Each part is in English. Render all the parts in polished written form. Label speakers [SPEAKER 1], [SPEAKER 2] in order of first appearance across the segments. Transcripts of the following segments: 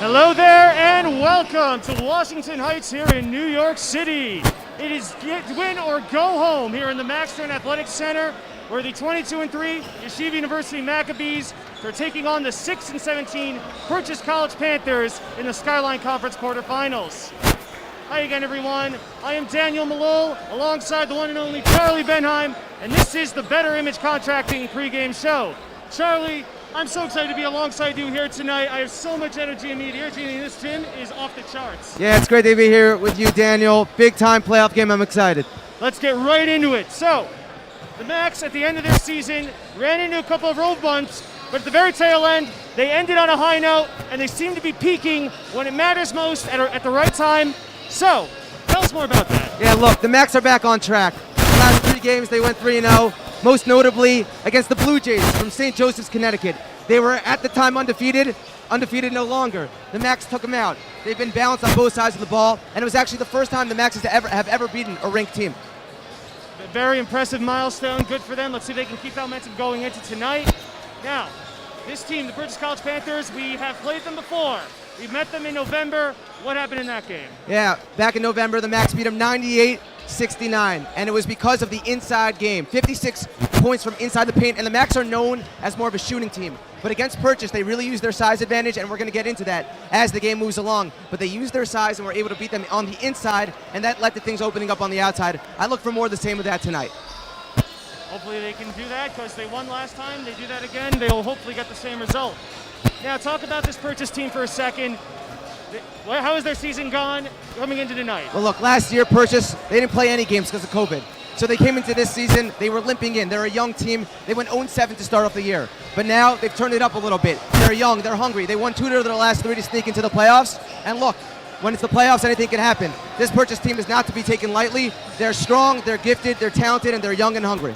[SPEAKER 1] Hello there and welcome to Washington Heights here in New York City. It is win or go home here in the Max Stern Athletic Center, where the 22-3 Yeshiva University Maccabees are taking on the 6-17 Purchase College Panthers in the SKYLINE Conference quarterfinals. Hi again, everyone. I am Daniel Melool, alongside the one and only Charlie Bendheim, and this is the Better Image Contracting pregame show. Charlie, I'm so excited to be alongside you here tonight. I have so much energy in me. The energy in this gym is off the charts.
[SPEAKER 2] Yeah, it's great to be here with you, Daniel. Big time playoff game. I'm excited.
[SPEAKER 1] Let's get right into it. So, the Macs at the end of their season ran into a couple of road bumps, but at the very tail end, they ended on a high note, and they seem to be peaking when it matters most at the right time. So, tell us more about that.
[SPEAKER 2] Yeah, look, the Macs are back on track. The last 3 games, they went 3-0. Most notably against the Blue Jays from St. Joseph's, Connecticut. They were at the time undefeated no longer. The Macs took them out. They've been balanced on both sides of the ball, and it was actually the first time the Macs have ever beaten a ranked team.
[SPEAKER 1] A very impressive milestone. Good for them. Let's see if they can keep that momentum going into tonight. Now, this team, the Purchase College Panthers, we have played them before. We met them in November. What happened in that game?
[SPEAKER 2] Yeah, back in November, the Macs beat them 98-69, and it was because of the inside game. 56 points from inside the paint, and the Macs are known as more of a shooting team. But against Purchase, they really used their size advantage, and we're going to get into that as the game moves along. But they used their size and were able to beat them on the inside, and that led to things opening up on the outside. I look for more of the same with that tonight.
[SPEAKER 1] Hopefully they can do that, because they won last time. They do that again, they will hopefully get the same result. Now, talk about this Purchase team for a second. How has their season gone coming into tonight?
[SPEAKER 2] Well, look, last year, Purchase, they didn't play any games because of COVID. So they came into this season, they were limping in. They're a young team. They went 0-7 to start off the year. But now they've turned it up a little bit. They're young, they're hungry. They won 2 of their last 3 to sneak into the playoffs. And look, when it's the playoffs, anything can happen. This Purchase team is not to be taken lightly. They're strong, they're gifted, they're talented, and they're young and hungry.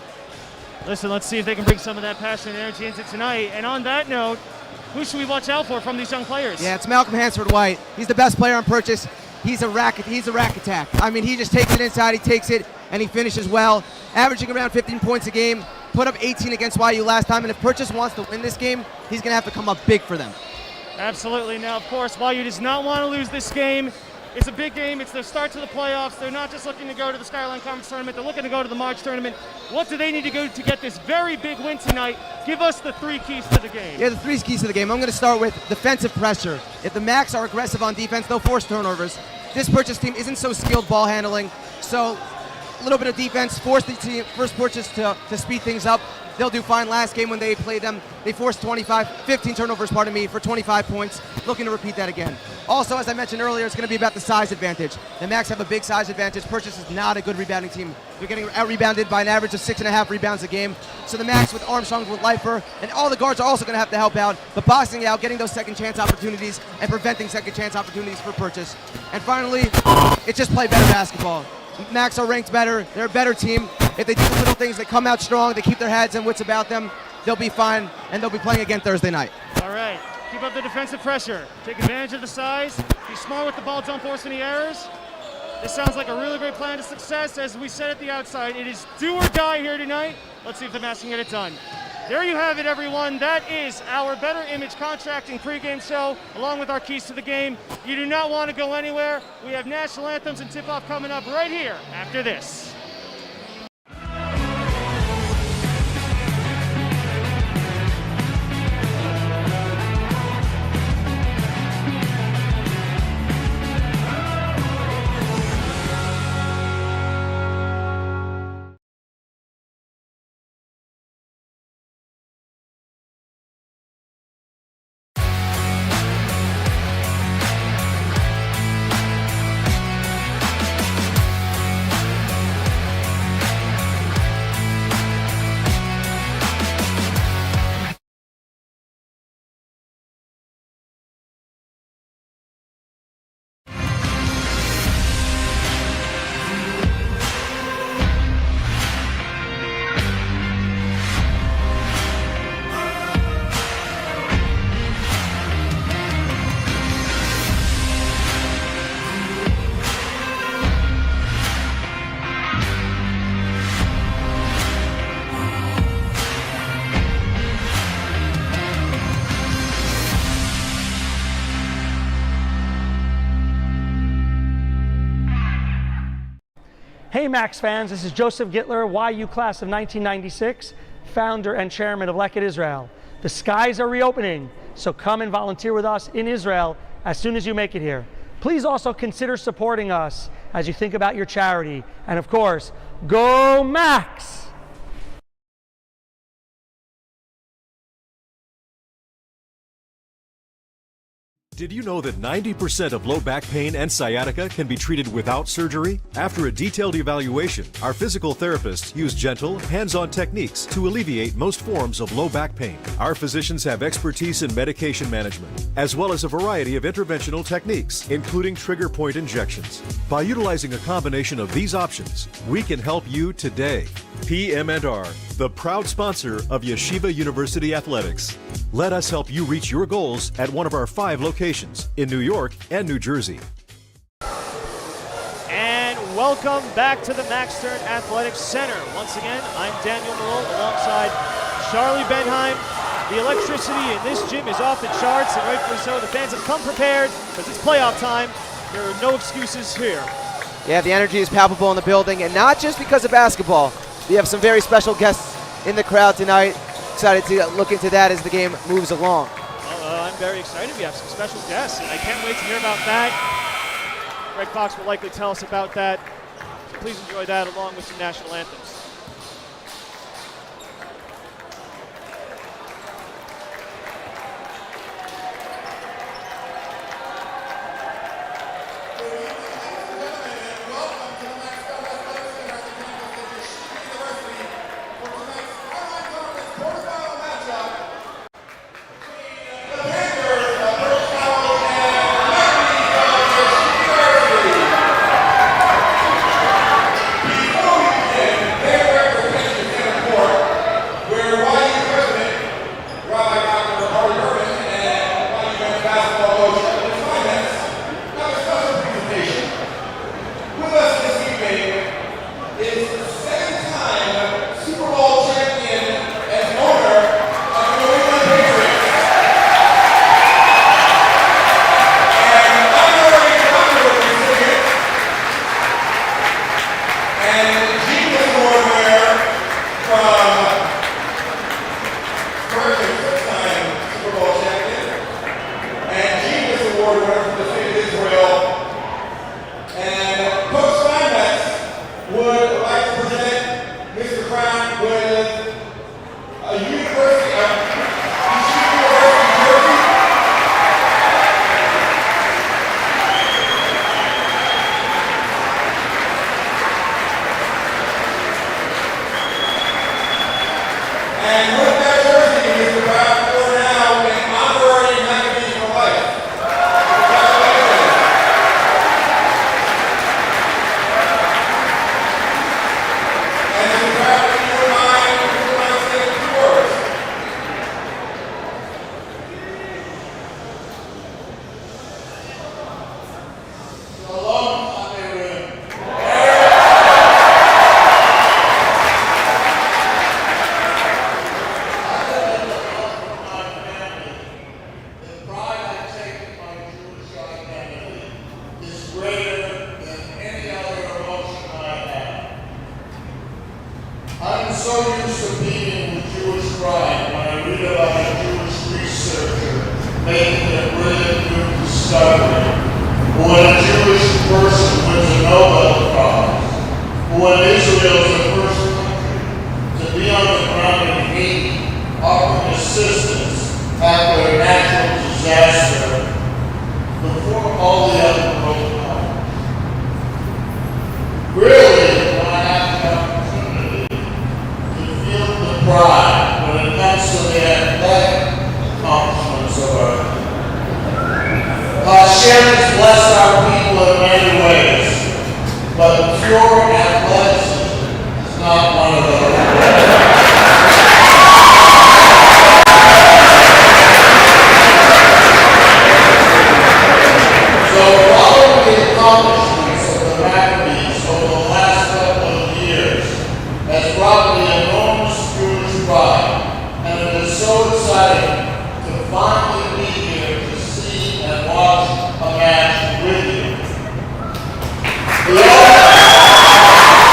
[SPEAKER 1] Listen, let's see if they can bring some of that passion and energy into tonight. And on that note, who should we watch out for from these young players?
[SPEAKER 2] Yeah, it's Malcolm Hansford-White. He's the best player on Purchase. He's a rack attack. I mean, he just takes it inside, he takes it, and he finishes well. Averaging around 15 points a game, put up 18 against YU last time, and if Purchase wants to win this game, he's going to have to come up big for them.
[SPEAKER 1] Absolutely. Now, of course, YU does not want to lose this game. It's a big game. It's their start to the playoffs. They're not just looking to go to the SKYLINE Conference Tournament. They're looking to go to the March Tournament. What do they need to go to get this very big win tonight? Give us the 3 keys to the game.
[SPEAKER 2] Yeah, the 3 keys to the game. I'm going to start with defensive pressure. If the Macs are aggressive on defense, they'll force turnovers. This Purchase team isn't so skilled ball handling, so a little bit of defense, force the team, first Purchase to speed things up. They'll do fine. Last game when they played them, they forced 15 turnovers, for 25 points. Looking to repeat that again. Also, as I mentioned earlier, it's going to be about the size advantage. The Macs have a big size advantage. Purchase is not a good rebounding team. They're getting out-rebounded by an average of 6.5 rebounds a game. So the Macs with Armstrong, with Leifer, and all the guards are also going to have to help out, but boxing out, getting those second chance opportunities, and preventing second chance opportunities for Purchase. And finally, it's just play better basketball. Macs are ranked better. They're a better team. If they do the little things, they come out strong, they keep their heads and wits about them, they'll be fine, and they'll be playing again Thursday night.
[SPEAKER 1] All right. Keep up the defensive pressure. Take advantage of the size. Be smart with the ball. Don't force any errors. This sounds like a really great plan to success. As we said at the outside, it is do or die here tonight. Let's see if the Macs can get it done. There you have it, everyone. That is our Better Image Contracting pregame show, along with our keys to the game. You do not want to go anywhere. We have national anthems and tip-off coming up right here after this.
[SPEAKER 3] Hey Max fans, this is Joseph Gittler, YU class of 1996, founder and chairman of Leket Israel. The skies are reopening, so come and volunteer with us in Israel as soon as you make it here. Please also consider supporting us as you think about your charity. And of course, go Max!
[SPEAKER 4] Did you know that 90% of low back pain and sciatica can be treated without surgery? After a detailed evaluation, our physical therapists use gentle, hands-on techniques to alleviate most forms of low back pain. Our physicians have expertise in medication management, as well as a variety of interventional techniques, including trigger point injections. By utilizing a combination of these options, we can help you today. PM&R, the proud sponsor of Yeshiva University Athletics. Let us help you reach your goals at one of our 5 locations in New York and New Jersey.
[SPEAKER 1] And welcome back to the Max Stern Athletics Center. Once again, I'm Daniel Melool alongside Charlie Bendheim. The electricity in this gym is off the charts, and rightfully so. The fans have come prepared because it's playoff time. There are no excuses here.
[SPEAKER 2] Yeah, the energy is palpable in the building, and not just because of basketball. We have some very special guests in the crowd tonight. Excited to look into that as the game moves along.
[SPEAKER 1] I'm very excited. We have some special guests, and I can't wait to hear about that. Greg Fox will likely tell us about that. So please enjoy that along with some national anthems.
[SPEAKER 5] Yeah.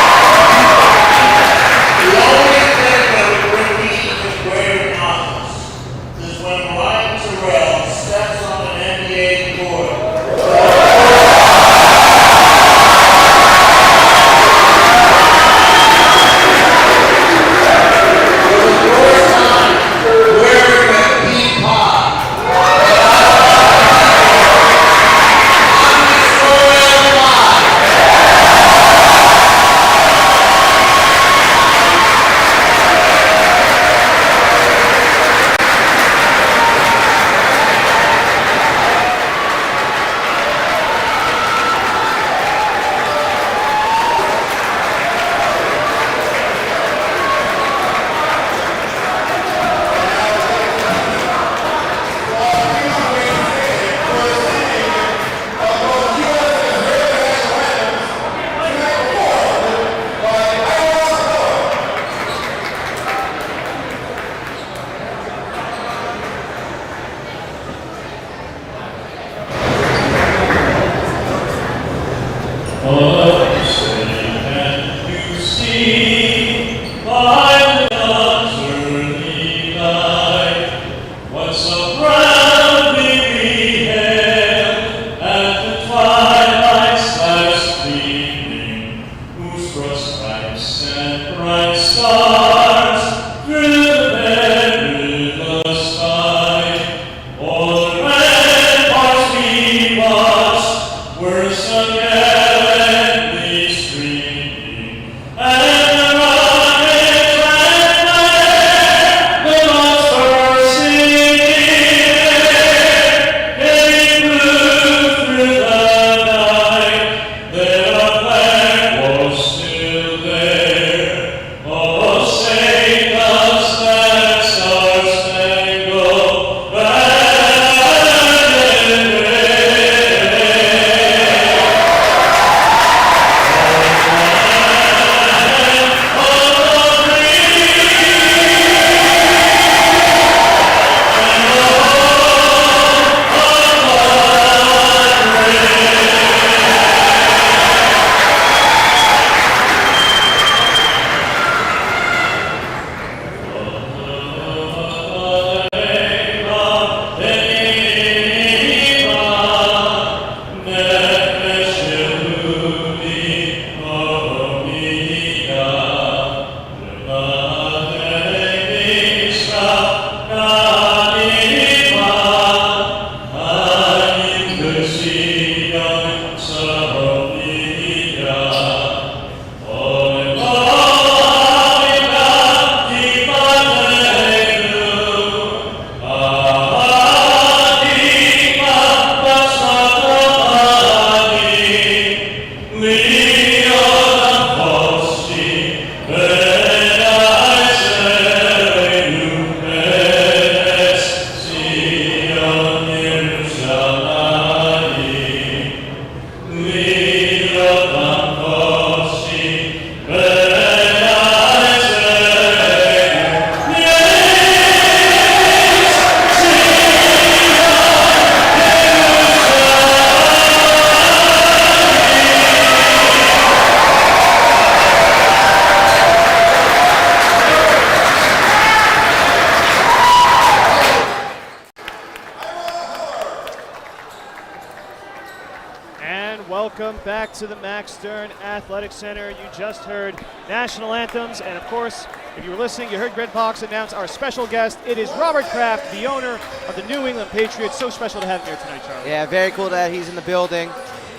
[SPEAKER 1] Welcome back to the Max Stern Athletic Center. You just heard national anthems, and of course, if you were listening, you heard Greg Fox announce our special guest. It is Robert Kraft, the owner of the New England Patriots. So special to have him here tonight, Charlie.
[SPEAKER 2] Yeah, very cool that he's in the building.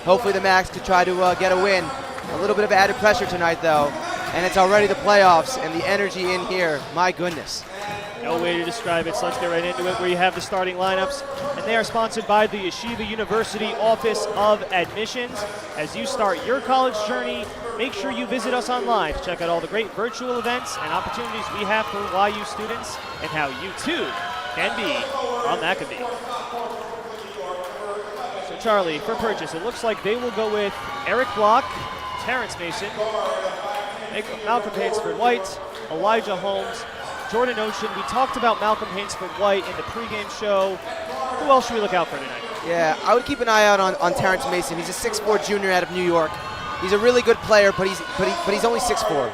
[SPEAKER 2] Hopefully the Max could try to get a win. A little bit of added pressure tonight, though, and it's already the playoffs, and the energy in here, my goodness.
[SPEAKER 1] No way to describe it, so let's get right into it, where you have the starting lineups. And they are sponsored by the Yeshiva University Office of Admissions. As you start your college journey, make sure you visit us online to check out all the great virtual events and opportunities we have for YU students and how you too can be a Maccabee. So Charlie, for purchase, it looks like they will go with Eric Block, Terrence Mason, Malcolm Hainsford-White, Elijah Holmes, Jordan Ocean. We talked about Malcolm Hainsford-White in the pregame show. Who else should we look out for tonight?
[SPEAKER 2] Yeah, I would keep an eye out on Terrence Mason. He's a 6'4" junior out of New York. He's a really good player, but he's only 6'4",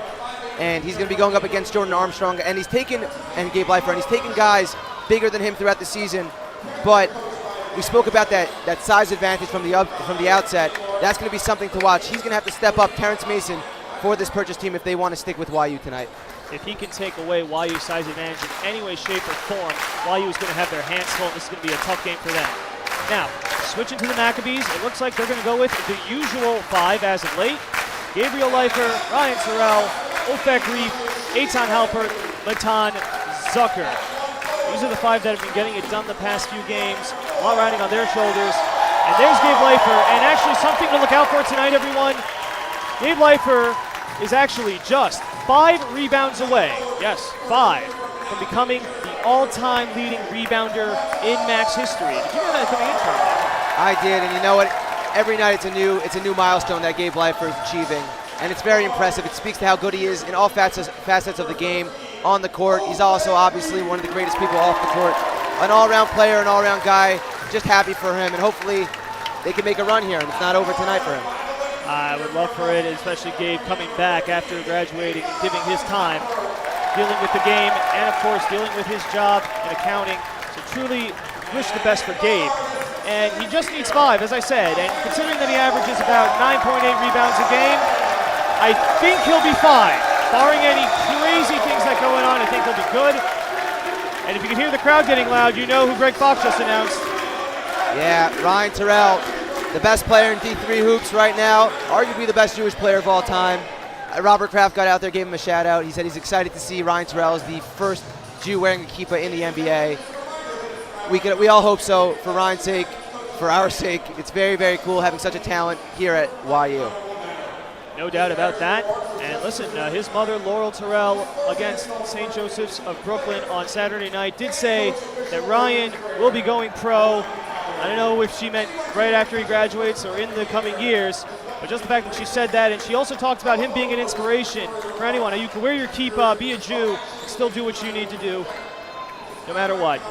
[SPEAKER 2] and he's going to be going up against Jordan Armstrong. And and Gabe Leifer, and he's taken guys bigger than him throughout the season. But we spoke about that size advantage from the outset. That's going to be something to watch. He's going to have to step up, Terrence Mason, for this purchase team if they want to stick with YU tonight.
[SPEAKER 1] If he can take away YU's size advantage in any way, shape, or form, YU is going to have their hands full, and this is going to be a tough game for them. Now, switching to the Maccabees, it looks like they're going to go with the usual five as of late. Gabriel Leifer, Ryan Sorrell, Ofek Reif, Eitan Halpert, Matan Zucker. These are the five that have been getting it done the past few games, a lot riding on their shoulders. And there's Gabe Leifer, and actually something to look out for tonight, everyone. Gabe Leifer is actually just 5 rebounds away, yes, 5, from becoming the all-time leading rebounder in Max history. Did you know that coming in, Charlie?
[SPEAKER 2] I did, and you know what? Every night it's a new milestone that Gabe Leifer is achieving, and it's very impressive. It speaks to how good he is in all facets of the game. On the court, he's also obviously one of the greatest people off the court. An all-around player, an all-around guy. Just happy for him, and hopefully they can make a run here, and it's not over tonight for him.
[SPEAKER 5] I would love for it, especially Gabe coming back after graduating and giving his time, dealing with the game, and of course dealing with his job and accounting. So truly wish the best for Gabe. And he just needs 5, as I said, and considering that he averages about 9.8 rebounds a game, I think he'll be fine. Barring any crazy things that going on, I think he'll be good. And if you can hear the crowd getting loud, you know who Greg Fox just announced.
[SPEAKER 2] Yeah, Ryan Terrell, the best player in D3 hoops right now, arguably the best Jewish player of all time. Robert Kraft got out there, gave him a shout out. He said he's excited to see Ryan Terrell as the first Jew wearing a kippah in the NBA. We all hope so, for Ryan's sake, for our sake. It's very, very cool having such a talent here at YU.
[SPEAKER 5] No doubt about that. And listen, his mother, Laurel Terrell, against St. Joseph's of Brooklyn on Saturday night, did say that Ryan will be going pro. I don't know if she meant right after he graduates or in the coming years, but just the fact that she said that, and she also talked about him being an inspiration for anyone. You can wear your kippah, be a Jew, and still do what you need to do, no matter what.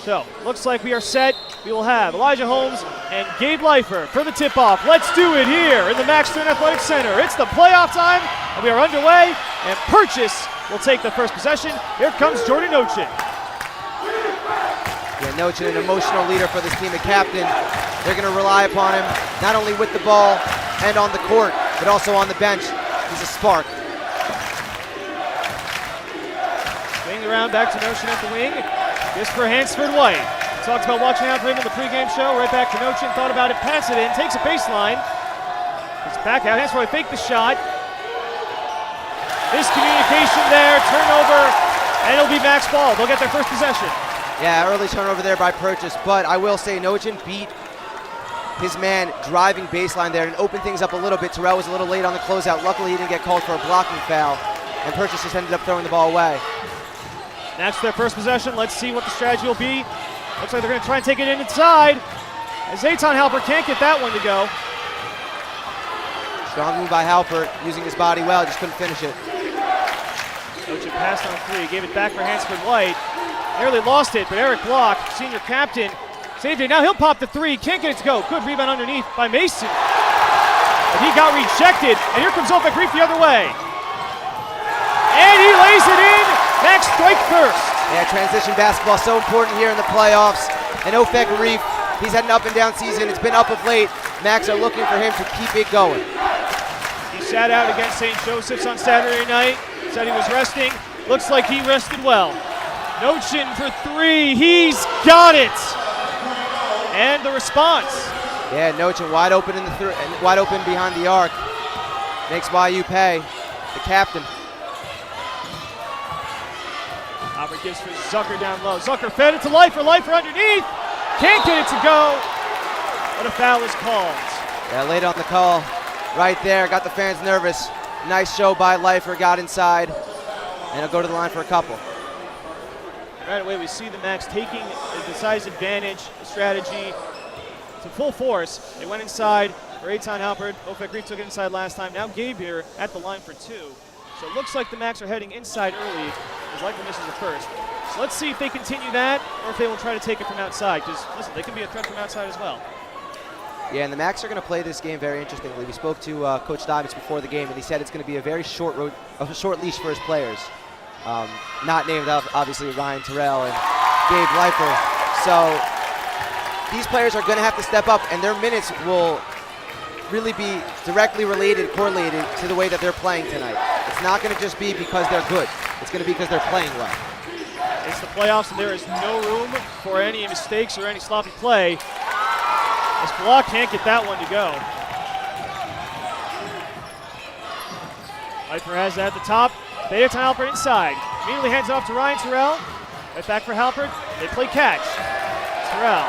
[SPEAKER 5] So, looks like we are set. We will have Elijah Holmes and Gabe Leifer for the tip-off. Let's do it here in the Max Stern Athletic Center. It's the playoff time, and we are underway, and Purchase will take the first possession. Here comes Jordan Nochin.
[SPEAKER 2] Yeah, Nochin, an emotional leader for this team, the captain. They're going to rely upon him, not only with the ball and on the court, but also on the bench. He's a spark.
[SPEAKER 5] Swing around back to Nochin at the wing. This for Hansford White. Talked about watching out for him in the pregame show. Right back to Nochin. Thought about it, pass it in, takes a baseline. It's back out. Hansford White faked the shot. Miscommunication there, turnover, and it'll be Max ball. They'll get their first possession.
[SPEAKER 2] Yeah, early turnover there by Purchase, but I will say Nochin beat his man driving baseline there and opened things up a little bit. Terrell was a little late on the closeout. Luckily, he didn't get called for a blocking foul, and Purchase just ended up throwing the ball away.
[SPEAKER 5] That's their first possession. Let's see what the strategy will be. Looks like they're going to try and take it inside. As Eitan Halpert can't get that one to go.
[SPEAKER 2] Strong move by Halpert, using his body well, just couldn't finish it.
[SPEAKER 5] Nochin passed on 3, gave it back for Hansford White. Nearly lost it, but Eric Block, senior captain, saved it. Now he'll pop the 3, can't get it to go. Good rebound underneath by Mason. But he got rejected, and here comes Opek Reef the other way. And he lays it in. Max strike first.
[SPEAKER 2] Yeah, transition basketball so important here in the playoffs. And Opek Reef, he's had an up and down season. It's been up of late. Max are looking for him to keep it going.
[SPEAKER 5] He sat out against St. Joseph's on Saturday night. Said he was resting. Looks like he rested well. Nochin for 3. He's got it. And the response.
[SPEAKER 2] Yeah, Nochin wide open in the wide open behind the arc. Makes YU pay. The captain.
[SPEAKER 5] Albert gives for Zucker down low. Zucker fed it to Leifer. Leifer underneath. Can't get it to go. But a foul is called.
[SPEAKER 2] Yeah, late on the call. Right there. Got the fans nervous. Nice show by Leifer. Got inside. And he'll go to the line for a couple.
[SPEAKER 5] Right away we see the Max taking a decisive advantage, strategy to full force. They went inside for Eitan Halpert. Opek Reef took it inside last time. Now Gabe here at the line for 2. So it looks like the Max are heading inside early. As Leifer misses the first. So let's see if they continue that or if they will try to take it from outside. Because listen, they can be a threat from outside as well.
[SPEAKER 2] Yeah, and the Max are going to play this game very interestingly. We spoke to Coach Divitz before the game, and he said it's going to be a very short leash for his players. Not named obviously Ryan Terrell and Gabe Leifer. So these players are going to have to step up, and their minutes will really be directly correlated to the way that they're playing tonight. It's not going to just be because they're good. It's going to be because they're playing well.
[SPEAKER 5] It's the playoffs, and there is no room for any mistakes or any sloppy play. As Block can't get that one to go. Leifer has that at the top. Eitan Halpert inside. Immediately hands it off to Ryan Terrell. Right back for Halpert. They play catch. Terrell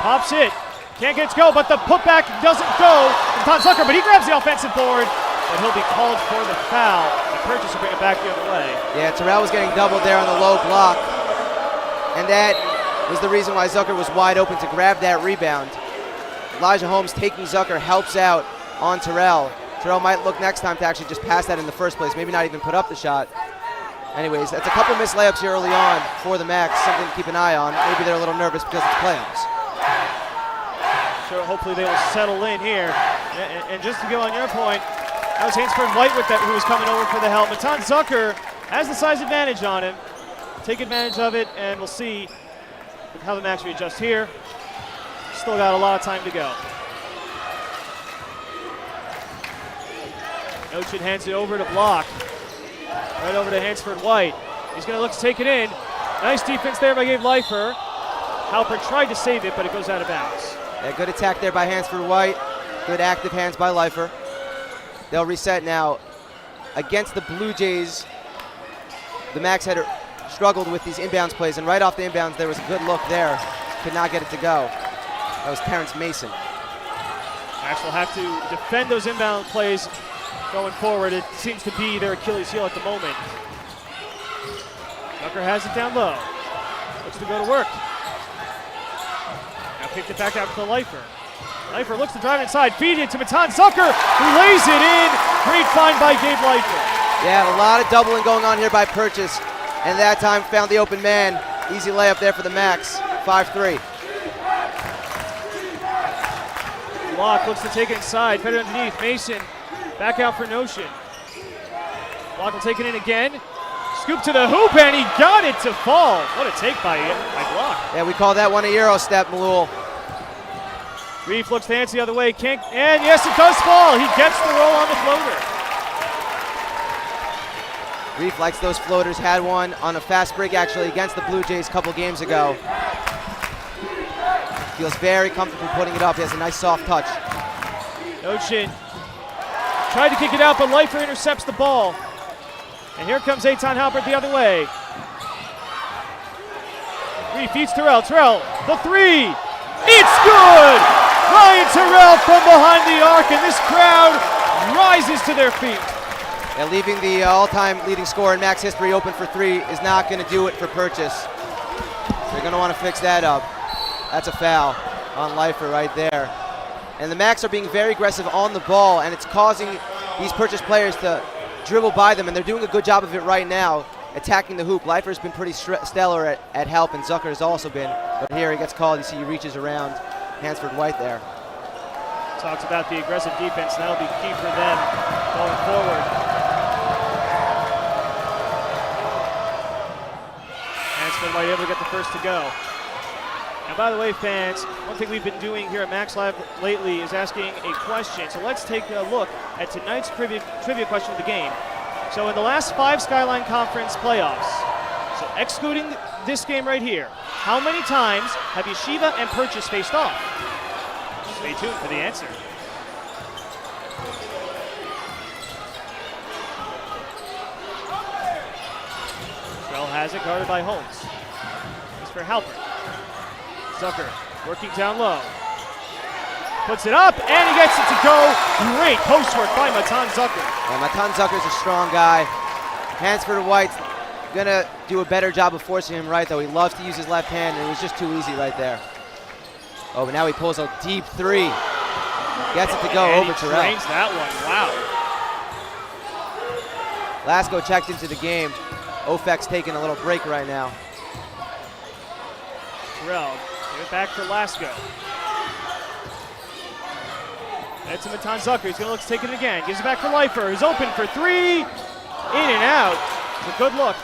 [SPEAKER 5] pops it. Can't get it to go, but the putback doesn't go from Todd Zucker, but he grabs the offensive board, but he'll be called for the foul. The Purchase will bring it back the other way.
[SPEAKER 2] Yeah, Terrell was getting doubled there on the low block, and that was the reason why Zucker was wide open to grab that rebound. Elijah Holmes taking Zucker helps out on Terrell. Terrell might look next time to actually just pass that in the first place, maybe not even put up the shot. Anyways, that's a couple missed layups here early on for the Max, something to keep an eye on. Maybe they're a little nervous because it's playoffs.
[SPEAKER 5] So hopefully they will settle in here. And just to go on your point, that was Hansford White with that, who was coming over for the help. Matan Zucker has the size advantage on him. Take advantage of it, and we'll see how the match readjusts here. Still got a lot of time to go. Nochin hands it over to Block. Right over to Hansford White. He's going to look to take it in. Nice defense there by Gabe Leifer. Halpern tried to save it, but it goes out of bounds.
[SPEAKER 2] Yeah, good attack there by Hansford White. Good active hands by Leifer. They'll reset now. Against the Blue Jays, the Max had struggled with these inbounds plays, and right off the inbounds, there was a good look there. Could not get it to go. That was Terrence Mason.
[SPEAKER 5] Max will have to defend those inbound plays going forward. It seems to be their Achilles heel at the moment. Tucker has it down low. Looks to go to work. Now kicked it back out to Leifer. Leifer looks to drive it inside, feed it to Matan Zucker, who lays it in. Great find by Gabe Leifer.
[SPEAKER 2] Yeah, a lot of doubling going on here by Purchase, and that time found the open man. Easy layup there for the Max, 5-3.
[SPEAKER 5] Block looks to take it inside, fed it underneath. Mason back out for Notion. Block will take it in again. Scoop to the hoop, and he got it to fall. What a take by Block.
[SPEAKER 2] Yeah, we call that one a Euro step, Melool.
[SPEAKER 5] Reef looks to answer the other way, and yes, it does fall. He gets the roll on the floater.
[SPEAKER 2] Reef likes those floaters, had one on a fast break actually against the Blue Jays a couple games ago. Feels very comfortable putting it up. He has a nice soft touch.
[SPEAKER 5] Nochin tried to kick it out, but Leifer intercepts the ball. And here comes Eitan Halpert the other way. Reef feeds Terrell. Terrell, the three. It's good! Ryan Terrell from behind the arc, and this crowd rises to their feet.
[SPEAKER 2] Yeah, leaving the all-time leading scorer in Max history open for three is not going to do it for Purchase. They're going to want to fix that up. That's a foul on Leifer right there. And the Max are being very aggressive on the ball, and it's causing these Purchase players to dribble by them, and they're doing a good job of it right now, attacking the hoop. Leifer's been pretty stellar at help, and Zucker has also been. But here he gets called. You see he reaches around Hansford White there.
[SPEAKER 5] Talks about the aggressive defense, and that'll be key for them going forward. Hansford White able to get the first to go. Now, by the way, fans, one thing we've been doing here at Max Live lately is asking a question. So let's take a look at tonight's trivia question of the game. So in the last 5 SKYLINE Conference playoffs, so excluding this game right here, how many times have Yeshiva and Purchase faced off? Stay tuned for the answer. Shmuel has it, guarded by Holmes. This for Halpern. Zucker working down low. Puts it up, and he gets it to go. Great post work by Matan Zucker.
[SPEAKER 2] Yeah, Matan Zucker's a strong guy. Hansford White's going to do a better job of forcing him right, though. He loves to use his left hand, and it was just too easy right there. Oh, but now he pulls a deep three. Gets it to go
[SPEAKER 5] and
[SPEAKER 2] over
[SPEAKER 5] he
[SPEAKER 2] Terrell.
[SPEAKER 5] drains that one, wow.
[SPEAKER 2] Lasko checked into the game. Ofek's taking a little break right now.
[SPEAKER 5] Terrell, give it back for Lasko. And to Matan Zucker, he's going to look to take it again. Gives it back for Leifer, who's open for three. In and out. It's a good look.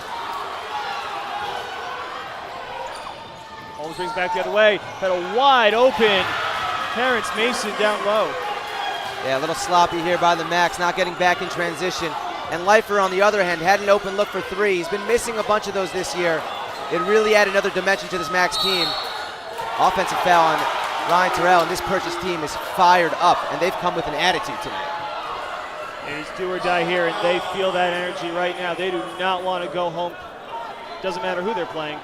[SPEAKER 5] Holmes brings back the other way. Had a wide open Terrence Mason down low.
[SPEAKER 2] Yeah, a little sloppy here by the Max, not getting back in transition. And Leifer, on the other hand, had an open look for three. He's been missing a bunch of those this year. It really added another dimension to this Max team. Offensive foul on Ryan Terrell, and this Purchase team is fired up, and they've come with an attitude tonight.
[SPEAKER 5] It is do or die here, and they feel that energy right now. They do not want to go home. Doesn't matter who they're playing.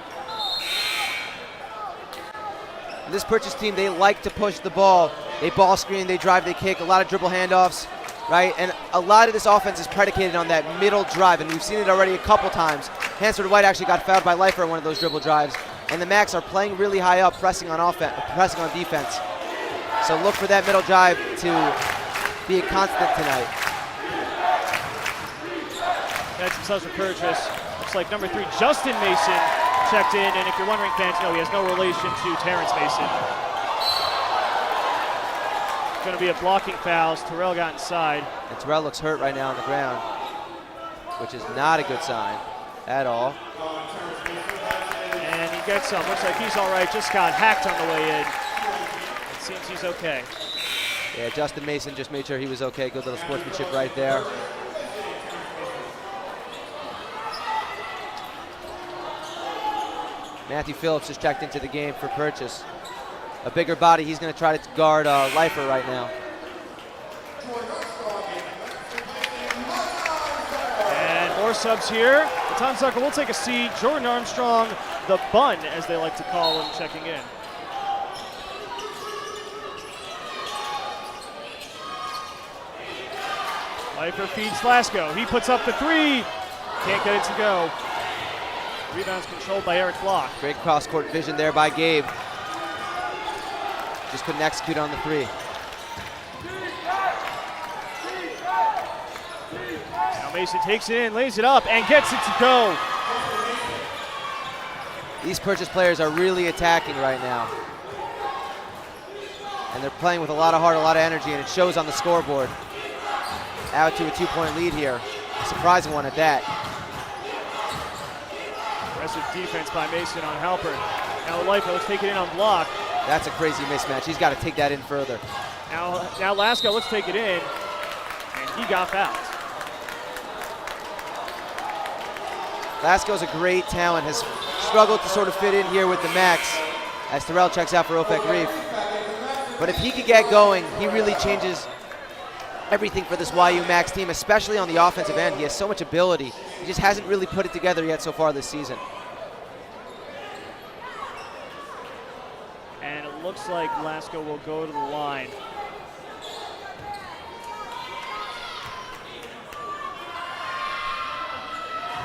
[SPEAKER 2] And this Purchase team, they like to push the ball. They ball screen, they drive, they kick, a lot of dribble handoffs, right? And a lot of this offense is predicated on that middle drive, and we've seen it already a couple times. Hansford White actually got fouled by Leifer on one of those dribble drives. And the Max are playing really high up, pressing on offense, pressing on defense. So look for that middle drive to be a constant tonight.
[SPEAKER 5] That's themselves for Purchase. Looks like number 3, Justin Mason, checked in. And if you're wondering, fans, no, he has no relation to Terrence Mason. going to be a blocking foul as Terrell got inside.
[SPEAKER 2] And Terrell looks hurt right now on the ground, which is not a good sign at all.
[SPEAKER 5] And he gets some. Looks like he's all right. Just got hacked on the way in. It seems he's okay.
[SPEAKER 2] Yeah, Justin Mason just made sure he was okay. Good little sportsmanship right there. Matthew Phillips just checked into the game for purchase. A bigger body, he's going to try to guard Lifer right now.
[SPEAKER 5] And more subs here. The Tonsucker will take a seat. Jordan Armstrong, the bun, as they like to call him, checking in. Lifer feeds Lasko. He puts up the three. Can't get it to go. Rebounds controlled by Eric Block.
[SPEAKER 2] Great cross-court vision there by Gabe. Just couldn't execute on the three.
[SPEAKER 5] Now Mason takes it in, lays it up, and gets it to go.
[SPEAKER 2] These Purchase players are really attacking right now. And they're playing with a lot of heart, a lot of energy, and it shows on the scoreboard. Out to a 2-point lead here. A surprising one at that.
[SPEAKER 5] Aggressive defense by Mason on Halpern. Now Lifer, let's take it in on Block.
[SPEAKER 2] That's a crazy mismatch. He's got to take that in further.
[SPEAKER 5] Now Lasko, let's take it in, and he got fouled.
[SPEAKER 2] Lasko's a great talent, has struggled to sort of fit in here with the Max as Terrell checks out for Opek Reef. But if he could get going, he really changes everything for this YU Max team, especially on the offensive end. He has so much ability. He just hasn't really put it together yet so far this season.
[SPEAKER 5] And it looks like Lasko will go to the line.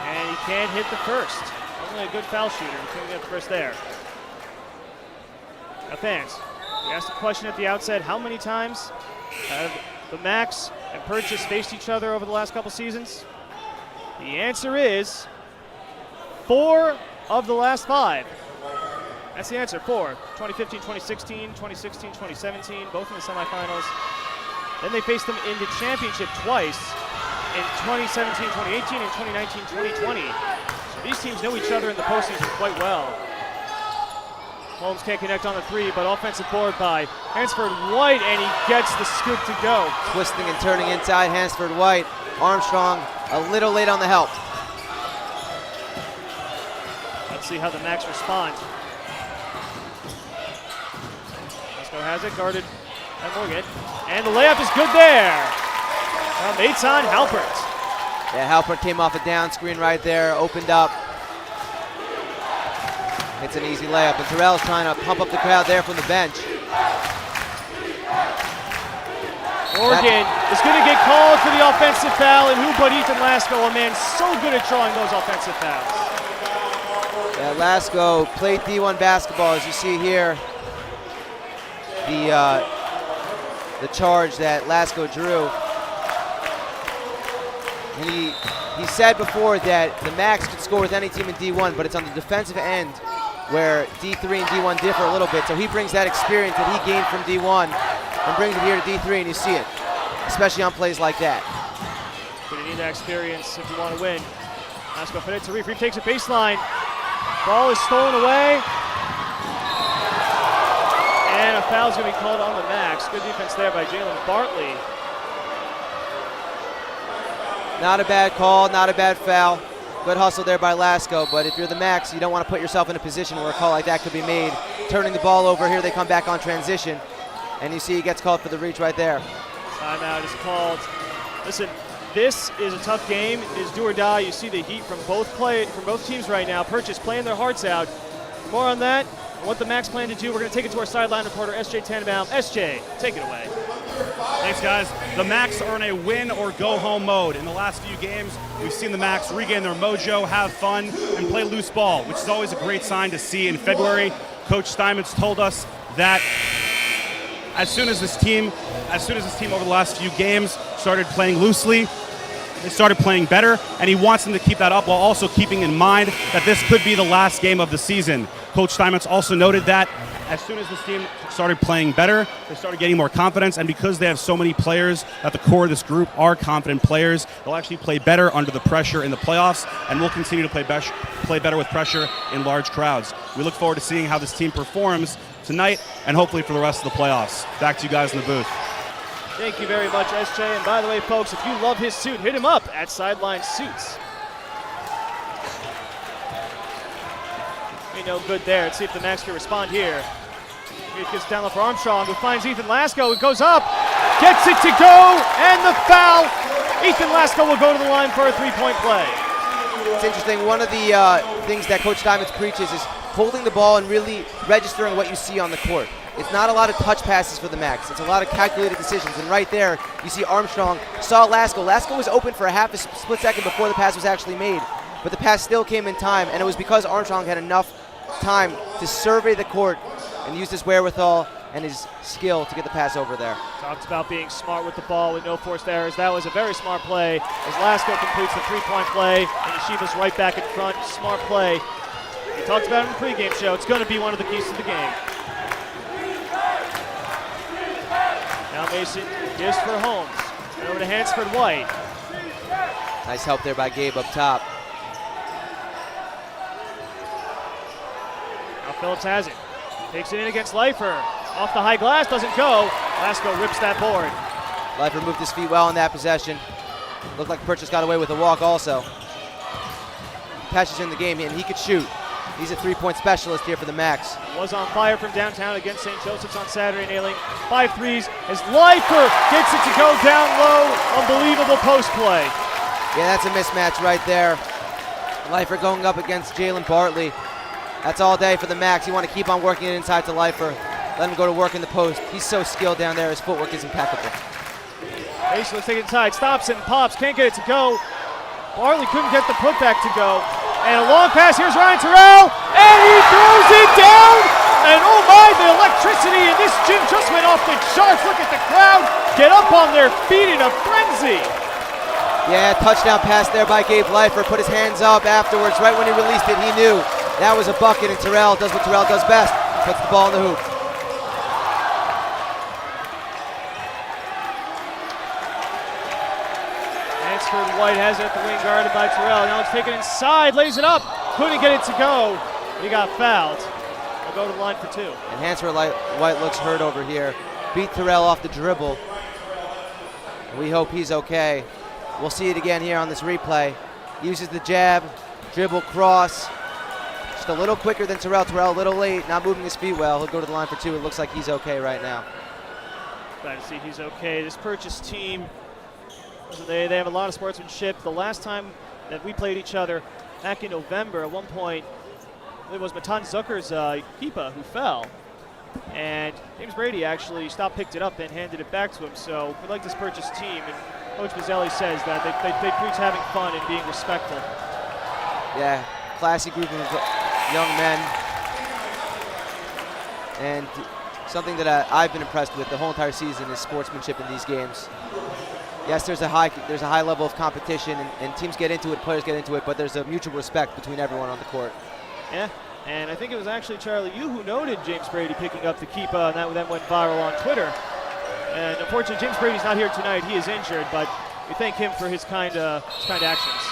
[SPEAKER 5] And he can't hit the first. Only a good foul shooter. He couldn't get the first there. Now fans, we asked the question at the outset, how many times have the Max and Purchase faced each other over the last couple seasons? The answer is 4 of the last 5. That's the answer, 4. 2015, 2016, 2016, 2017, both in the semifinals. Then they faced them in the championship twice in 2017, 2018, and 2019, 2020. So these teams know each other in the postseason quite well. Holmes can't connect on the three, but offensive board by Hansford White, and he gets the scoop to go.
[SPEAKER 2] Twisting and turning inside, Hansford White. Armstrong a little late on the help.
[SPEAKER 5] Let's see how the Max respond. Lasko has it, guarded by Morgan. And the layup is good there. Eitan Halpert.
[SPEAKER 2] Yeah, Halpert came off a down screen right there, opened up. It's an easy layup, and Terrell's trying to pump up the crowd there from the bench.
[SPEAKER 5] Morgan is going to get called for the offensive foul, and who but Ethan Lasko, a man so good at drawing those offensive fouls.
[SPEAKER 2] Yeah, Lasko played D1 basketball, as you see here. The charge that Lasko drew. And he said before that the Max could score with any team in D1, but it's on the defensive end where D3 and D1 differ a little bit. So he brings that experience that he gained from D1 and brings it here to D3, and you see it, especially on plays like that.
[SPEAKER 5] Going to need that experience if you want to win. Lasko fit it to Reef. Reef takes a baseline. Ball is stolen away. And a foul's going to be called on the Max. Good defense there by Jalen Bartley.
[SPEAKER 2] Not a bad call, not a bad foul. Good hustle there by Lasko, but if you're the Max, you don't want to put yourself in a position where a call like that could be made. Turning the ball over here, they come back on transition, and you see he gets called for the reach right there.
[SPEAKER 5] Timeout is called. Listen, this is a tough game. It is do or die. You see the heat from both teams right now. Purchase playing their hearts out. More on that and what the Max plan to do. We're going to take it to our sideline reporter, SJ Tannenbaum. SJ, take it away.
[SPEAKER 6] Thanks, guys. The Max are in a win-or-go-home mode. In the last few games, we've seen the Max regain their mojo, have fun, and play loose ball, which is always a great sign to see. In February, Coach Steinmetz told us that as soon as this team over the last few games started playing loosely, they started playing better, and he wants them to keep that up while also keeping in mind that this could be the last game of the season. Coach Steinmetz also noted that as soon as this team started playing better, they started getting more confidence, and because they have so many players at the core of this group are confident players, they'll actually play better under the pressure in the playoffs, and will continue to play better with pressure in large crowds. We look forward to seeing how this team performs tonight and hopefully for the rest of the playoffs. Back to you guys in the booth.
[SPEAKER 5] Thank you very much, SJ. And by the way, folks, if you love his suit, hit him up at Sideline Suits. Ain't no good there. Let's see if the Max can respond here. Here it gets down low for Armstrong, who finds Ethan Lasko. It goes up, gets it to go, and the foul. Ethan Lasko will go to the line for a three-point play.
[SPEAKER 2] It's interesting. One of the things that Coach Diamonds preaches is holding the ball and really registering what you see on the court. It's not a lot of touch passes for the Max. It's a lot of calculated decisions. And right there, you see Armstrong saw Lasko. Lasko was open for a half a split second before the pass was actually made. But the pass still came in time, and it was because Armstrong had enough time to survey the court and use his wherewithal and his skill to get the pass over there.
[SPEAKER 5] Talked about being smart with the ball with no forced errors. That was a very smart play as Lasko completes the three-point play, and Yeshiva's right back in front. Smart play. We talked about it in the pregame show. It's going to be one of the keys to the game. Now Mason gives for Holmes. And over to Hansford White.
[SPEAKER 2] Nice help there by Gabe up top.
[SPEAKER 5] Now Phillips has it. Takes it in against Leifer. Off the high glass, doesn't go. Lasko rips that board.
[SPEAKER 2] Leifer moved his feet well in that possession. Looked like Purchase got away with a walk also. Patches in the game, and he could shoot. He's a three-point specialist here for the Max.
[SPEAKER 5] Was on fire from downtown against St. Joseph's on Saturday, nailing 5 threes as Leifer gets it to go down low. Unbelievable post play.
[SPEAKER 2] Yeah, that's a mismatch right there. Leifer going up against Jalen Bartley. That's all day for the Max. You want to keep on working it inside to Leifer. Let him go to work in the post. He's so skilled down there. His footwork is impeccable.
[SPEAKER 5] Mason looks take it inside, stops it and pops. Can't get it to go. Bartley couldn't get the putback to go. And a long pass. Here's Ryan Terrell. And he throws it down. And oh my, the electricity in this gym just went off the charts. Look at the crowd get up on their feet in a frenzy.
[SPEAKER 2] Yeah, touchdown pass there by Gabe Leifer. Put his hands up afterwards. Right when he released it, he knew that was a bucket, and Terrell does what Terrell does best. Puts the ball in the hoop.
[SPEAKER 5] Hansford White has it at the wing, guarded by Terrell. Now it's taken inside, lays it up. Couldn't get it to go. He got fouled. I'll go to the line for 2.
[SPEAKER 2] And Hansford White looks hurt over here. Beat Terrell off the dribble. We hope he's okay. We'll see it again here on this replay. Uses the jab, dribble, cross. Just a little quicker than Terrell. Terrell a little late, not moving his feet well. He'll go to the line for 2. It looks like he's okay right now.
[SPEAKER 5] Glad to see he's okay. This Purchase team, they have a lot of sportsmanship. The last time that we played each other back in November, at one point, it was Matan Zucker's keeper who fell. And James Brady actually picked it up and handed it back to him. So we like this Purchase team. And Coach Mazzelli says that they preach having fun and being respectful.
[SPEAKER 2] Yeah, classy group of young men. And something that I've been impressed with the whole entire season is sportsmanship in these games. Yes, there's a high level of competition, and teams get into it, players get into it, but there's a mutual respect between everyone on the court.
[SPEAKER 5] Yeah, and I think it was actually Charlie, you who noted James Brady picking up the keeper, and that then went viral on Twitter. And unfortunately, James Brady's not here tonight. He is injured, but we thank him for his kind actions.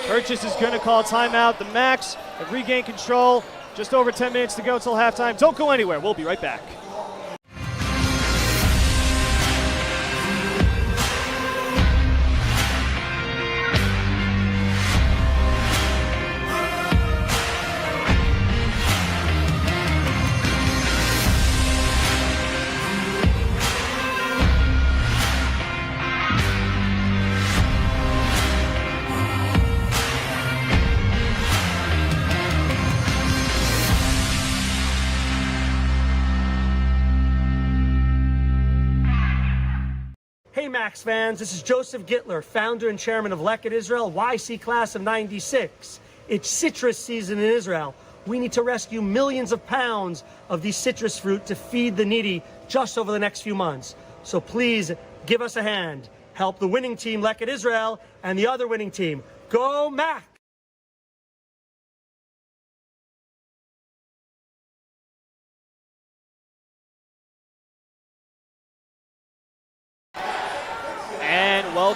[SPEAKER 5] Purchase is going to call timeout. The Max have regained control. Just over 10 minutes to go till halftime. Don't go anywhere. We'll be right back.
[SPEAKER 3] Hey Max fans, this is Joseph Gittler, founder and chairman of Leket Israel, YC class of 96. It's citrus season in Israel. We need to rescue millions of pounds of these citrus fruit to feed the needy just over the next few months. So please give us a hand. Help the winning team, Leket Israel, and the other winning team. Go Max!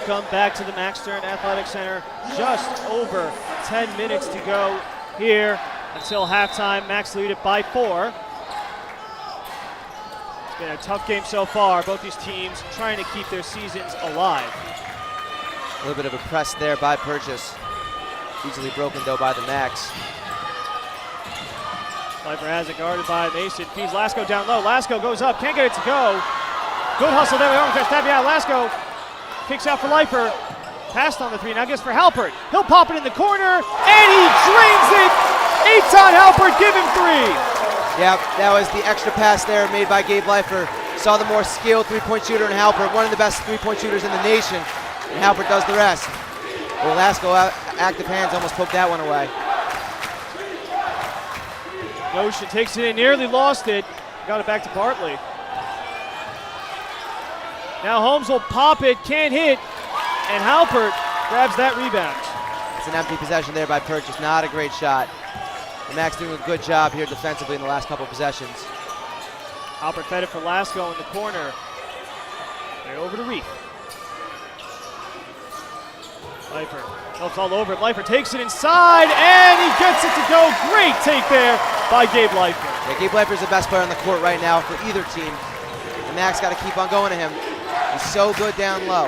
[SPEAKER 5] welcome back to the Max Stern Athletic Center. Just over 10 minutes to go here until halftime. Max lead it by 4. It's been a tough game so far. Both these teams trying to keep their seasons alive.
[SPEAKER 2] A little bit of a press there by Purchase. Easily broken though by the Max.
[SPEAKER 5] Leifer has it guarded by Mason. Feeds Lasko down low. Lasko goes up, can't get it to go. Good hustle there by Tavian. Lasko kicks out for Leifer. Passed on the 3, now gets for Halpert. He'll pop it in the corner, and he drains it. Eitan Halpert, give him 3.
[SPEAKER 2] Yeah, that was the extra pass there made by Gabe Leifer. Saw the more skilled three-point shooter in Halpert, one of the best three-point shooters in the nation, and Halpert does the rest. Well, Lasko, active hands, almost poked that one away.
[SPEAKER 5] Notion takes it in, nearly lost it. Got it back to Bartley. Now Holmes will pop it, can't hit, and Halpert grabs that rebound.
[SPEAKER 2] It's an empty possession there by Purchase, not a great shot. The Max doing a good job here defensively in the last couple possessions.
[SPEAKER 5] Halpert fed it for Lasko in the corner. Right over to Reef. Leifer helps all over it. Leifer takes it inside, and he gets it to go. Great take there by Gabe Leifer.
[SPEAKER 2] Yeah, Gabe Leifer is the best player on the court right now for either team. The Max got to keep on going to him. He's so good down low.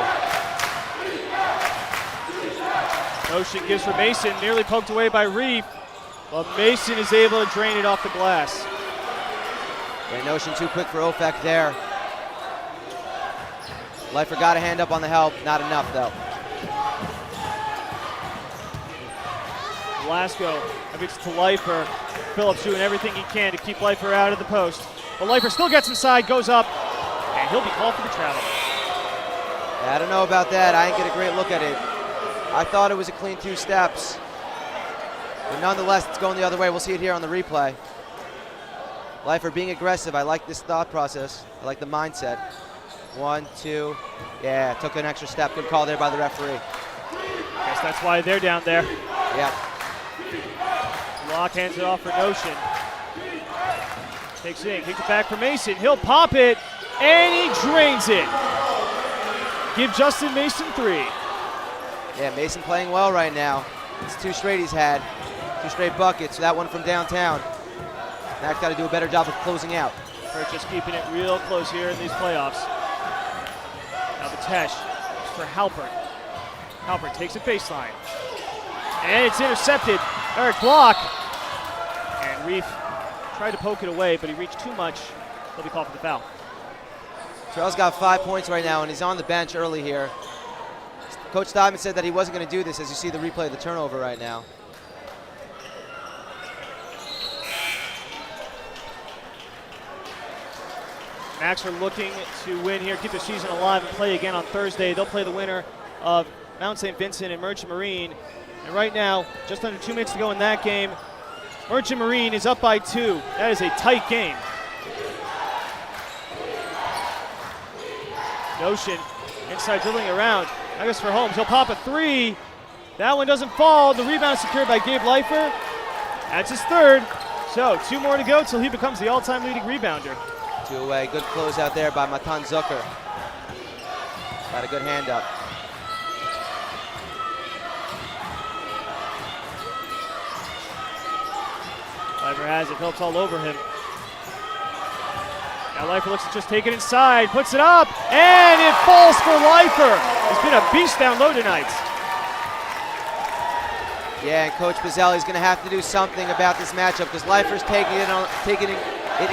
[SPEAKER 5] Notion gives for Mason, nearly poked away by Reef, but Mason is able to drain it off the glass.
[SPEAKER 2] Yeah, Notion too quick for Ofek there. Leifer got a hand up on the help, not enough though.
[SPEAKER 5] Lasko gives it to Leifer. Phillips doing everything he can to keep Leifer out of the post. But Leifer still gets inside, goes up, and he'll be called for the travel.
[SPEAKER 2] Yeah, I don't know about that. I didn't get a great look at it. I thought it was a clean 2 steps. But nonetheless, it's going the other way. We'll see it here on the replay. Leifer being aggressive. I like this thought process. I like the mindset. 1, 2. Yeah, took an extra step. Good call there by the referee.
[SPEAKER 5] Guess that's why they're down there.
[SPEAKER 2] Yeah.
[SPEAKER 5] Locke hands it off for Notion. Takes it in, kicks it back for Mason. He'll pop it, and he drains it. Give Justin Mason 3.
[SPEAKER 2] Yeah, Mason playing well right now. It's 2 straight he's had. 2 straight buckets. That one from downtown. Max got to do a better job of closing out.
[SPEAKER 5] Purchase keeping it real close here in these playoffs. Now the Tesh for Halpert. Halpert takes it baseline. And it's intercepted. Eric Block. And Reef tried to poke it away, but he reached too much. He'll be called for the foul.
[SPEAKER 2] Terrell's got 5 points right now, and he's on the bench early here. Coach Steinman said that he wasn't going to do this, as you see the replay of the turnover right now.
[SPEAKER 5] Max are looking to win here, keep their season alive, and play again on Thursday. They'll play the winner of Mount St. Vincent and Merchant Marine. And right now, just under 2 minutes to go in that game, Merchant Marine is up by 2. That is a tight game. Notion inside dribbling around. I guess for Holmes, he'll pop a 3. That one doesn't fall. The rebound secured by Gabe Leifer. That's his 3rd. So 2 more to go till he becomes the all-time leading rebounder.
[SPEAKER 2] 2 away. Good close out there by Matan Zucker. Got a good hand up.
[SPEAKER 5] Leifer has it. Phillips all over him. Now Leifer looks to just take it inside, puts it up, and it falls for Leifer. He's been a beast down low tonight.
[SPEAKER 2] Yeah, and Coach Bazzelli's going to have to do something about this matchup because Leifer's taking it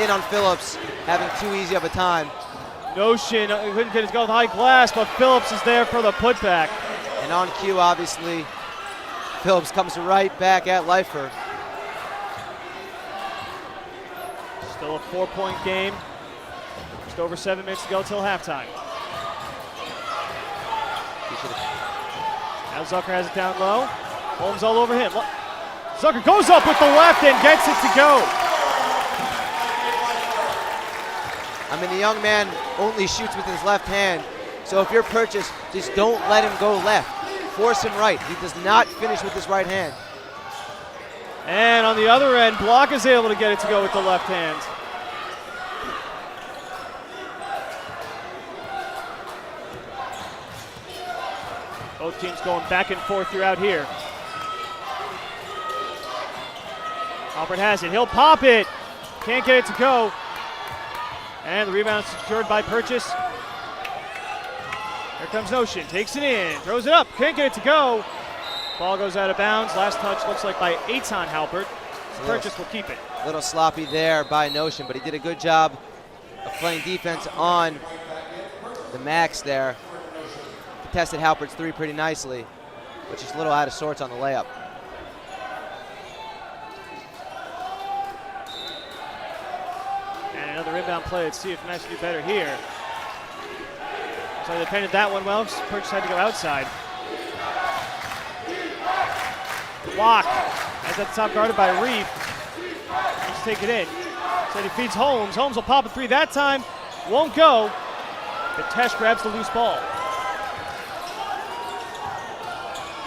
[SPEAKER 2] in on Phillips, having too easy of a time.
[SPEAKER 5] Notion couldn't get his goal with high glass, but Phillips is there for the putback.
[SPEAKER 2] And on cue, obviously, Phillips comes right back at Leifer.
[SPEAKER 5] Still a 4-point game. Just over 7 minutes to go till halftime. Now Zucker has it down low. Holmes all over him. Zucker goes up with the left and gets it to go.
[SPEAKER 2] I mean, the young man only shoots with his left hand. So if you're Purchase, just don't let him go left. Force him right. He does not finish with his right hand.
[SPEAKER 5] And on the other end, Block is able to get it to go with the left hand. Both teams going back and forth throughout here. Halpert has it. He'll pop it. Can't get it to go. And the rebound secured by Purchase. Here comes Notion. Takes it in. Throws it up. Can't get it to go. Ball goes out of bounds. Last touch looks like by Eitan Halpert. Purchase will keep it.
[SPEAKER 2] A little sloppy there by Notion, but he did a good job of playing defense on the Max there. Contested Halpert's three pretty nicely, but just a little out of sorts on the layup.
[SPEAKER 5] And another inbound play. Let's see if Max can do better here. So they defended that one well. Purchase had to go outside. Block. As that top guarded by Reef. Let's take it in. So he feeds Holmes. Holmes will pop a three that time. Won't go. But Tesh grabs the loose ball.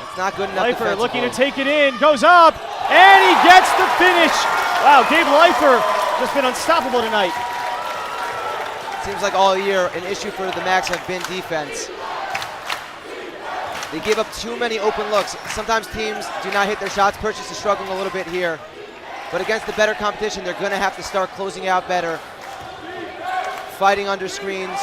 [SPEAKER 2] It's not good enough.
[SPEAKER 5] Leifer looking to take it in. Goes up. And he gets the finish. Wow, Gabe Leifer just been unstoppable tonight.
[SPEAKER 2] Seems like all year an issue for the Max have been defense. They give up too many open looks. Sometimes teams do not hit their shots. Purchase is struggling a little bit here. But against the better competition, they're going to have to start closing out better. Fighting under screens.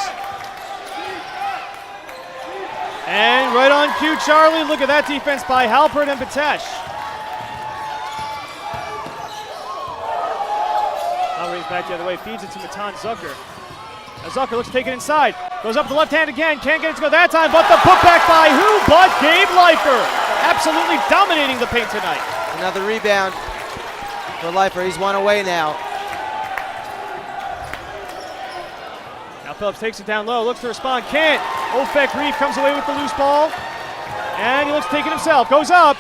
[SPEAKER 5] And right on cue, Charlie. Look at that defense by Halpert and Batesh. Now back the other way, feeds it to Matan Zucker. Now Zucker looks to take it inside. Goes up the left hand again, can't get it to go that time, but the putback by who but Gabe Leifer. Absolutely dominating the paint tonight.
[SPEAKER 2] Another rebound for Leifer. He's one away now.
[SPEAKER 5] Now Phillips takes it down low, looks to respond, can't. Ofek Reef comes away with the loose ball. And he looks to take it himself, goes up.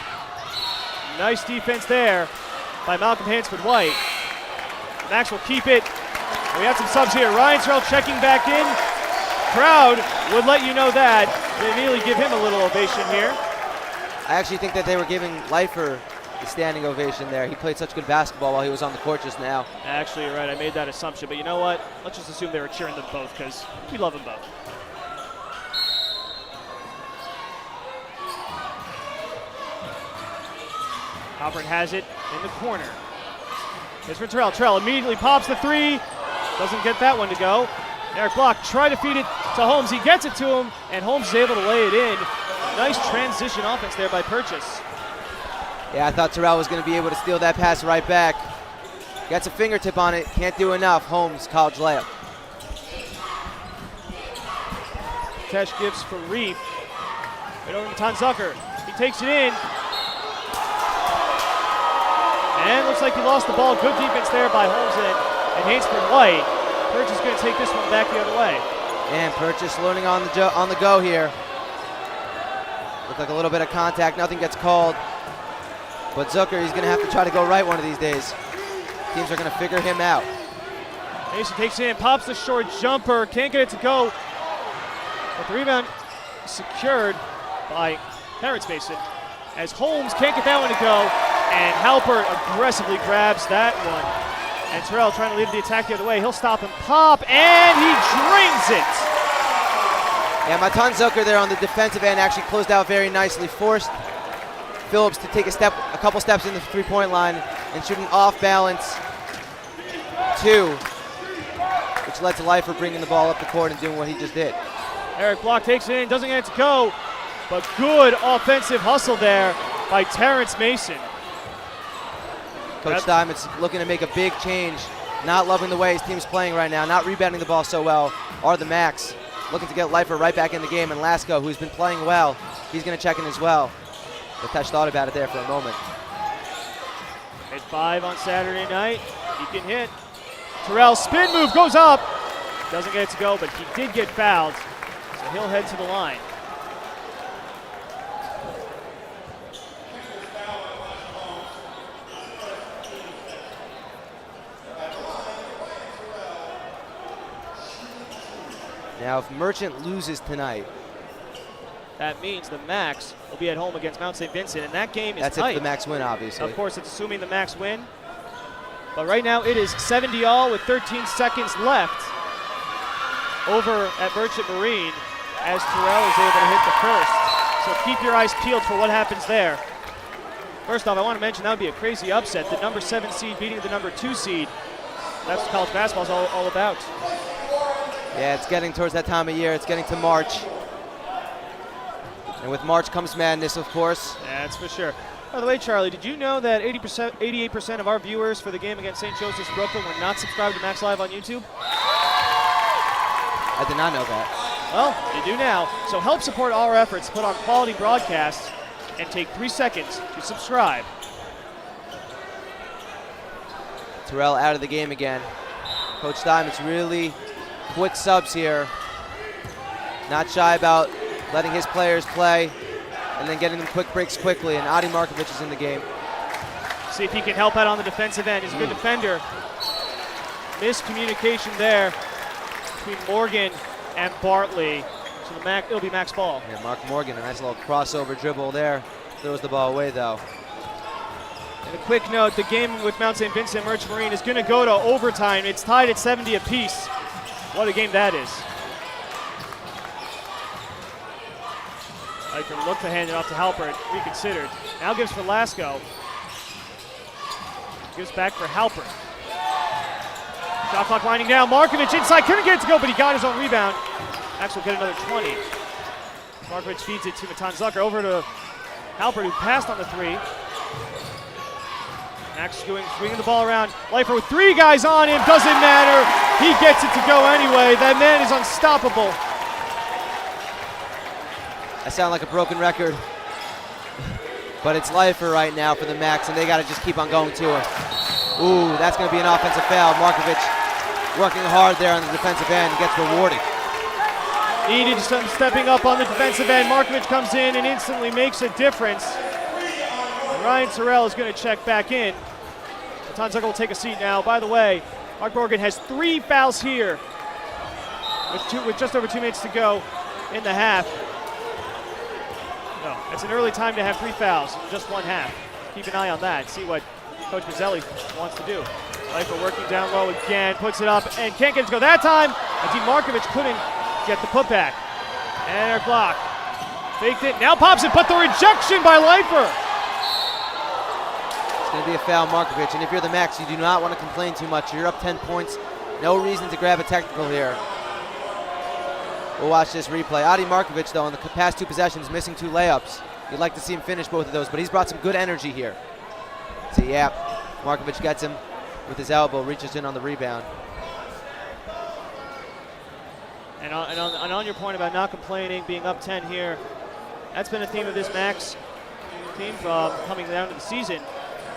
[SPEAKER 5] Nice defense there by Malcolm Hansford White. Max will keep it. We have some subs here. Ryan Terrell checking back in. Crowd would let you know that. They immediately give him a little ovation here.
[SPEAKER 2] I actually think that they were giving Leifer the standing ovation there. He played such good basketball while he was on the court just now.
[SPEAKER 5] Actually, you're right. I made that assumption. But you know what? Let's just assume they were cheering them both because we love them both. Halpert has it in the corner. It's for Terrell. Terrell immediately pops the three. Doesn't get that one to go. Eric Block tried to feed it to Holmes. He gets it to him, and Holmes is able to lay it in. Nice transition offense there by Purchase.
[SPEAKER 2] Yeah, I thought Terrell was going to be able to steal that pass right back. Gets a fingertip on it. Can't do enough. Holmes, college layup.
[SPEAKER 5] Tesh gives for Reef. Right over to Matan Zucker. He takes it in. And looks like he lost the ball. Good defense there by Holmes and Hansford White. Purchase is going to take this one back the other way.
[SPEAKER 2] And Purchase learning on the go here. Looked like a little bit of contact. Nothing gets called. But Zucker, he's going to have to try to go right one of these days. Teams are going to figure him out.
[SPEAKER 5] Mason takes it in, pops the short jumper. Can't get it to go. But the rebound secured by Terrence Mason. As Holmes can't get that one to go. And Halpert aggressively grabs that one. And Terrell trying to lead the attack the other way. He'll stop and pop, and he drains it.
[SPEAKER 2] Yeah, Matan Zucker there on the defensive end actually closed out very nicely. Forced Phillips to take a couple steps in the three-point line and shoot an off-balance two, which led to Leifer bringing the ball up the court and doing what he just did.
[SPEAKER 5] Eric Block takes it in, doesn't get it to go, but good offensive hustle there by Terrence Mason.
[SPEAKER 2] Coach Steinmetz looking to make a big change. Not loving the way his team's playing right now, not rebounding the ball so well, are the Max. Looking to get Leifer right back in the game, and Lasko, who's been playing well, he's going to check in as well. But Tesh thought about it there for a moment.
[SPEAKER 5] At 5 on Saturday night, he can hit. Terrell spin move goes up. Doesn't get it to go, but he did get fouled, so he'll head to the line.
[SPEAKER 2] Now, if Merchant loses tonight,
[SPEAKER 5] that means the Max will be at home against Mount St. Vincent, and that game is
[SPEAKER 2] that's
[SPEAKER 5] tight.
[SPEAKER 2] if the Max win, obviously.
[SPEAKER 5] Of course, it's assuming the Max win. But right now, it is 70-all with 13 seconds left over at Merchant Marine as Terrell is able to hit the first. So keep your eyes peeled for what happens there. First off, I want to mention that would be a crazy upset. The number 7 seed beating the number 2 seed. That's what college basketball is all about.
[SPEAKER 2] Yeah, it's getting towards that time of year. It's getting to March. And with March comes madness, of course.
[SPEAKER 5] Yeah, that's for sure. By the way, Charlie, did you know that 88% of our viewers for the game against St. Joseph's Brooklyn were not subscribed to Max Live on YouTube?
[SPEAKER 2] I did not know that.
[SPEAKER 5] Well, you do now. So help support our efforts to put on quality broadcasts and take 3 seconds to subscribe.
[SPEAKER 2] Terrell out of the game again. Coach Diamond's really quick subs here. Not shy about letting his players play and then getting them quick breaks quickly. And Adi Markovic is in the game.
[SPEAKER 5] See if he can help out on the defensive end. He's a good defender. Miscommunication there between Morgan and Bartley. So it'll be Max ball.
[SPEAKER 2] Yeah, Mark Morgan, a nice little crossover dribble there. Throws the ball away though.
[SPEAKER 5] And a quick note, the game with Mount St. Vincent Merchant Marine is going to go to overtime. It's tied at 70 apiece. What a game that is. Eicher looked to hand it off to Halpert, reconsidered. Now gives for Lasko. Gives back for Halpert. Shot clock winding down. Markovic inside, couldn't get it to go, but he got his own rebound. Max will get another 20. Markovic feeds it to Matan Zucker. Over to Halpert, who passed on the 3. Max swinging the ball around. Leifer with 3 guys on him, doesn't matter. He gets it to go anyway. That man is unstoppable.
[SPEAKER 2] I sound like a broken record. But it's Leifer right now for the Max, and they got to just keep on going to him. Ooh, that's going to be an offensive foul. Markovic working hard there on the defensive end, gets rewarded.
[SPEAKER 5] Needed some stepping up on the defensive end. Markovic comes in and instantly makes a difference. And Ryan Terrell is going to check back in. Matan Zucker will take a seat now. By the way, Mark Morgan has 3 fouls here with just over 2 minutes to go in the half. No, it's an early time to have 3 fouls in just 1 half. Keep an eye on that. See what Coach Mazzelli wants to do. Leifer working down low again, puts it up and can't get it to go that time. Adi Markovic couldn't get the putback. And a block. Faked it, now pops it, but the rejection by Leifer.
[SPEAKER 2] It's going to be a foul, Markovic, and if you're the Max, you do not want to complain too much. You're up 10 points. No reason to grab a technical here. We'll watch this replay. Adi Markovic, though, in the past 2 possessions, missing 2 layups. You'd like to see him finish both of those, but he's brought some good energy here. See, yeah, Markovic gets him with his elbow, reaches in on the rebound.
[SPEAKER 5] And on your point about not complaining, being up 10 here, that's been a theme of this Max team from coming down to the season.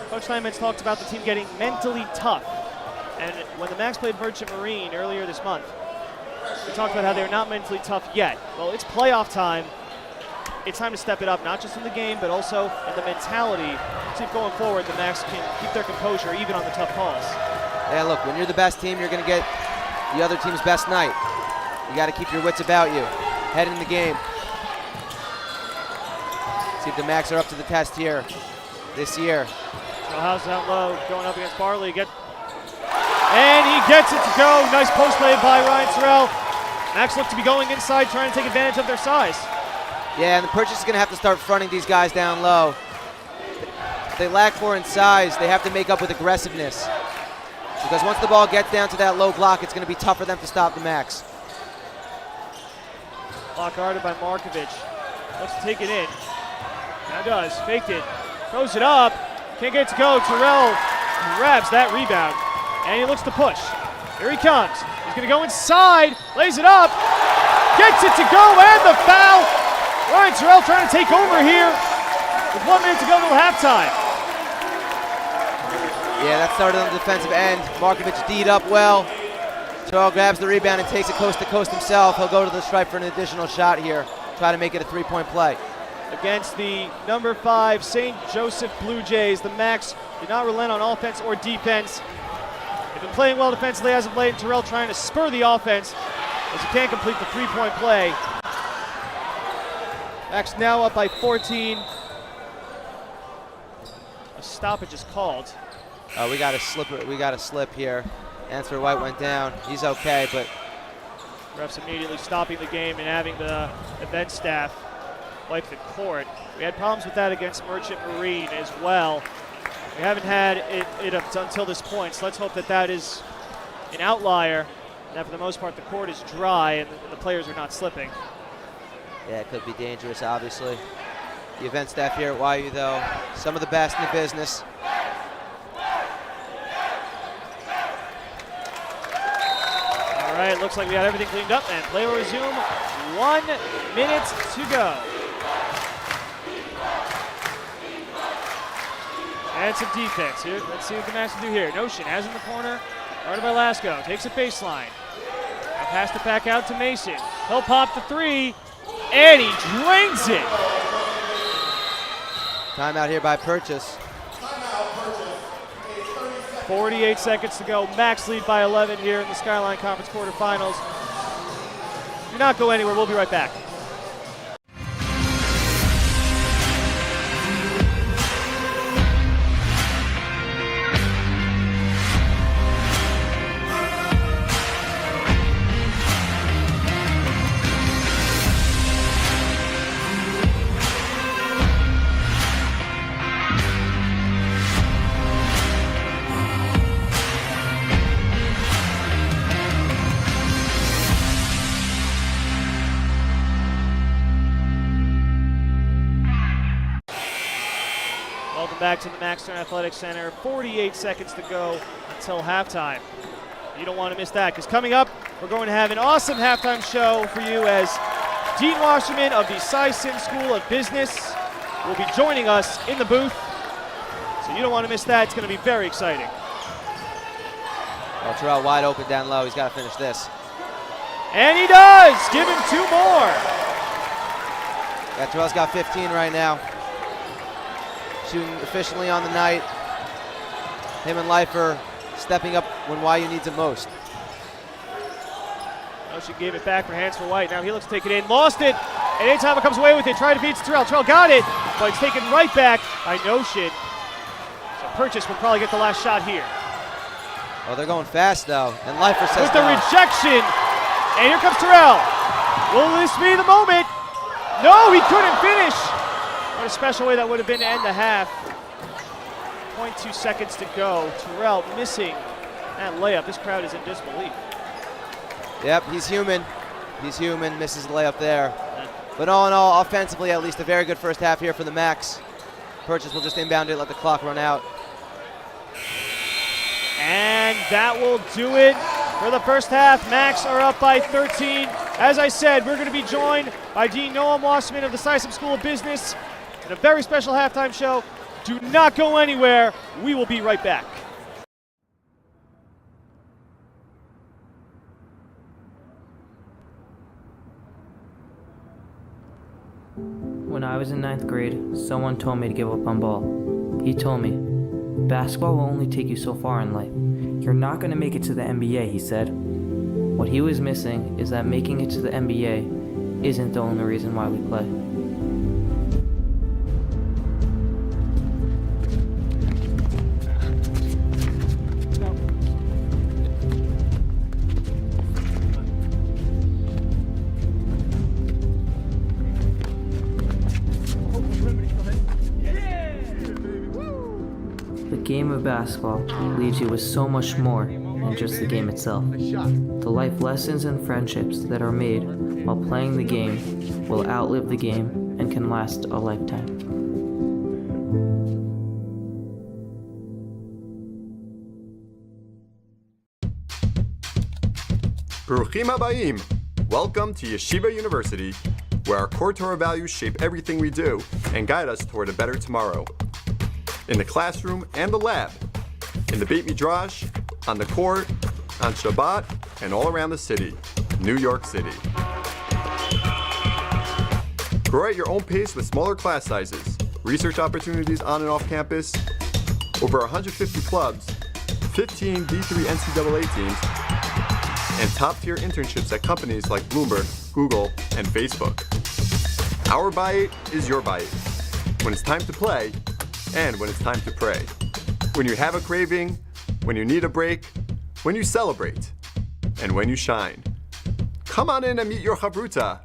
[SPEAKER 5] Coach Steinmetz talked about the team getting mentally tough. And when the Max played Merchant Marine earlier this month, we talked about how they're not mentally tough yet. Well, it's playoff time. It's time to step it up, not just in the game, but also in the mentality. See if going forward, the Max can keep their composure even on the tough calls.
[SPEAKER 2] Yeah, look, when you're the best team, you're going to get the other team's best night. You got to keep your wits about you. Head in the game. See if the Max are up to the test here this year.
[SPEAKER 5] How's down low, going up against Barley. And he gets it to go. Nice post play by Ryan Terrell. Max look to be going inside, trying to take advantage of their size.
[SPEAKER 2] Yeah, and the Purchase is going to have to start fronting these guys down low. If they lack more in size, they have to make up with aggressiveness. Because once the ball gets down to that low block, it's going to be tough for them to stop the Max.
[SPEAKER 5] Block guarded by Markovic. Looks to take it in. Now does. Faked it. Throws it up. Can't get it to go. Terrell grabs that rebound. And he looks to push. Here he comes. He's going to go inside. Lays it up. Gets it to go. And the foul. Ryan Terrell trying to take over here with 1 minute to go till halftime.
[SPEAKER 2] Yeah, that started on the defensive end. Markovic D'd up well. Terrell grabs the rebound and takes it coast to coast himself. He'll go to the stripe for an additional shot here. Try to make it a 3-point play.
[SPEAKER 5] Against the number 5 St. Joseph Blue Jays, the Max did not relent on offense or defense. They've been playing well defensively as of late. Terrell trying to spur the offense as he can't complete the 3-point play. Max now up by 14. A stoppage is called.
[SPEAKER 2] We got a slip here. Answer White went down. He's okay, but
[SPEAKER 5] refs immediately stopping the game and having the event staff wipe the court. We had problems with that against Merchant Marine as well. We haven't had it up until this point, so let's hope that that is an outlier, and that for the most part the court is dry and the players are not slipping.
[SPEAKER 2] Yeah, it could be dangerous, obviously. The event staff here at YU, though, some of the best in the business.
[SPEAKER 5] All right, looks like we got everything cleaned up, and play will resume. 1 minute to go. And some defense here. Let's see what the Max can do here. Notion has in the corner, guarded by Lasko. Takes a baseline. Now pass it back out to Mason. He'll pop the three, and he drains it.
[SPEAKER 2] Timeout here by Purchase.
[SPEAKER 5] 48 seconds to go. Max lead by 11 here in the SKYLINE Conference quarterfinals. Do not go anywhere. We'll be right back. Back to the Max Stern Athletic Center. 48 seconds to go until halftime. You don't want to miss that, because coming up, we're going to have an awesome halftime show for you as Dean Wasserman of the Sisson School of Business will be joining us in the booth. So you don't want to miss that. It's going to be very exciting.
[SPEAKER 2] Well, Terrell wide open down low. He's got to finish this.
[SPEAKER 5] And he does! Give him 2 more.
[SPEAKER 2] Yeah, Terrell's got 15 right now. Shooting efficiently on the night. Him and Leifer stepping up when YU needs it most.
[SPEAKER 5] Notion gave it back for hands for White. Now he looks to take it in, lost it, and anytime it comes away with it, try to beat Terrell. Terrell got it, but it's taken right back by Notion. So Purchase will probably get the last shot here.
[SPEAKER 2] Oh, they're going fast though, and Leifer says
[SPEAKER 5] with the
[SPEAKER 2] no.
[SPEAKER 5] rejection, and here comes Terrell. Will this be the moment? No, he couldn't finish. What a special way that would have been to end the half. 0.2 seconds to go. Terrell missing that layup. This crowd is in disbelief.
[SPEAKER 2] Yep, he's human. He's human, misses the layup there. But all in all, offensively, at least a very good first half here for the Max. Purchase will just inbound it, let the clock run out.
[SPEAKER 5] And that will do it for the first half. Max are up by 13. As I said, we're going to be joined by Dean Noam Wasserman of the Sisson School of Business in a very special halftime show. Do not go anywhere. We will be right back.
[SPEAKER 7] When I was in 9th grade, someone told me to give up on ball. He told me, basketball will only take you so far in life. You're not going to make it to the NBA, he said. What he was missing is that making it to the NBA isn't the only reason why we play. The game of basketball leaves you with so much more than just the game itself. The life lessons and friendships that are made while playing the game will outlive the game and can last a lifetime.
[SPEAKER 8] Baruchim habayim. Welcome to Yeshiva University, where our core Torah values shape everything we do and guide us toward a better tomorrow. In the classroom and the lab, in the Beit Midrash, on the court, on Shabbat, and all around the city, New York City. Grow at your own pace with smaller class sizes, research opportunities on and off campus, over 150 clubs, 15 D3 NCAA teams, and top-tier internships at companies like Bloomberg, Google, and Facebook. Our Bayit is your Bayit. When it's time to play, and when it's time to pray. When you have a craving, when you need a break, when you celebrate, and when you shine. Come on in and meet your chavruta,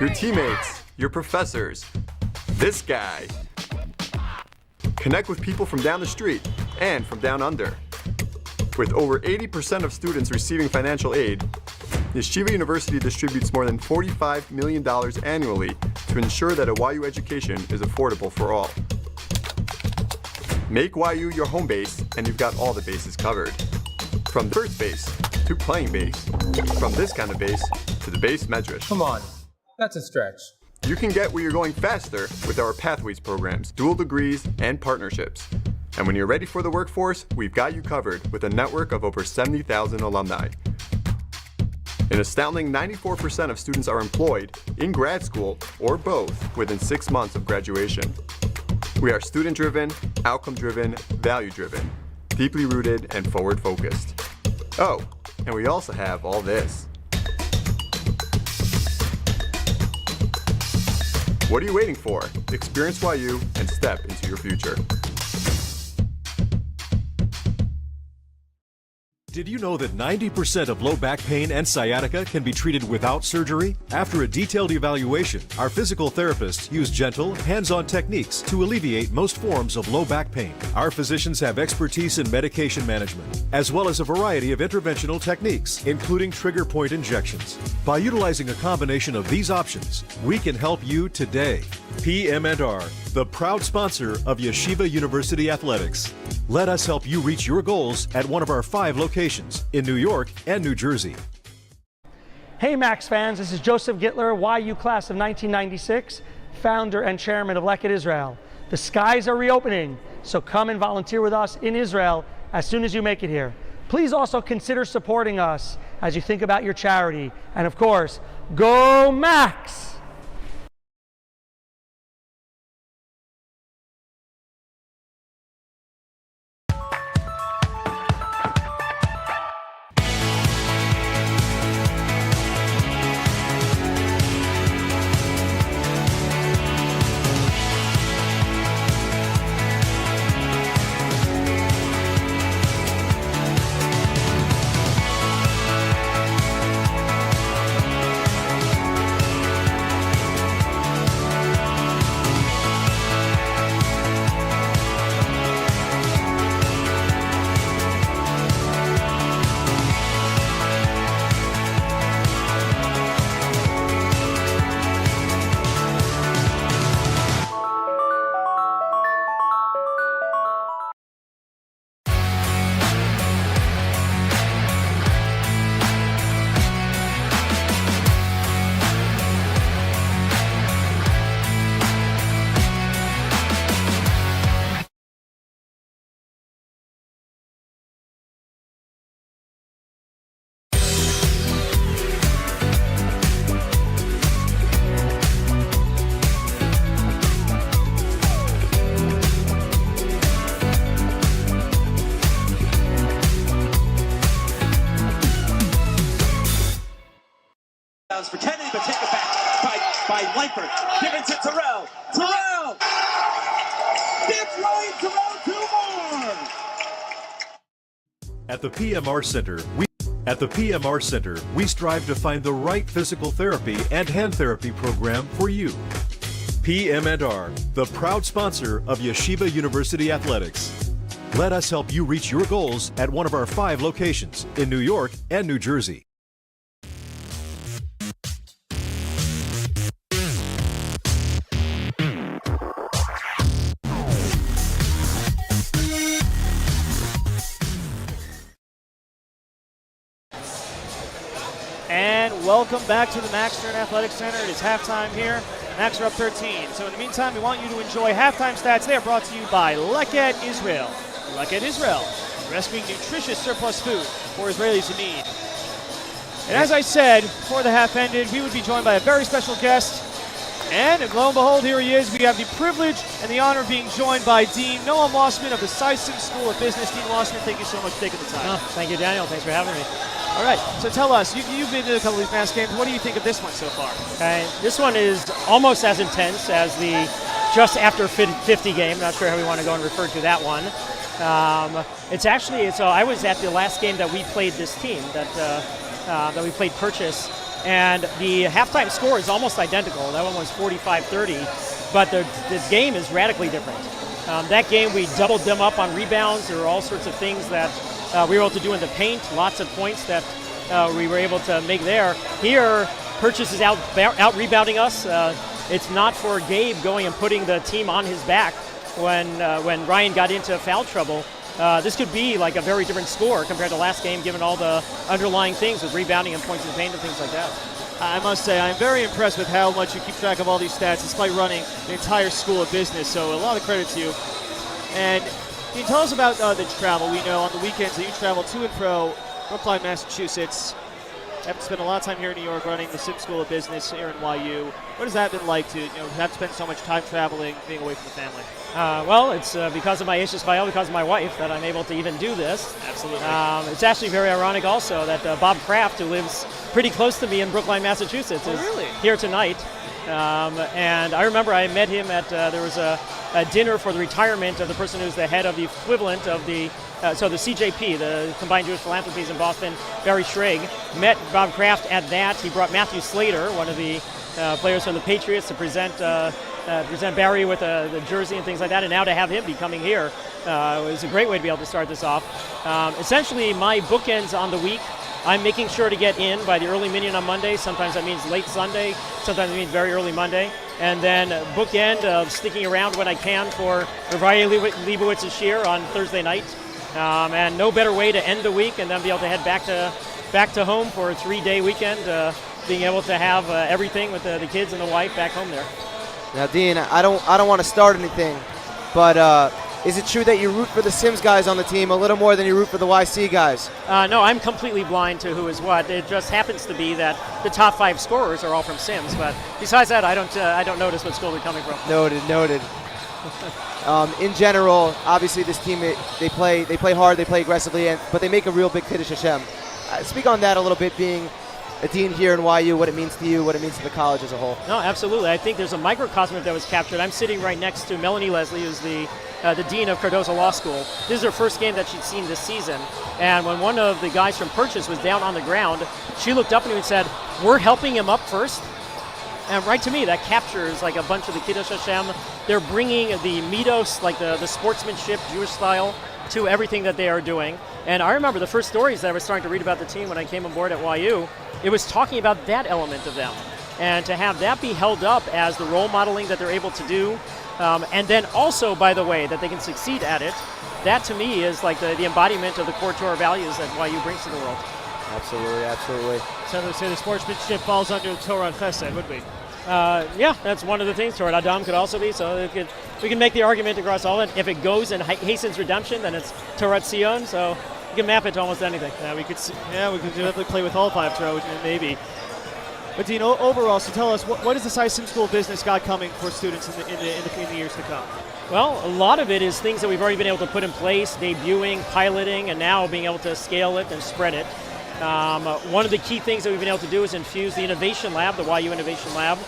[SPEAKER 8] your teammates, your professors, this guy. Connect with people from down the street and from down under. With over 80% of students receiving financial aid, Yeshiva University distributes more than $45 million annually to ensure that a YU education is affordable for all. Make YU your home base and you've got all the bases covered. From first base to playing base, from this kind of base to the base medrash.
[SPEAKER 9] Come on, that's a stretch.
[SPEAKER 8] You can get where you're going faster with our Pathways programs, dual degrees, and partnerships. And when you're ready for the workforce, we've got you covered with a network of over 70,000 alumni. An astounding 94% of students are employed in grad school or both within 6 months of graduation. We are student-driven, outcome-driven, value-driven, deeply rooted, and forward-focused. Oh, and we also have all this. What are you waiting for? Experience YU and step into your future.
[SPEAKER 4] Did you know that 90% of low back pain and sciatica can be treated without surgery? After a detailed evaluation, our physical therapists use gentle, hands-on techniques to alleviate most forms of low back pain. Our physicians have expertise in medication management, as well as a variety of interventional techniques, including trigger point injections. By utilizing a combination of these options, we can help you today. PM&R, the proud sponsor of Yeshiva University Athletics. Let us help you reach your goals at one of our 5 locations in New York and New Jersey.
[SPEAKER 3] Hey Max fans, this is Joseph Gittler, YU class of 1996, founder and chairman of Leket Israel. The skies are reopening, so come and volunteer with us in Israel as soon as you make it here. Please also consider supporting us as you think about your charity. And of course, go Max!
[SPEAKER 10] Pretending to take it back by Leifert. Given to Terrell. Terrell! Dips right, Terrell, 2 more!
[SPEAKER 4] At the PMR Center, we strive to find the right physical therapy and hand therapy program for you. PM&R, the proud sponsor of Yeshiva University Athletics. Let us help you reach your goals at one of our 5 locations in New York and New Jersey.
[SPEAKER 5] And welcome back to the Max Stern Athletic Center. It is halftime here. Max are up 13. So in the meantime, we want you to enjoy halftime stats. They are brought to you by Leket Israel. Leket Israel, rescuing nutritious surplus food for Israelis in need. And as I said, before the half ended, we would be joined by a very special guest. And lo and behold, here he is. We have the privilege and the honor of being joined by Dean Noam Lossman of the Sison School of Business. Dean Lossman, thank you so much for taking the time.
[SPEAKER 11] Oh, thank you, Daniel. Thanks for having me.
[SPEAKER 5] All right, so tell us, you've been to a couple of these mass games. What do you think of this one so far?
[SPEAKER 11] Okay, this one is almost as intense as the just after 50 game. Not sure how we want to go and refer to that one. I was at the last game that we played this team, that we played Purchase And the halftime score is almost identical. That one was 45-30, but the game is radically different. That game, we doubled them up on rebounds. There were all sorts of things that we were able to do in the paint, lots of points that we were able to make there. Here, Purchase is out rebounding us. It's not for Gabe going and putting the team on his back when Ryan got into foul trouble. This could be like a very different score compared to last game, given all the underlying things with rebounding and points in the paint and things like that.
[SPEAKER 5] I must say, I'm very impressed with how much you keep track of all these stats. It's like running the entire school of business, so a lot of credit to you. And can you tell us about the travel? We know on the weekends that you travel to and fro Brookline, Massachusetts. Have to spend a lot of time here in New York running the Sim School of Business here in YU. What has that been like to have to spend so much time traveling, being away from the family?
[SPEAKER 11] Well, it's because of my YU, because of my wife, that I'm able to even do this.
[SPEAKER 5] Absolutely.
[SPEAKER 11] It's actually very ironic also that Bob Kraft, who lives pretty close to me in Brookline, Massachusetts, is here tonight. And I remember I met him at, there was a dinner for the retirement of the person who's the head of the equivalent of the CJP, the Combined Jewish Philanthropies in Boston, Barry Schrag. Met Bob Kraft at that. He brought Matthew Slater, one of the players from the Patriots, to present Barry with the jersey and things like that, and now to have him be coming here was a great way to be able to start this off. Essentially, my bookends on the week, I'm making sure to get in by the early minion on Monday. Sometimes that means late Sunday. Sometimes it means very early Monday. And then bookend sticking around when I can for Raphi Leibowitz's shir on Thursday night. And no better way to end the week and then be able to head back to home for a 3-day weekend, being able to have everything with the kids and the wife back home there.
[SPEAKER 2] Now, Dean, I don't want to start anything, but is it true that you root for the Sims guys on the team a little more than you root for the YC guys?
[SPEAKER 11] No, I'm completely blind to who is what. It just happens to be that the top 5 scorers are all from Sims, but besides that, I don't notice what school they're coming from.
[SPEAKER 2] Noted. In general, obviously this team, they play hard, they play aggressively, but they make a real big Kiddush Hashem. Speak on that a little bit, being a dean here in YU, what it means to you, what it means to the college as a whole.
[SPEAKER 11] No, absolutely. I think there's a microcosm that was captured. I'm sitting right next to Melanie Leslie, who's the dean of Cardozo Law School. This is her first game that she'd seen this season. And when one of the guys from Purchase was down on the ground, she looked up at him and said, "We're helping him up first." And right to me, that captures like a bunch of the Kiddush Hashem. They're bringing the mitos, like the sportsmanship, Jewish style, to everything that they are doing. And I remember the first stories that I was starting to read about the team when I came on board at YU, it was talking about that element of them. And to have that be held up as the role modeling that they're able to do, and then also, by the way, that they can succeed at it, that to me is like the embodiment of the core Torah values that YU brings to the world.
[SPEAKER 2] Absolutely.
[SPEAKER 5] So they say the sportsmanship falls under Torah and Chesed, would we?
[SPEAKER 11] Yeah, that's one of the things. Torah Adam could also be. So we can make the argument across all of it. If it goes and hastens redemption, then it's Torah Tzion. So you can map it to almost anything.
[SPEAKER 5] Yeah, we could definitely play with all 5 Torah, maybe. But Dean, overall, so tell us, what is the size Sim School of Business got coming for students in the years to come?
[SPEAKER 11] Well, a lot of it is things that we've already been able to put in place, debuting, piloting, and now being able to scale it and spread it. One of the key things that we've been able to do is infuse the Innovation Lab, the YU Innovation Lab,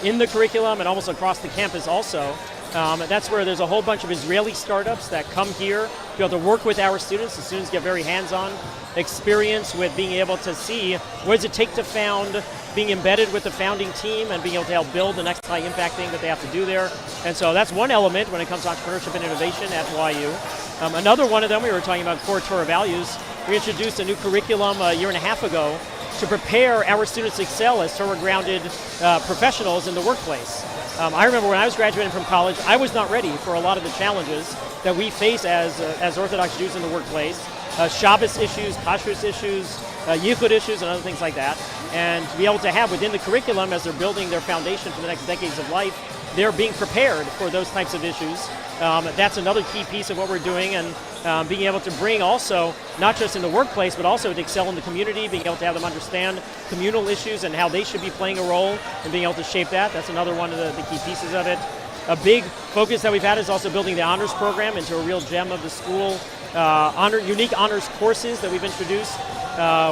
[SPEAKER 11] in the curriculum and almost across the campus also. That's where there's a whole bunch of Israeli startups that come here to be able to work with our students. The students get very hands-on experience with being able to see what does it take to found, being embedded with the founding team and being able to help build the next high-impact thing that they have to do there. And so that's one element when it comes to entrepreneurship and innovation at YU. Another one of them, we were talking about core Torah values. We introduced a new curriculum a year and a half ago to prepare our students to excel as Torah-grounded professionals in the workplace. I remember when I was graduating from college, I was not ready for a lot of the challenges that we face as Orthodox Jews in the workplace. Shabbos issues, kashrus issues, yichud issues, and other things like that. And to be able to have within the curriculum, as they're building their foundation for the next decades of life, they're being prepared for those types of issues. That's another key piece of what we're doing, and being able to bring also, not just in the workplace, but also to excel in the community, being able to have them understand communal issues and how they should be playing a role, and being able to shape that. That's another one of the key pieces of it. A big focus that we've had is also building the honors program into a real gem of the school. Unique honors courses that we've introduced.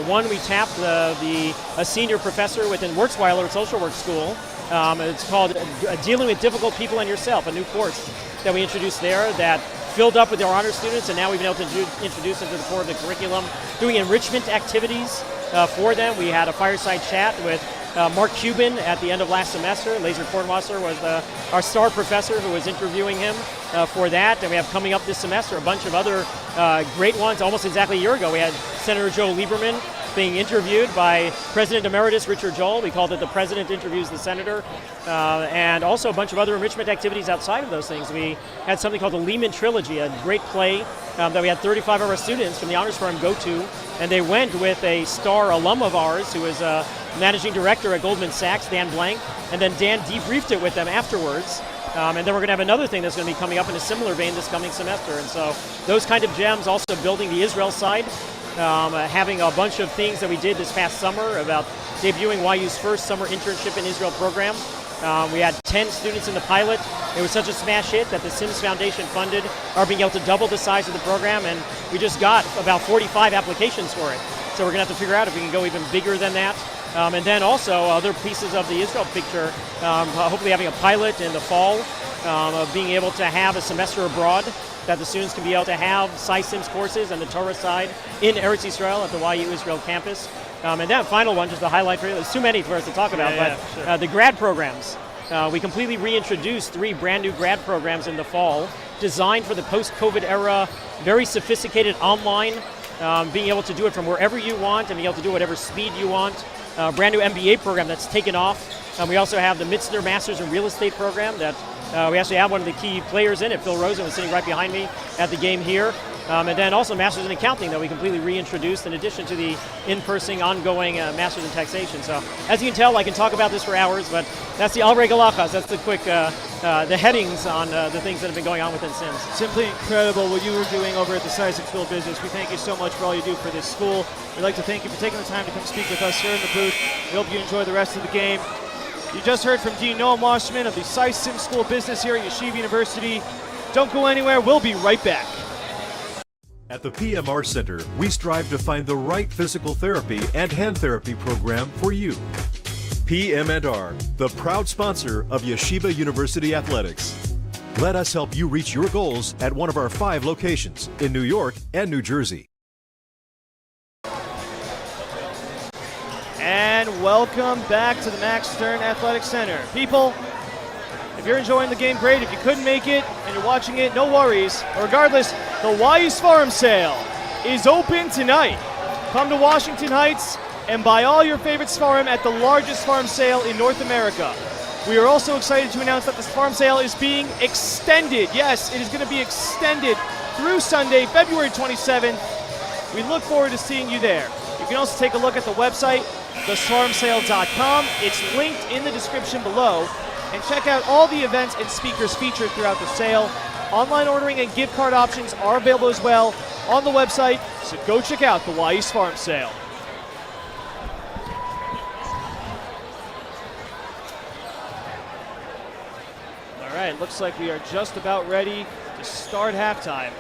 [SPEAKER 11] One, we tapped a senior professor within Wurzweiler Social Work School. It's called Dealing with Difficult People and Yourself, a new course that we introduced there that filled up with our honor students, and now we've been able to introduce into the core of the curriculum, doing enrichment activities for them. We had a fireside chat with Mark Cuban at the end of last semester. Laser Kornwasser was our star professor who was interviewing him for that. And we have coming up this semester a bunch of other great ones. Almost exactly a year ago, we had Senator Joe Lieberman being interviewed by President Emeritus Richard Joel. We called it The President Interviews the Senator. And also a bunch of other enrichment activities outside of those things. We had something called the Lehman Trilogy, a great play that we had 35 of our students from the honors program go to. And they went with a star alum of ours who is a managing director at Goldman Sachs, Dan Blank. And then Dan debriefed it with them afterwards. And then we're going to have another thing that's going to be coming up in a similar vein this coming semester. And so those kind of gems, also building the Israel side. Having a bunch of things that we did this past summer about debuting YU's first summer internship in Israel program. We had 10 students in the pilot. It was such a smash hit that the Sims Foundation funded our being able to double the size of the program, and we just got about 45 applications for it. So we're going to have to figure out if we can go even bigger than that. And then also other pieces of the Israel picture, hopefully having a pilot in the fall, of being able to have a semester abroad that the students can be able to have Sims courses and the Torah side in Eretz Yisrael at the YU Israel campus. And that final one, just to highlight for you, there's too many for us to talk about, but the grad programs. We completely reintroduced 3 brand new grad programs in the fall, designed for the post-COVID era, very sophisticated online, being able to do it from wherever you want and being able to do whatever speed you want. Brand new MBA program that's taken off. We also have the Mitzner Masters in Real Estate program that we actually have one of the key players in it. Phil Rosen was sitting right behind me at the game here. And then also Masters in Accounting that we completely reintroduced in addition to the in-person ongoing Masters in Taxation. So as you can tell, I can talk about this for hours, but that's the Alrei Galachas. That's the quick, the headings on the things that have been going on within Sims.
[SPEAKER 5] Simply incredible what you were doing over at the Sideline School of Business. We thank you so much for all you do for this school. We'd like to thank you for taking the time to come speak with us here in the booth. We hope you enjoy the rest of the game. You just heard from Dean Noam Washman of the Sideline School of Business here at Yeshiva University. Don't go anywhere. We'll be right back.
[SPEAKER 4] At the PMR Center, we strive to find the right physical therapy and hand therapy program for you. PM&R, the proud sponsor of Yeshiva University Athletics. Let us help you reach your goals at one of our 5 locations in New York and New Jersey.
[SPEAKER 5] And welcome back to the Max Stern Athletic Center. People, if you're enjoying the game, great. If you couldn't make it and you're watching it, no worries. Regardless, the YU Seforim Sale is open tonight. Come to Washington Heights and buy all your favorite Seforim at the largest Seforim sale in North America. We are also excited to announce that the Seforim Sale is being extended. Yes, it is going to be extended through Sunday, February 27th. We look forward to seeing you there. You can also take a look at the website, theseforimsale.com. It's linked in the description below. And check out all the events and speakers featured throughout the sale. Online ordering and gift card options are available as well on the website, so go check out the YU Seforim Sale. All right, looks like we are just about ready to start halftime.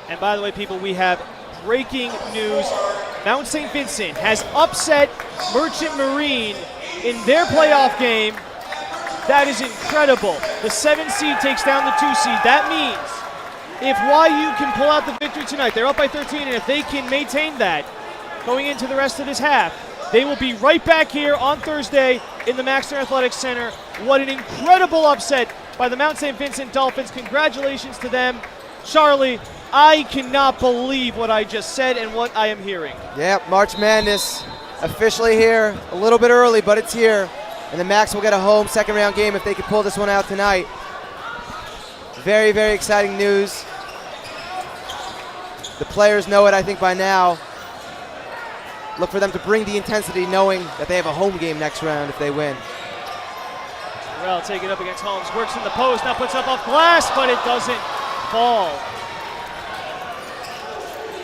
[SPEAKER 5] And by the way, people, we have breaking news. Mount St. Vincent has upset Merchant Marine in their playoff game. That is incredible. The 7 seed takes down the 2 seed. That means if YU can pull out the victory tonight, they're up by 13, and if they can maintain that going into the rest of this half, they will be right back here on Thursday in the Max Stern Athletics Center. What an incredible upset by the Mount St. Vincent Dolphins. Congratulations to them. Charlie, I cannot believe what I just said and what I am hearing.
[SPEAKER 2] Yep, March Madness officially here. A little bit early, but it's here. And the Max will get a home second round game if they can pull this one out tonight. Very, very exciting news. The players know it, I think, by now. Look for them to bring the intensity knowing that they have a home game next round if they win.
[SPEAKER 5] Terrell take it up against Holmes, works in the post, now puts up off glass, but it doesn't fall.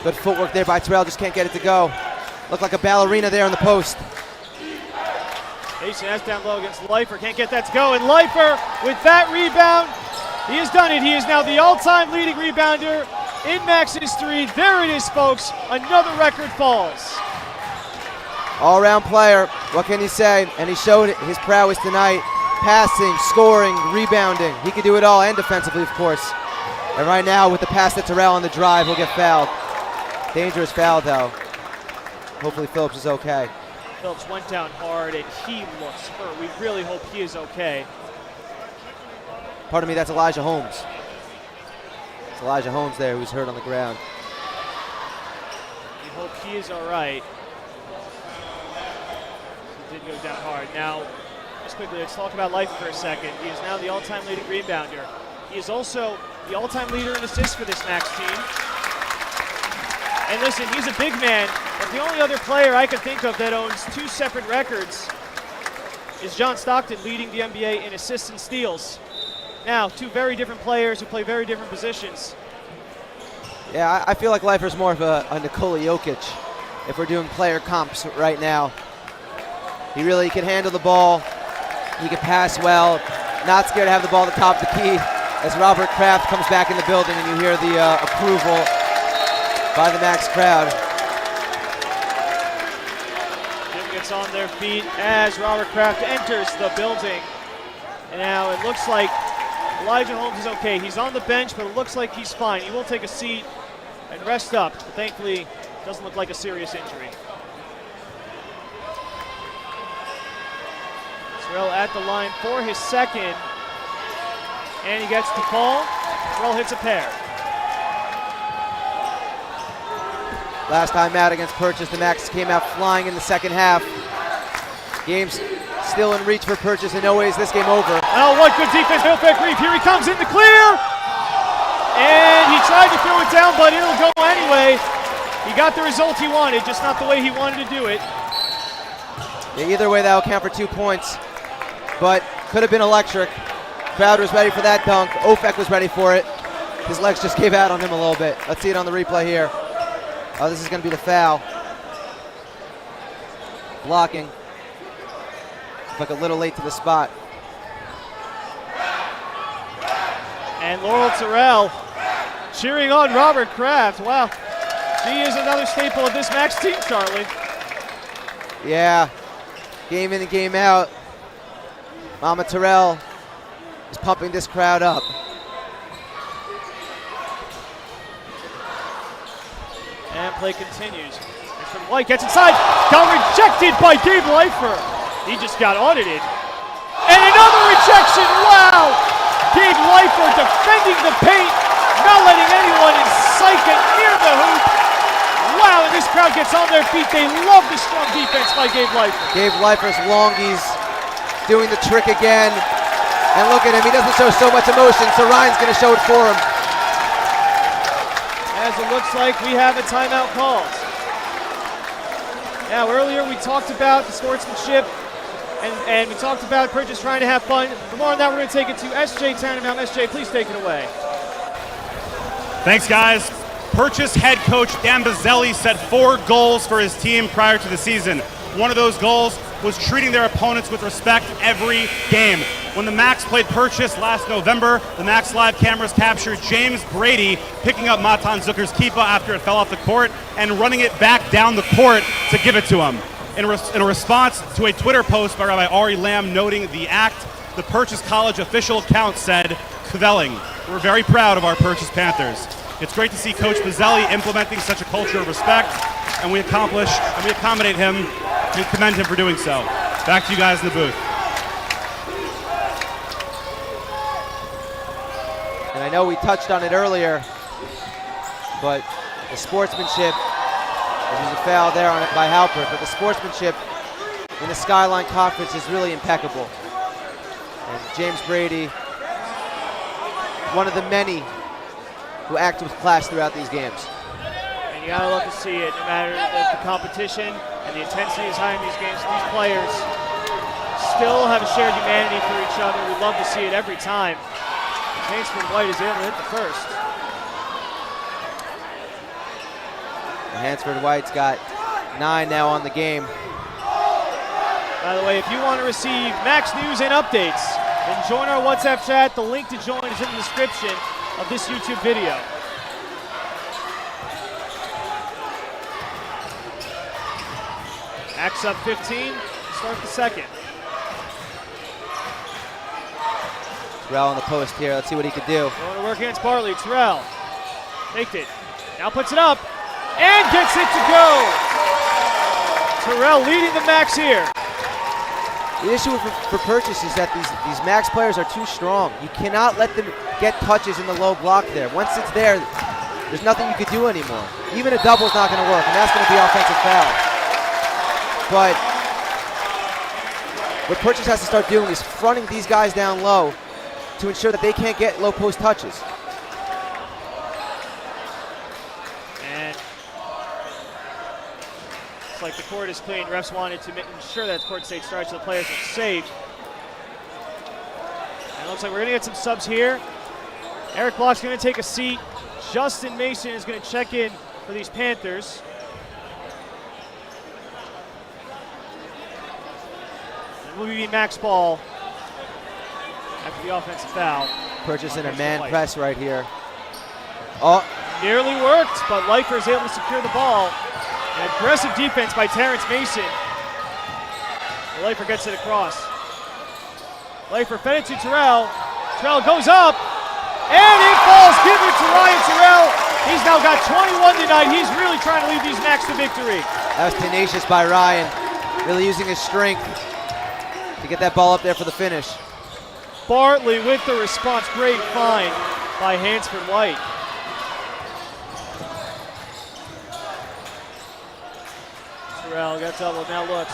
[SPEAKER 2] Good footwork there by Terrell, just can't get it to go. Looked like a ballerina there on the post.
[SPEAKER 5] Jason has down low against Leifer, can't get that to go, and Leifer with that rebound, he has done it. He is now the all-time leading rebounder in Max history. There it is, folks, another record falls.
[SPEAKER 2] All-round player, what can you say? And he showed his prowess tonight. passing, scoring, rebounding. He can do it all, and defensively, of course. And right now, with the pass to Terrell on the drive, he'll get fouled. Dangerous foul, though. Hopefully Phillips is okay.
[SPEAKER 5] Phillips went down hard, and he looks hurt. We really hope he is okay.
[SPEAKER 2] Pardon me, that's Elijah Holmes. It's Elijah Holmes there who's hurt on the ground.
[SPEAKER 5] We hope he is all right. He did go down hard. Now, just quickly, let's talk about Life for a second. He is now the all-time leading rebounder. He is also the all-time leader in assists for this Max team. And listen, he's a big man, but the only other player I can think of that owns two separate records is John Stockton, leading the NBA in assists and steals. Now, two very different players who play very different positions.
[SPEAKER 2] Yeah, I feel like Leifer's more of a Nikola Jokic if we're doing player comps right now. He really can handle the ball. He can pass well. Not scared to have the ball at the top of the key. As Robert Kraft comes back in the building and you hear the approval by the Max crowd.
[SPEAKER 5] Jim gets on their feet as Robert Kraft enters the building. And now it looks like Elijah Holmes is okay. He's on the bench, but it looks like he's fine. He will take a seat and rest up. But thankfully, it doesn't look like a serious injury. Yisroel at the line for his second. And he gets the call. Yisroel hits a pair.
[SPEAKER 2] Last time out against Purchase, the Max came out flying in the second half. Game's still in reach for Purchase. In no way is this game over.
[SPEAKER 5] Oh, what good defense, Bill Reeve. Here he comes in the clear. And he tried to throw it down, but it'll go anyway. He got the result he wanted, just not the way he wanted to do it.
[SPEAKER 2] Yeah, either way, that'll count for 2 points. But could have been electric. Crowd was ready for that dunk. Ofek was ready for it. His legs just gave out on him a little bit. Let's see it on the replay here. Oh, this is going to be the foul. Blocking. Looks like a little late to the spot.
[SPEAKER 5] And Laurel Terrell cheering on Robert Kraft. Wow, she is another staple of this Max team, Charlie.
[SPEAKER 2] Yeah, game in and game out. Mama Terrell is pumping this crowd up.
[SPEAKER 5] And play continues. And from White gets inside. Got rejected by Gabe Leifer. He just got audited. And another rejection. Wow. Gabe Leifer defending the paint. Not letting anyone in sight get near the hoop. Wow, and this crowd gets on their feet. They love the strong defense by Gabe Leifer.
[SPEAKER 2] Gabe Leifer's longies doing the trick again. And look at him. He doesn't show so much emotion, so Ryan's going to show it for him.
[SPEAKER 5] As it looks like we have a timeout called. Now, earlier we talked about the sportsmanship and we talked about Purchase trying to have fun. For more on that, we're going to take it to SJ Tannenbaum. SJ, please take it away.
[SPEAKER 6] Thanks, guys. Purchase head coach Dan Bazzelli set 4 goals for his team prior to the season. One of those goals was treating their opponents with respect every game. When the Max played Purchase last November, the Max Live cameras captured James Brady picking up Matan Zucker's keeper after it fell off the court and running it back down the court to give it to him. In a response to a Twitter post by Rabbi Ari Lamb noting the act, the Purchase College official account said, "Kvelling. We're very proud of our Purchase Panthers. It's great to see Coach Bazzelli implementing such a culture of respect, and we accommodate him and commend him for doing so." Back to you guys in the booth.
[SPEAKER 2] And I know we touched on it earlier, but the sportsmanship, there's a foul there on it by Halpert, but the sportsmanship in the SKYLINE Conference is really impeccable. And James Brady, one of the many who act with class throughout these games.
[SPEAKER 5] And you gotta love to see it, no matter the competition and the intensity is high in these games. These players still have a shared humanity for each other. We love to see it every time. Hansford White is able to hit the first.
[SPEAKER 2] And Hansford White's got 9 now on the game.
[SPEAKER 5] By the way, if you want to receive Max news and updates, then join our WhatsApp chat. The link to join is in the description of this YouTube video. Max up 15, start the second.
[SPEAKER 2] Terrell on the post here. Let's see what he could do.
[SPEAKER 5] Going to work against Bartley. Terrell faked it. Now puts it up and gets it to go. Terrell leading the Max here.
[SPEAKER 2] The issue for Purchase is that these Max players are too strong. You cannot let them get touches in the low block there. Once it's there, there's nothing you could do anymore. Even a double is not going to work, and that's going to be offensive foul. But what Purchase has to start doing is fronting these guys down low to ensure that they can't get low post touches.
[SPEAKER 5] And it's like the court is clean. Refs wanted to ensure that court state starts so the players are safe. And it looks like we're going to get some subs here. Eric Block's going to take a seat. Justin Mason is going to check in for these Panthers. And we'll be Max ball after the offensive foul.
[SPEAKER 2] Purchase in a man press right here. Oh,
[SPEAKER 5] nearly worked, but Leifer is able to secure the ball. An aggressive defense by Terrence Mason. Leifer gets it across. Leifer fed it to Terrell. Terrell goes up, and it falls. Give it to Ryan Terrell. He's now got 21 tonight. He's really trying to lead these Max to victory.
[SPEAKER 2] That was tenacious by Ryan, really using his strength to get that ball up there for the finish.
[SPEAKER 5] Bartley with the response. Great find by Hansford White. Terrell got double, now looks.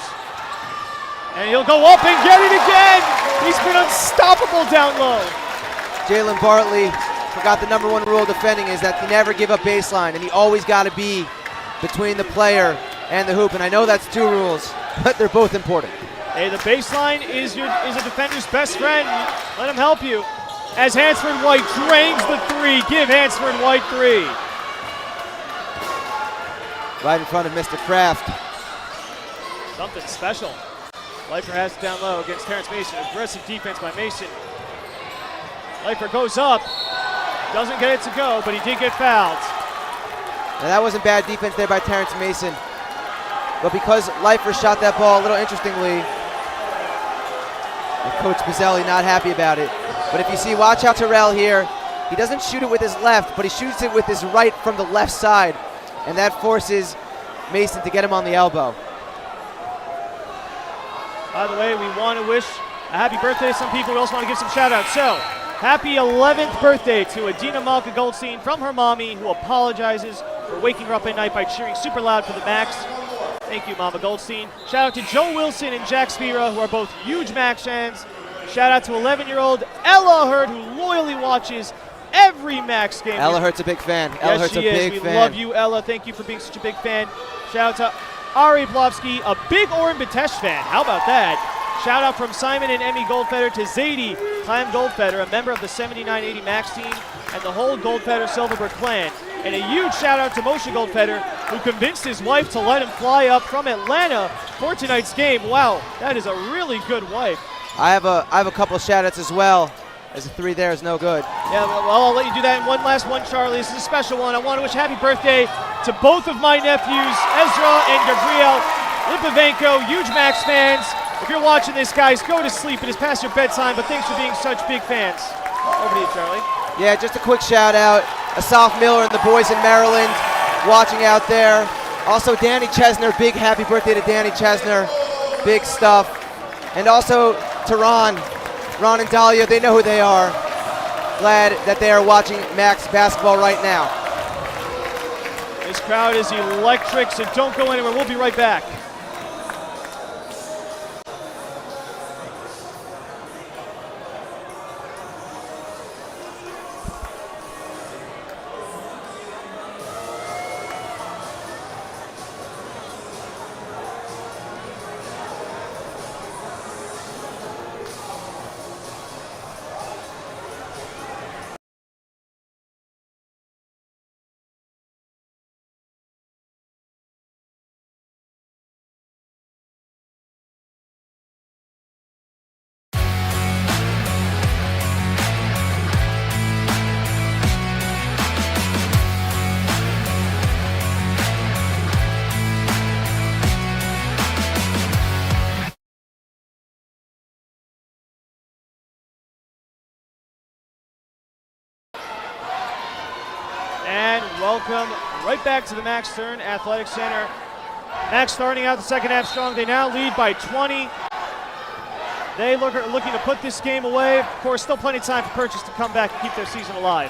[SPEAKER 5] And he'll go up and get it again. He's been unstoppable down low.
[SPEAKER 2] Jalen Bartley forgot the #1 rule of defending is that you never give up baseline, and you always got to be between the player and the hoop. And I know that's 2 rules, but they're both important.
[SPEAKER 5] Hey, the baseline is a defender's best friend. Let him help you. As Hansford White drains the 3, give Hansford White 3.
[SPEAKER 2] Right in front of Mr. Kraft.
[SPEAKER 5] Something special. Leifer has it down low against Terrence Mason. Aggressive defense by Mason. Leifer goes up. Doesn't get it to go, but he did get fouled.
[SPEAKER 2] And that wasn't bad defense there by Terrence Mason. But because Leifer shot that ball a little interestingly, and Coach Pizzelli not happy about it. But if you see, watch out Terrell here. He doesn't shoot it with his left, but he shoots it with his right from the left side. And that forces Mason to get him on the elbow.
[SPEAKER 5] By the way, we want to wish a happy birthday to some people. We also want to give some shout outs. So, happy 11th birthday to Adina Malka Goldstein from her mommy, who apologizes for waking her up at night by cheering super loud for the Max. Thank you, Mama Goldstein. Shout out to Joe Wilson and Jack Spira, who are both huge Max fans. Shout out to 11-year-old Ella Hurd, who loyally watches every Max game.
[SPEAKER 2] Ella Hurd's a big fan. Ella Hurd's a big fan.
[SPEAKER 5] We love you, Ella. Thank you for being such a big fan. Shout out to Ari Plovsky, a big Oren Batesh fan. How about that? Shout out from Simon and Emmy Goldfeder to Zadie Chaim Goldfeder, a member of the 7980 Max team and the whole Goldfeder Silverberg clan. And a huge shout out to Moshe Goldfeder, who convinced his wife to let him fly up from Atlanta for tonight's game. Wow, that is a really good wife.
[SPEAKER 2] I have a couple of shout outs as well, as a 3 there is no good.
[SPEAKER 5] Yeah, well, I'll let you do that. And one last one, Charlie. This is a special one. I want to wish happy birthday to both of my nephews, Ezra and Gabriel Lipovenko, huge Max fans. If you're watching this, guys, go to sleep. It is past your bedtime, but thanks for being such big fans. Over to you, Charlie.
[SPEAKER 2] Yeah, just a quick shout out. Asaf Miller and the boys in Maryland watching out there. Also, Danny Chesner, big happy birthday to Danny Chesner. Big stuff. And also to Ron and Dahlia, they know who they are. Glad that they are watching Max basketball right now.
[SPEAKER 5] This crowd is electric, so don't go anywhere. We'll be right back. And welcome right back to the Max Stern Athletic Center. Max starting out the second half strong. They now lead by 20. They looking to put this game away. Of course, still plenty of time for Purchase to come back and keep their season alive.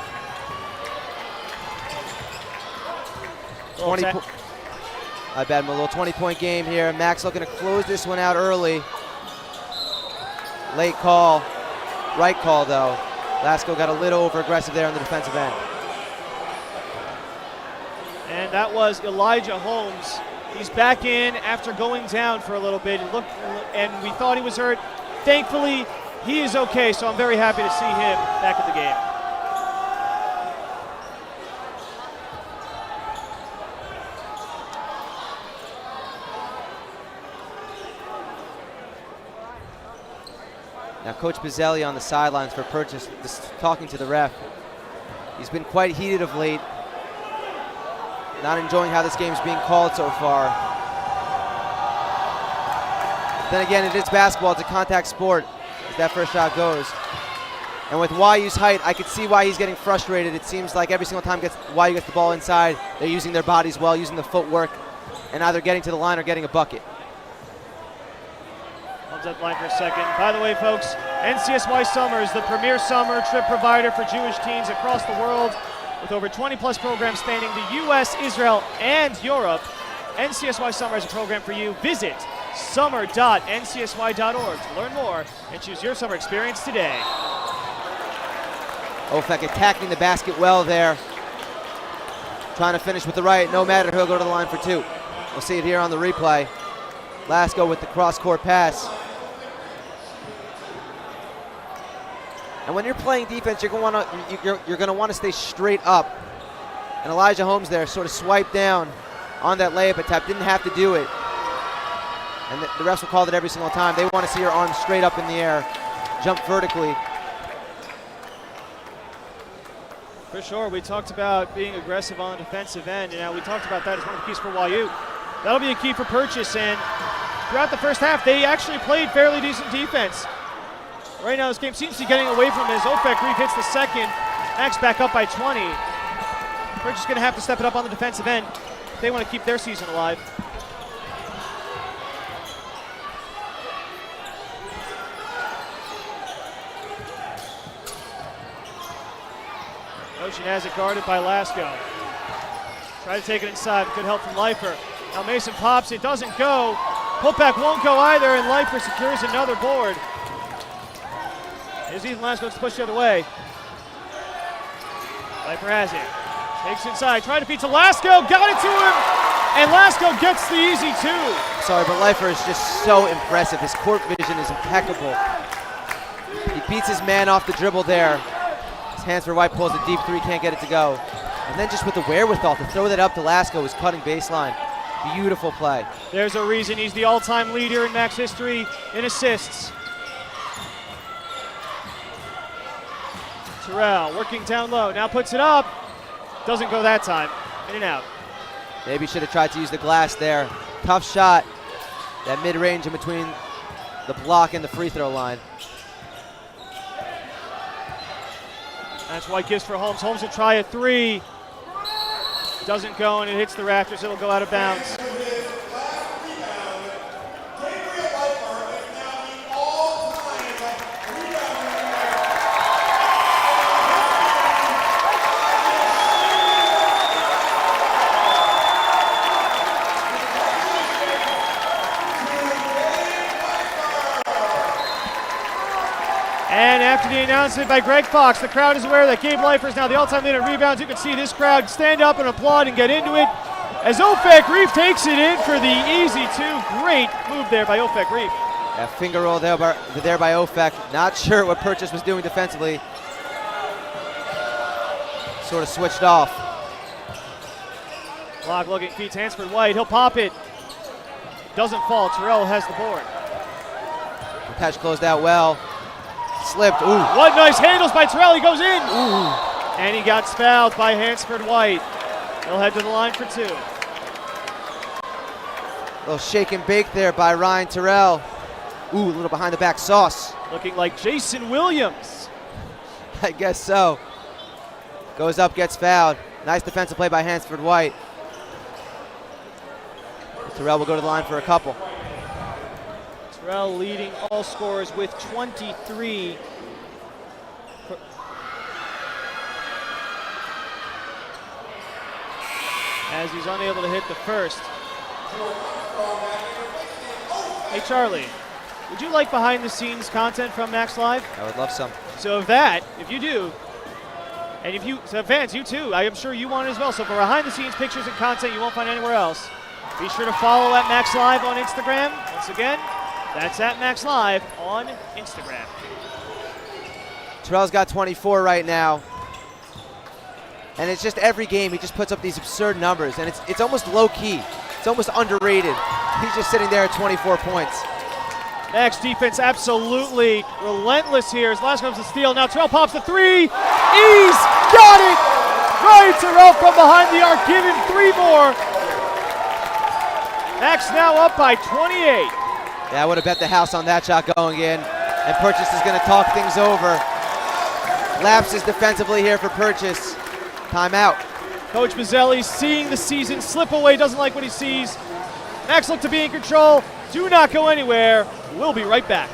[SPEAKER 2] 20 I bet Melool, 20-point game here. Max looking to close this one out early. Late call. Right call, though. Lasko got a little over-aggressive there on the defensive end.
[SPEAKER 5] And that was Elijah Holmes. He's back in after going down for a little bit. And we thought he was hurt. Thankfully, he is okay, so I'm very happy to see him back in the game.
[SPEAKER 2] Now Coach Bizzelli on the sidelines for Purchase, talking to the ref. He's been quite heated of late. Not enjoying how this game's being called so far. Then again, it is basketball, it's a contact sport as that first shot goes. And with YU's height, I could see why he's getting frustrated. It seems like every single time YU gets the ball inside, they're using their bodies well, using the footwork, and either getting to the line or getting a bucket.
[SPEAKER 5] Holmes at the line for a second. By the way, folks, NCSY Summer is the premier summer trip provider for Jewish teens across the world. With over 20-plus programs spanning the U.S., Israel, and Europe, NCSY Summer is a program for you. Visit summer.ncsy.org to learn more and choose your summer experience today.
[SPEAKER 2] Ofek attacking the basket well there. Trying to finish with the right. No matter, he'll go to the line for two. We'll see it here on the replay. Lasko with the cross-court pass. And when you're playing defense, you're going to want to stay straight up. And Elijah Holmes there sort of swiped down on that layup attempt. Didn't have to do it. And the refs will call it every single time. They want to see your arms straight up in the air, jump vertically.
[SPEAKER 5] For sure, we talked about being aggressive on the defensive end, and now we talked about that as one of the keys for YU. That'll be a key for Purchase, and throughout the first half, they actually played fairly decent defense. Right now, this game seems to be getting away from as Ofek Reef hits the second. Max back up by 20. Purchase going to have to step it up on the defensive end if they want to keep their season alive. Ocean has it guarded by Lasko. Try to take it inside, but good help from Leifer. Now Mason pops, it doesn't go. Putback won't go either, and Leifer secures another board. As Ethan Lasko to push the other way. Leifer has it. Takes inside, trying to feed to Lasko, got it to him, and Lasko gets the easy two.
[SPEAKER 2] Sorry, but Leifer is just so impressive. His court vision is impeccable. He beats his man off the dribble there. His hands for White, pulls a deep three, can't get it to go. And then just with the wherewithal to throw that up to Lasko, his cutting baseline. Beautiful play.
[SPEAKER 5] There's a reason he's the all-time leader in Max history in assists. Terrell working down low, now puts it up. Doesn't go that time, in and out.
[SPEAKER 2] Maybe should have tried to use the glass there. Tough shot, that mid-range in between the block and the free throw line.
[SPEAKER 5] That's White gives for Holmes. Holmes will try a three. Doesn't go, and it hits the rafters. It'll go out of bounds. And after the announcement by Greg Fox, the crowd is aware that Gabe Leifer is now the all-time leader in rebounds. You can see this crowd stand up and applaud and get into it as Ofek Reef takes it in for the easy two. Great move there by Ofek Reef.
[SPEAKER 2] That finger roll there by Ofek. Not sure what Purchase was doing defensively. Sort of switched off.
[SPEAKER 5] Block looking, feeds Hansford White. He'll pop it. Doesn't fall. Terrell has the board.
[SPEAKER 2] The patch closed out well. Slipped. Ooh.
[SPEAKER 5] What nice handles by Terrell. He goes in. Ooh. And he got fouled by Hansford White. He'll head to the line for two.
[SPEAKER 2] A little shake and bake there by Ryan Terrell. Ooh, a little behind the back sauce.
[SPEAKER 5] Looking like Jason Williams.
[SPEAKER 2] I guess so. Goes up, gets fouled. Nice defensive play by Hansford White. Terrell will go to the line for a couple.
[SPEAKER 5] Terrell leading all scorers with 23. As he's unable to hit the first. Hey Charlie, would you like behind the scenes content from Max Live?
[SPEAKER 2] I would love some.
[SPEAKER 5] So if you do, and if you, so fans, you too, I am sure you want it as well. So for behind the scenes pictures and content you won't find anywhere else, be sure to follow at Max Live on Instagram. Once again, that's at Max Live on Instagram.
[SPEAKER 2] Terrell's got 24 right now. And it's just every game he just puts up these absurd numbers, and it's almost low-key. It's almost underrated. He's just sitting there at 24 points.
[SPEAKER 5] Max defense absolutely relentless here. His last comes to steal. Now Terrell pops the three. He's got it! Ryan Terrell from behind the arc, give him 3 more. Max now up by 28.
[SPEAKER 2] Yeah, I would have bet the house on that shot going in. And Purchase is going to talk things over. Lapses defensively here for Purchase. Timeout.
[SPEAKER 5] Coach Mazzelli seeing the season slip away, doesn't like what he sees. Max look to be in control. Do not go anywhere. We'll be right back.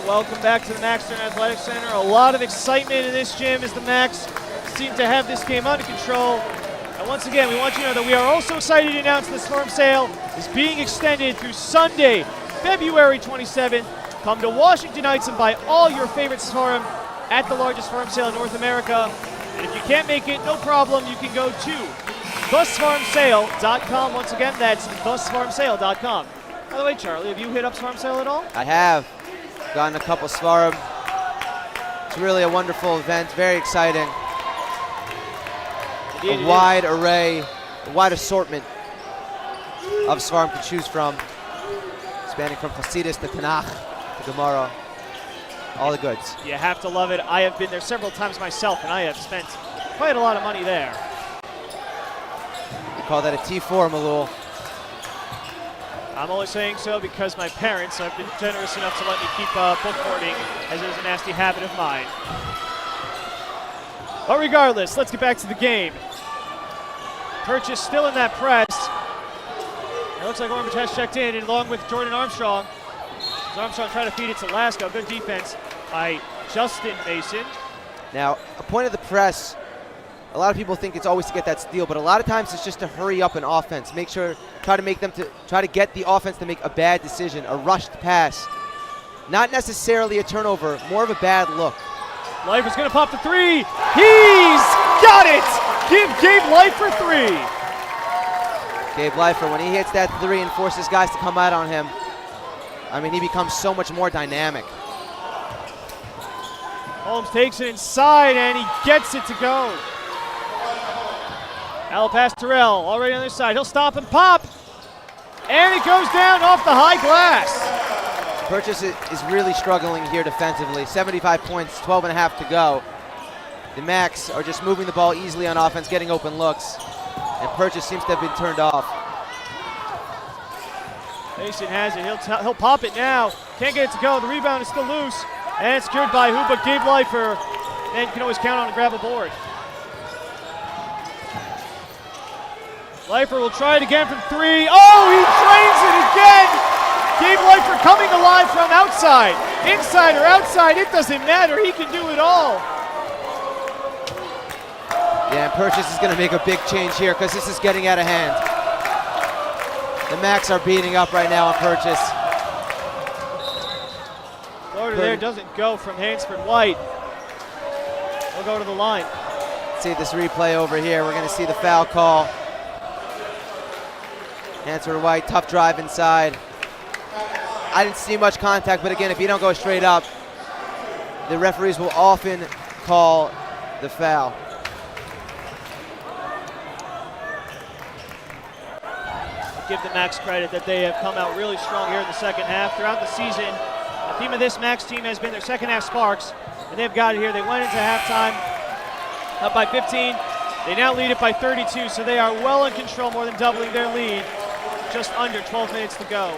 [SPEAKER 5] Welcome back to the Max Stern Athletic Center. A lot of excitement in this gym as the Max seem to have this game under control. And once again, we want you to know that we are also excited to announce the Seforim Sale is being extended through Sunday, February 27th. Come to Washington Heights and buy all your favorite Seforim at the largest Seforim Sale in North America. And if you can't make it, no problem. You can go to theseforimsale.com. Once again, that's theseforimsale.com. By the way, Charlie, have you hit up Seforim Sale at all?
[SPEAKER 2] I have. Gotten a couple Seforim. It's really a wonderful event, very exciting.
[SPEAKER 5] Indeed,
[SPEAKER 2] a wide array, a wide assortment of Seforim to choose from, spanning from Hasidus to Tanakh to Gemara, all the goods.
[SPEAKER 5] You have to love it. I have been there several times myself, and I have spent quite a lot of money there.
[SPEAKER 2] We call that a T4, Melool.
[SPEAKER 5] I'm only saying so because my parents have been generous enough to let me keep bookboarding, as it is a nasty habit of mine. But regardless, let's get back to the game. Purchase still in that press. It looks like Orbit has checked in, along with Jordan Armstrong. As Armstrong trying to feed it to Lasko. Good defense by Justin Mason.
[SPEAKER 2] Now, a point of the press, a lot of people think it's always to get that steal, but a lot of times it's just to hurry up an offense. Make sure, try to get the offense to make a bad decision, a rushed pass. Not necessarily a turnover, more of a bad look.
[SPEAKER 5] Leifer's gonna pop the three. He's got it! Give Gabe Leifer 3.
[SPEAKER 2] Gabe Leifer, when he hits that 3 and forces guys to come out on him, I mean, he becomes so much more dynamic.
[SPEAKER 5] Holmes takes it inside and he gets it to go. Al pass Terrell, already on the other side. He'll stop and pop. And it goes down off the high glass.
[SPEAKER 2] Purchase is really struggling here defensively. 75 points, 12 and a half to go. The Max are just moving the ball easily on offense, getting open looks. And Purchase seems to have been turned off.
[SPEAKER 5] Mason has it. He'll pop it now. Can't get it to go. The rebound is still loose. And it's secured by who but Gabe Leifer. And you can always count on to grab a board. Leifer will try it again from 3. Oh, he drains it again! Gabe Leifer coming alive from outside. Inside or outside, it doesn't matter. He can do it all.
[SPEAKER 2] Yeah, and Purchase is going to make a big change here because this is getting out of hand. The Max are beating up right now on Purchase.
[SPEAKER 5] Floater there doesn't go from Hansford White. We'll go to the line.
[SPEAKER 2] See this replay over here. We're going to see the foul call. Hansford White, tough drive inside. I didn't see much contact, but again, if you don't go straight up, the referees will often call the foul.
[SPEAKER 5] Give the Max credit that they have come out really strong here in the second half. Throughout the season, the theme of this Max team has been their second half sparks, and they've got it here. They went into halftime up by 15. They now lead it by 32, so they are well in control, more than doubling their lead. Just under 12 minutes to go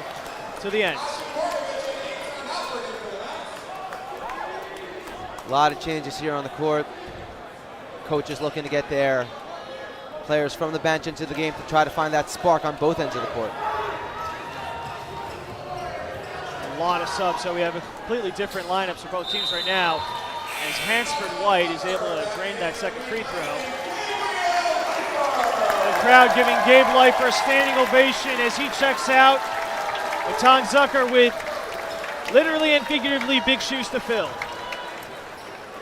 [SPEAKER 5] to the end.
[SPEAKER 2] A lot of changes here on the court. Coaches looking to get their players from the bench into the game to try to find that spark on both ends of the court.
[SPEAKER 5] A lot of subs, so we have a completely different lineups for both teams right now, as Hansford White is able to drain that second free throw. The crowd giving Gabe Leifer a standing ovation as he checks out. Matan Zucker with literally and figuratively big shoes to fill.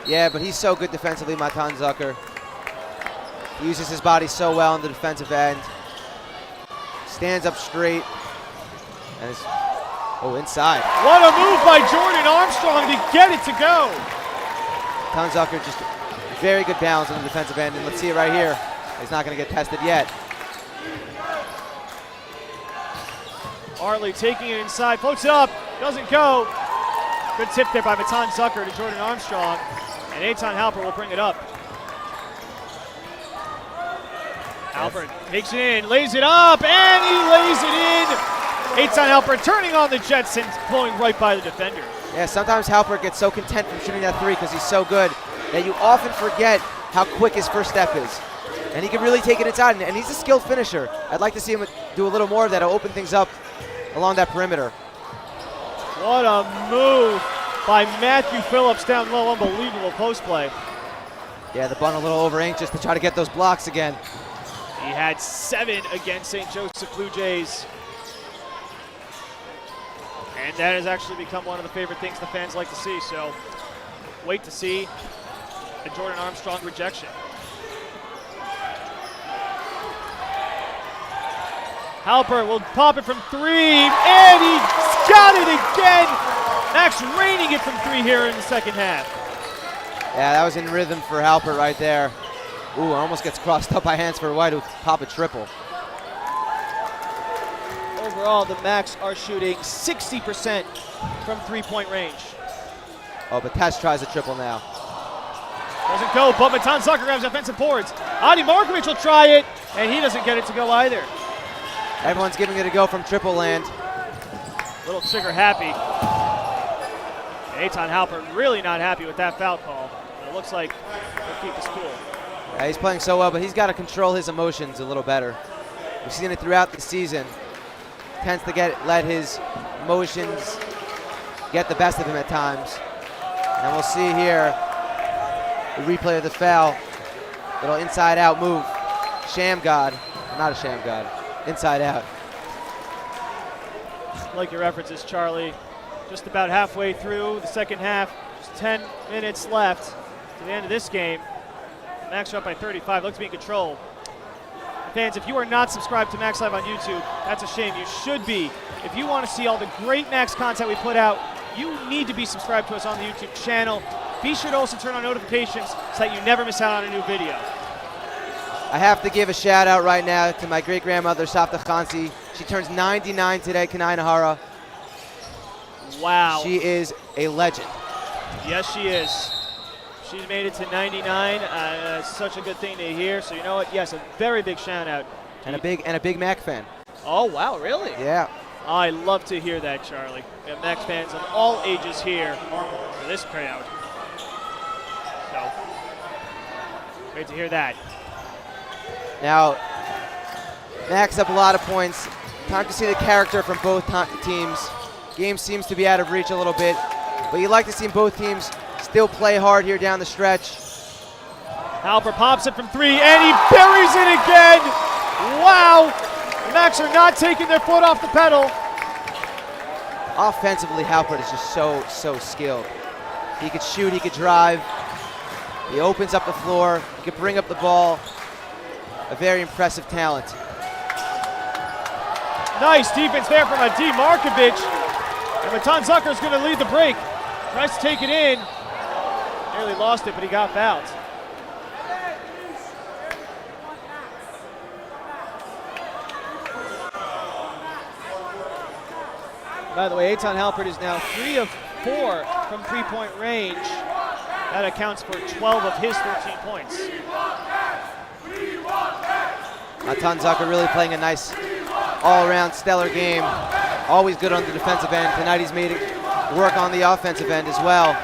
[SPEAKER 2] Yeah, but he's so good defensively, Matan Zucker. He uses his body so well on the defensive end. Stands up straight. And is, inside.
[SPEAKER 5] What a move by Jordan Armstrong to get it to go.
[SPEAKER 2] Matan Zucker just very good balance on the defensive end. And let's see it right here. He's not going to get tested yet.
[SPEAKER 5] Arley taking it inside, floats it up, doesn't go. Good tip there by Matan Zucker to Jordan Armstrong. And Eitan Halper will bring it up. Halper takes it in, lays it up, and he lays it in. Eitan Halper turning on the Jets and blowing right by the defender.
[SPEAKER 2] Yeah, sometimes Halper gets so content from shooting that three because he's so good that you often forget how quick his first step is. And he can really take it inside, and he's a skilled finisher. I'd like to see him do a little more of that to open things up along that perimeter.
[SPEAKER 5] What a move by Matthew Phillips down low. Unbelievable post play.
[SPEAKER 2] Yeah, the Bun a little over anxious to try to get those blocks again.
[SPEAKER 5] He had 7 against St. Joseph Blue Jays. And that has actually become one of the favorite things the fans like to see. So wait to see a Jordan Armstrong rejection. Halper will pop it from 3, and he's got it again. Max raining it from 3 here in the second half.
[SPEAKER 2] Yeah, that was in rhythm for Halper right there. Ooh, almost gets crossed up by Hansford White who pop a triple.
[SPEAKER 5] Overall, the Max are shooting 60% from 3-point range.
[SPEAKER 2] Oh, but Tess tries a triple now.
[SPEAKER 5] Doesn't go, but Matan Zucker grabs offensive boards. Adi Markovic will try it, and he doesn't get it to go either.
[SPEAKER 2] Everyone's giving it a go from triple land.
[SPEAKER 5] Little trigger happy. And Eitan Halper really not happy with that foul call. It looks like he'll keep his cool.
[SPEAKER 2] Yeah, he's playing so well, but he's got to control his emotions a little better. We've seen it throughout the season. Tends to let his emotions get the best of him at times. And we'll see here the replay of the foul. Little inside out move. Sham God. Not a sham God. Inside out.
[SPEAKER 5] Like your references, Charlie. Just about halfway through the second half. Just 10 minutes left to the end of this game. Max are up by 35. Looks to be in control. Fans, if you are not subscribed to Max Live on YouTube, that's a shame. You should be. If you want to see all the great Max content we put out, you need to be subscribed to us on the YouTube channel. Be sure to also turn on notifications so that you never miss out on a new video.
[SPEAKER 2] I have to give a shout out right now to my great-grandmother, Savta Khansi. She turns 99 today, Kanai Nahara.
[SPEAKER 5] Wow.
[SPEAKER 2] She is a legend.
[SPEAKER 5] Yes, she is. She's made it to 99. Such a good thing to hear. So you know what? Yes, a very big shout out.
[SPEAKER 2] And a big Mac fan.
[SPEAKER 5] Oh wow, really?
[SPEAKER 2] Yeah.
[SPEAKER 5] I love to hear that, Charlie. We have Max fans of all ages here for this crowd. So great to hear that.
[SPEAKER 2] Now, Max up a lot of points. Time to see the character from both teams. Game seems to be out of reach a little bit, but you like to see both teams still play hard here down the stretch.
[SPEAKER 5] Halper pops it from 3, and he buries it again. Wow. The Max are not taking their foot off the pedal.
[SPEAKER 2] Offensively, Halpert is just so skilled. He could shoot, he could drive. He opens up the floor, he could bring up the ball. A very impressive talent.
[SPEAKER 5] Nice defense there from Adi Markovic. And Matan Zucker is going to lead the break. Tries to take it in. Nearly lost it, but he got fouled. By the way, Eitan Halpert is now 3 of 4 from three-point range. That accounts for 12 of his 13 points.
[SPEAKER 2] Natan Zucker really playing a nice all-around stellar game. Always good on the defensive end. Tonight he's made it work on the offensive end as well.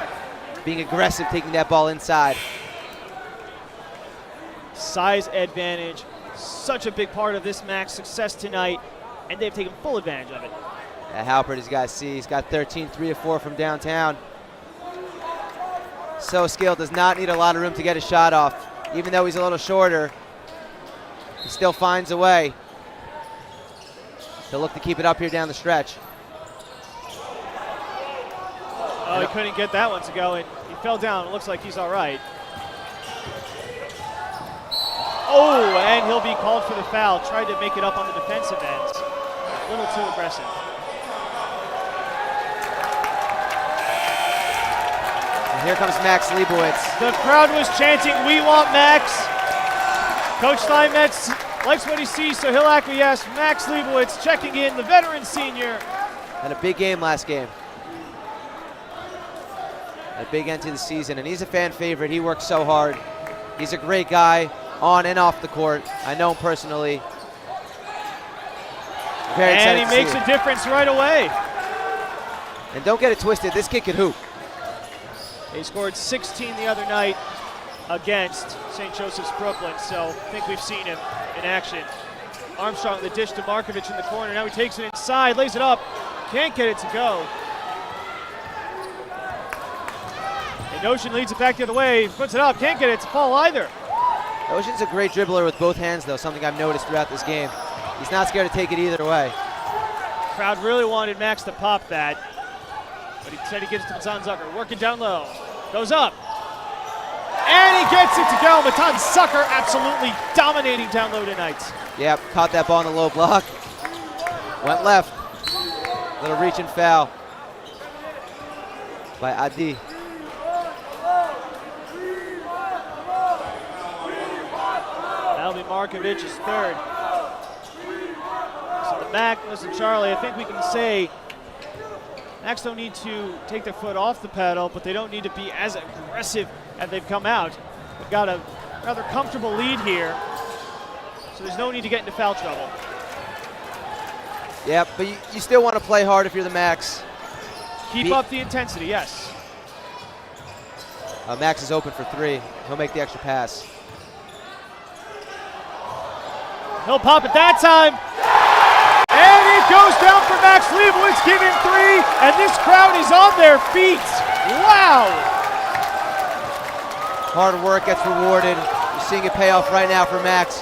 [SPEAKER 2] Being aggressive, taking that ball inside.
[SPEAKER 5] Size advantage, such a big part of this Max success tonight, and they've taken full advantage of it.
[SPEAKER 2] Halpert, as you guys see, he's got 13, 3 of 4 from downtown. So skilled, does not need a lot of room to get a shot off. Even though he's a little shorter, he still finds a way. He'll look to keep it up here down the stretch.
[SPEAKER 5] Oh, he couldn't get that one to go, and he fell down. It looks like he's all right. Oh, and he'll be called for the foul. Tried to make it up on the defensive end. A little too aggressive.
[SPEAKER 2] And here comes Max Leibowitz.
[SPEAKER 5] The crowd was chanting, "We want Max." Coach Steinmetz likes what he sees, so he'll acquiesce. Max Leibowitz checking in, the veteran senior.
[SPEAKER 2] Had a big game last game. A big end to the season, and he's a fan favorite. He works so hard. He's a great guy on and off the court. I know him personally. Very excited
[SPEAKER 5] and he makes a difference right away.
[SPEAKER 2] And don't get it twisted, this kid can hoop.
[SPEAKER 5] He scored 16 the other night against St. Joseph's Brooklyn, so I think we've seen him in action. Armstrong the dish to Markovic in the corner. Now he takes it inside, lays it up, can't get it to go. And Notion leads it back the other way, puts it up, can't get it to fall either.
[SPEAKER 2] Ocean's a great dribbler with both hands, though, something I've noticed throughout this game. He's not scared to take it either way.
[SPEAKER 5] Crowd really wanted Max to pop that, but he said he gives it to Matan Zucker. Working down low, goes up, and he gets it to go. Matan Zucker absolutely dominating down low tonight.
[SPEAKER 2] Yep, caught that ball in the low block. Went left. Little reach and foul by Adi.
[SPEAKER 5] That'll be Markovic's third. So the Max, listen, Charlie, I think we can say Max don't need to take their foot off the pedal, but they don't need to be as aggressive as they've come out. They've got a rather comfortable lead here, so there's no need to get into foul trouble.
[SPEAKER 2] Yep, but you still want to play hard if you're the Max.
[SPEAKER 5] Keep up the intensity, yes.
[SPEAKER 2] Max is open for three. He'll make the extra pass.
[SPEAKER 5] He'll pop it that time. And it goes down for Max Leibowitz, giving three, and this crowd is on their feet. Wow.
[SPEAKER 2] Hard work gets rewarded. You're seeing it pay off right now for Max.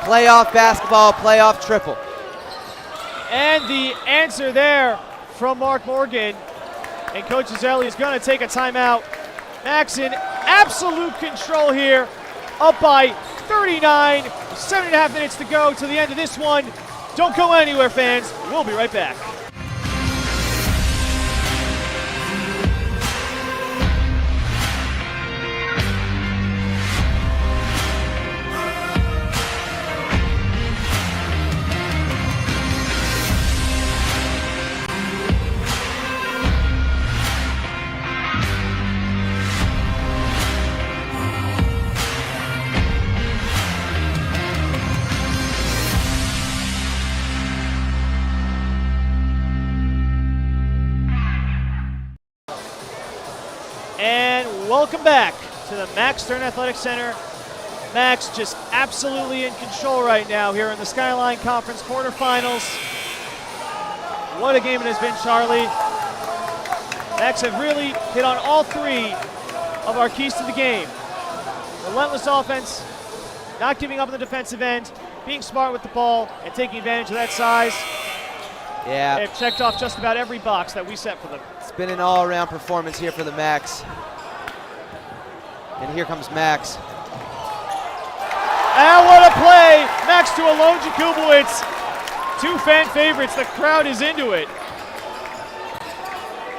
[SPEAKER 2] Playoff basketball, playoff triple.
[SPEAKER 5] And the answer there from Mark Morgan. And Coach Azelli is going to take a timeout. Max in absolute control here, up by 39, 7.5 minutes to go to the end of this one. Don't go anywhere, fans. We'll be right back. And welcome back to the Max Stern Athletic Center. Max just absolutely in control right now here in the Skyline Conference quarterfinals. What a game it has been, Charlie. Max have really hit on all three of our keys to the game. Relentless offense, not giving up on the defensive end, being smart with the ball, and taking advantage of that size.
[SPEAKER 2] Yeah.
[SPEAKER 5] They've checked off just about every box that we set for them.
[SPEAKER 2] It's been an all-around performance here for the Max. And here comes Max.
[SPEAKER 5] And what a play! Max to Alon Jakubowicz. Two fan favorites. The crowd is into it.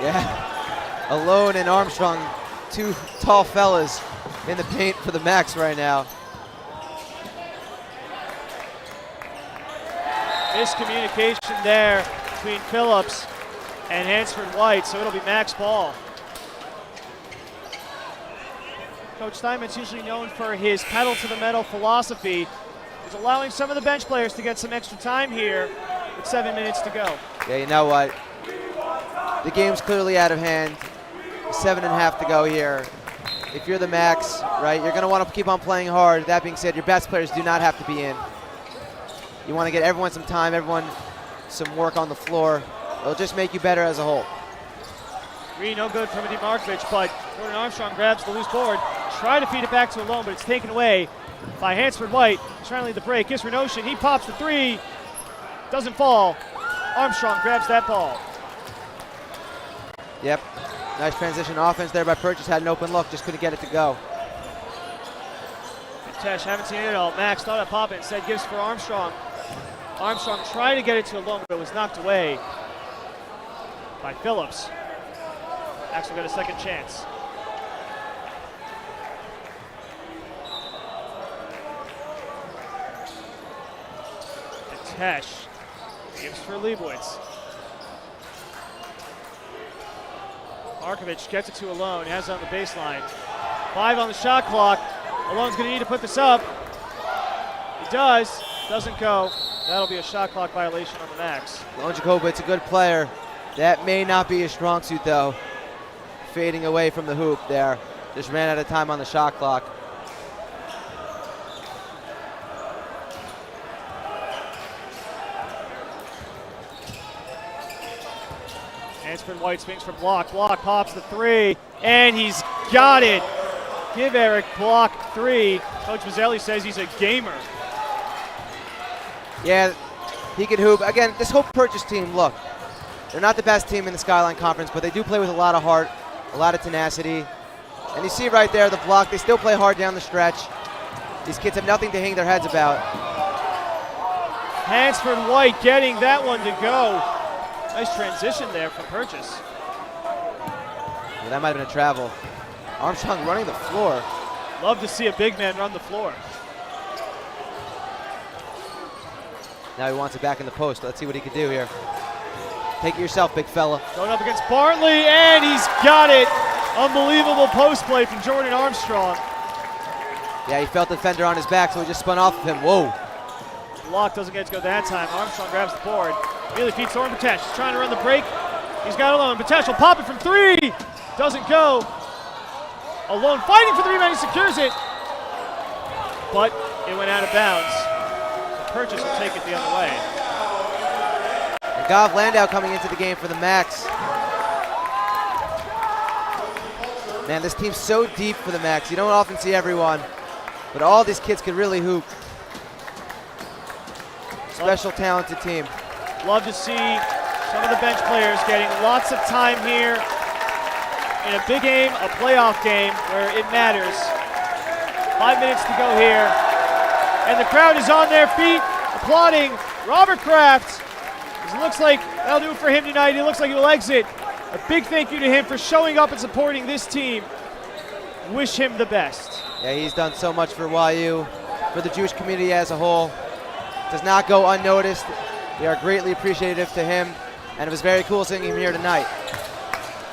[SPEAKER 2] Yeah. Alone and Armstrong two tall fellas in the paint for the Max right now.
[SPEAKER 5] Miscommunication there between Phillips and Hansford White, so it'll be Max ball. Coach Steinman's usually known for his pedal to the metal philosophy. He's allowing some of the bench players to get some extra time here with 7 minutes to go.
[SPEAKER 2] Yeah, you know what? The game's clearly out of hand. 7.5 to go here. If you're the Max, right, you're going to want to keep on playing hard. That being said, your best players do not have to be in. You want to get everyone some time, everyone some work on the floor. It'll just make you better as a whole.
[SPEAKER 5] Three no good from Markovic, but Jordan Armstrong grabs the loose board. Try to feed it back to Alone, but it's taken away by Hansford White. Trying to lead the break. Isra Notion, he pops the three. Doesn't fall. Armstrong grabs that ball.
[SPEAKER 2] Yep. Nice transition offense there by Purchase. Had an open look, just couldn't get it to go.
[SPEAKER 5] Tesh, haven't seen it at all. Max thought of popping, instead gives for Armstrong. Armstrong tried to get it to Alone, but it was knocked away by Phillips. Max will get a second chance. Tesh gives for Leibowitz. Markovic gets it to Alone, has it on the baseline. 5 on the shot clock. Alone's going to need to put this up. He does. Doesn't go. That'll be a shot clock violation on the Max.
[SPEAKER 2] Alone Jacobowitz, a good player. That may not be his strong suit, though. Fading away from the hoop there. Just ran out of time on the shot clock.
[SPEAKER 5] Hansford White swings for Block. Block pops the three, and he's got it. Give Eric Block 3. Coach Mazzelli says he's a gamer.
[SPEAKER 2] Yeah, he can hoop. Again, this whole Purchase team, look, they're not the best team in the Skyline Conference, but they do play with a lot of heart, a lot of tenacity. And you see right there the block. They still play hard down the stretch. These kids have nothing to hang their heads about.
[SPEAKER 5] Hansford White getting that one to go. Nice transition there from Purchase.
[SPEAKER 2] Yeah, that might have been a travel. Armstrong running the floor.
[SPEAKER 5] Love to see a big man run the floor.
[SPEAKER 2] Now he wants it back in the post. Let's see what he can do here. Take it yourself, big fella.
[SPEAKER 5] Going up against Bartley, and he's got it. Unbelievable post play from Jordan Armstrong.
[SPEAKER 2] Yeah, he felt the defender on his back, so he just spun off of him. Whoa.
[SPEAKER 5] Block doesn't get to go that time. Armstrong grabs the board. Really feeds Oren Batesh. He's trying to run the break. He's got Alone. Batesh will pop it from 3. Doesn't go. Alone fighting for the rebound. He secures it. But it went out of bounds. The Purchase will take it the other way.
[SPEAKER 2] And Gav Landau coming into the game for the Max. Man, this team's so deep for the Max. You don't often see everyone, but all these kids can really hoop. Special talented team.
[SPEAKER 5] Love to see some of the bench players getting lots of time here in a big game, a playoff game where it matters. 5 minutes to go here. And the crowd is on their feet applauding Robert Kraft. It looks like that'll do it for him tonight. It looks like he will exit. A big thank you to him for showing up and supporting this team. Wish him the best.
[SPEAKER 2] Yeah, he's done so much for YU, for the Jewish community as a whole. Does not go unnoticed. We are greatly appreciative to him, and it was very cool seeing him here tonight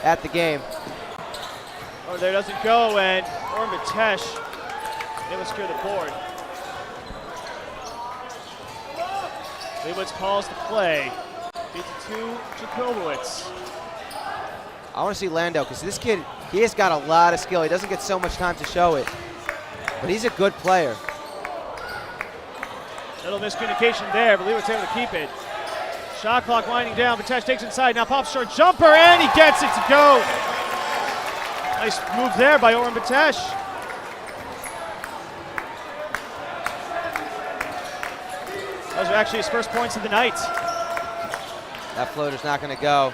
[SPEAKER 2] at the game.
[SPEAKER 5] Over there doesn't go, and Oren Batesh able to secure the board. Leibowitz calls the play. Beats it to Jacobowitz.
[SPEAKER 2] I want to see Landau, because this kid, he has got a lot of skill. He doesn't get so much time to show it, but he's a good player.
[SPEAKER 5] Little miscommunication there, but Leibowitz able to keep it. Shot clock winding down. Batesh takes inside. Now pops short jumper, and he gets it to go. Nice move there by Oren Batesh. Those are actually his first points of the night.
[SPEAKER 2] That floater's not going to go.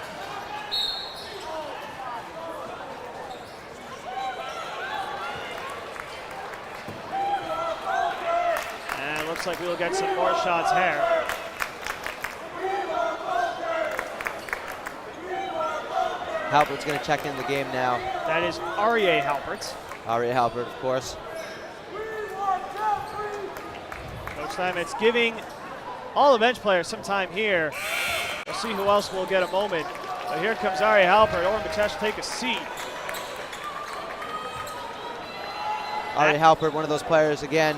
[SPEAKER 5] And looks like we'll get some more shots here.
[SPEAKER 2] Halpert's going to check in the game now.
[SPEAKER 5] That is Aryeh Halpert.
[SPEAKER 2] Aryeh Halpert, of course.
[SPEAKER 5] Coach Steinmetz giving all the bench players some time here. We'll see who else will get a moment. But here comes Aryeh Halpert. Orrin Batesh take a seat.
[SPEAKER 2] Aryeh Halpert, one of those players, again,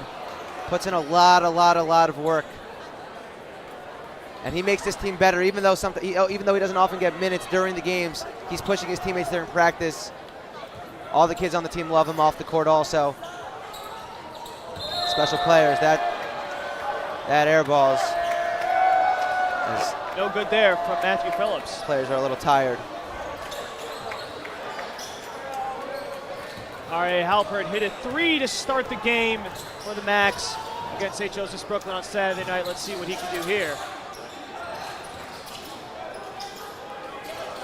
[SPEAKER 2] puts in a lot of work. And he makes this team better, even though he doesn't often get minutes during the games. He's pushing his teammates there in practice. All the kids on the team love him off the court also. Special players. That air ball is
[SPEAKER 5] no good there from Matthew Phillips.
[SPEAKER 2] Players are a little tired.
[SPEAKER 5] Aryeh Halpert hit a 3 to start the game for the Max against St. Joseph's Brooklyn on Saturday night. Let's see what he can do here.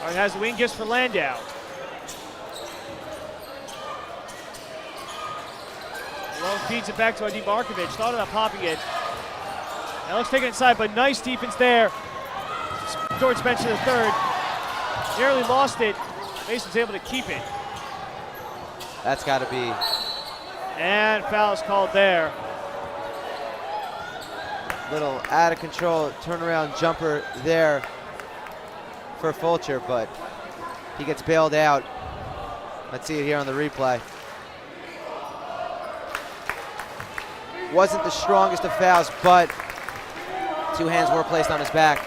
[SPEAKER 5] All right, has the wing gifts for Landau. Malone feeds it back to Adi Markovic. Thought about popping it. Now looks taken inside, but nice defense there. George Spencer the third. Nearly lost it. Mason's able to keep it.
[SPEAKER 2] That's got to be.
[SPEAKER 5] And foul is called there.
[SPEAKER 2] Little out of control turnaround jumper there for Fulcher, but he gets bailed out. Let's see it here on the replay. Wasn't the strongest of fouls, but 2 hands were placed on his back,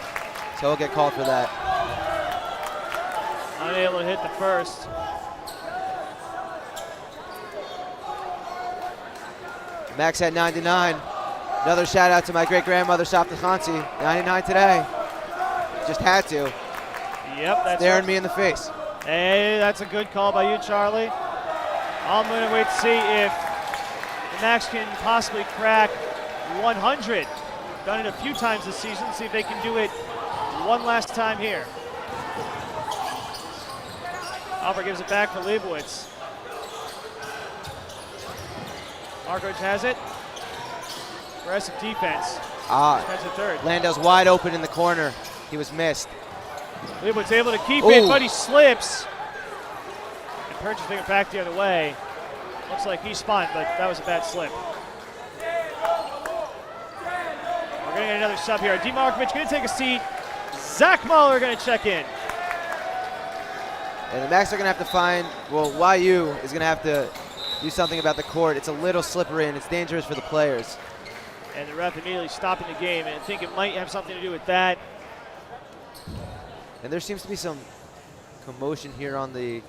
[SPEAKER 2] so he'll get called for that.
[SPEAKER 5] Unable to hit the first.
[SPEAKER 2] Max had 99. Another shout out to my great grandmother, Shopf 99 today. Just had to.
[SPEAKER 5] Yep, that's
[SPEAKER 2] staring me in the face.
[SPEAKER 5] Hey, that's a good call by you, Charlie. I'm going to wait to see if the Max can possibly crack 100. Done it a few times this season. See if they can do it one last time here. Albert gives it back for Leibowitz. Markovic has it. Aggressive defense. Defensive third.
[SPEAKER 2] Landau's wide open in the corner. He was missed.
[SPEAKER 5] Leibowitz able to keep it, but he slips. And Purchase taking it back the other way. Looks like he spun, but that was a bad slip. We're going to get another sub here. D. Markovic going to take a seat. Zach Muller going to check in.
[SPEAKER 2] And the Max are going to have to find, well, YU is going to have to do something about the court. It's a little slippery and it's dangerous for the players.
[SPEAKER 5] And the ref immediately stopping the game, and I think it might have something to do with that.
[SPEAKER 2] And there seems to be some commotion here on the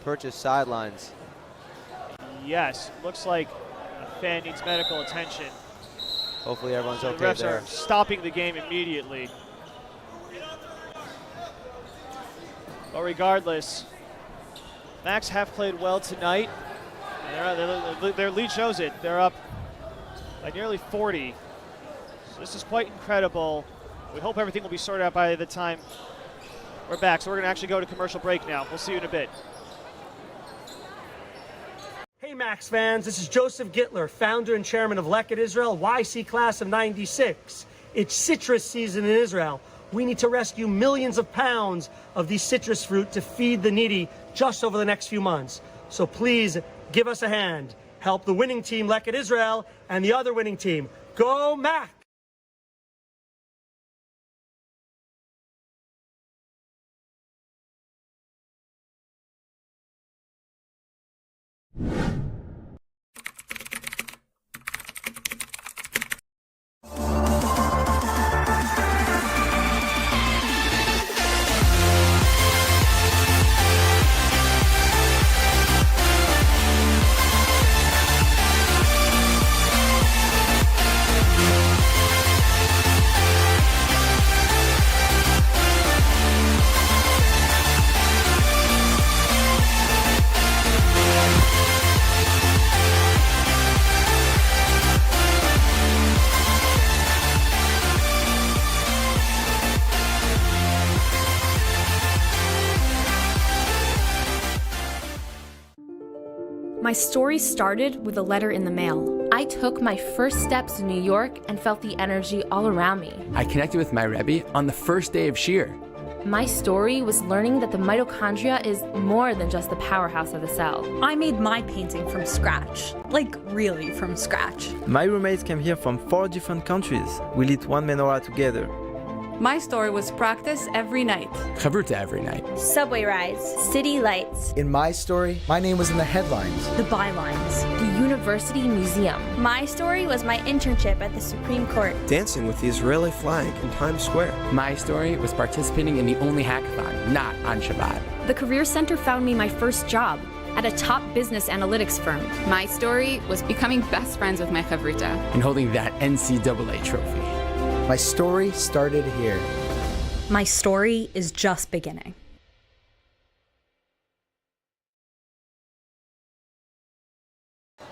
[SPEAKER 2] Purchase sidelines.
[SPEAKER 5] Yes, looks like a fan needs medical attention.
[SPEAKER 2] Hopefully everyone's
[SPEAKER 5] so
[SPEAKER 2] okay
[SPEAKER 5] the refs
[SPEAKER 2] there.
[SPEAKER 5] are stopping the game immediately. But regardless, Max have played well tonight. And their lead shows it. They're up by nearly 40. So this is quite incredible. We hope everything will be sorted out by the time we're back. So we're going to actually go to commercial break now. We'll see you in a bit.
[SPEAKER 3] Hey Max fans, this is Joseph Gittler, founder and chairman of Leket Israel, YC class of 96. It's citrus season in Israel. We need to rescue millions of pounds of these citrus fruit to feed the needy just over the next few months. So please give us a hand. Help the winning team, Leket Israel, and the other winning team. Go Max!
[SPEAKER 12] My story started with a letter in the mail. I took my first steps in New York and felt the energy all around me.
[SPEAKER 13] I connected with my Rebbe on the first day of Shir.
[SPEAKER 12] My story was learning that the mitochondria is more than just the powerhouse of the cell.
[SPEAKER 13] I made my painting from scratch, like really from scratch.
[SPEAKER 14] My roommates came here from 4 different countries. We lit one menorah together.
[SPEAKER 15] My story was practice every night.
[SPEAKER 16] Chavruta every night.
[SPEAKER 17] Subway rides, city lights.
[SPEAKER 18] In my story, my name was in the headlines.
[SPEAKER 12] The bylines. The University Museum.
[SPEAKER 17] My story was my internship at the Supreme Court.
[SPEAKER 19] Dancing with the Israeli flag in Times Square.
[SPEAKER 16] My story was participating in the only hackathon, not on Shabbat.
[SPEAKER 12] The Career Center found me my first job at a top business analytics firm.
[SPEAKER 15] My story was becoming best friends with my chavruta.
[SPEAKER 16] And holding that NCAA trophy.
[SPEAKER 18] My story started here.
[SPEAKER 13] My story is just beginning.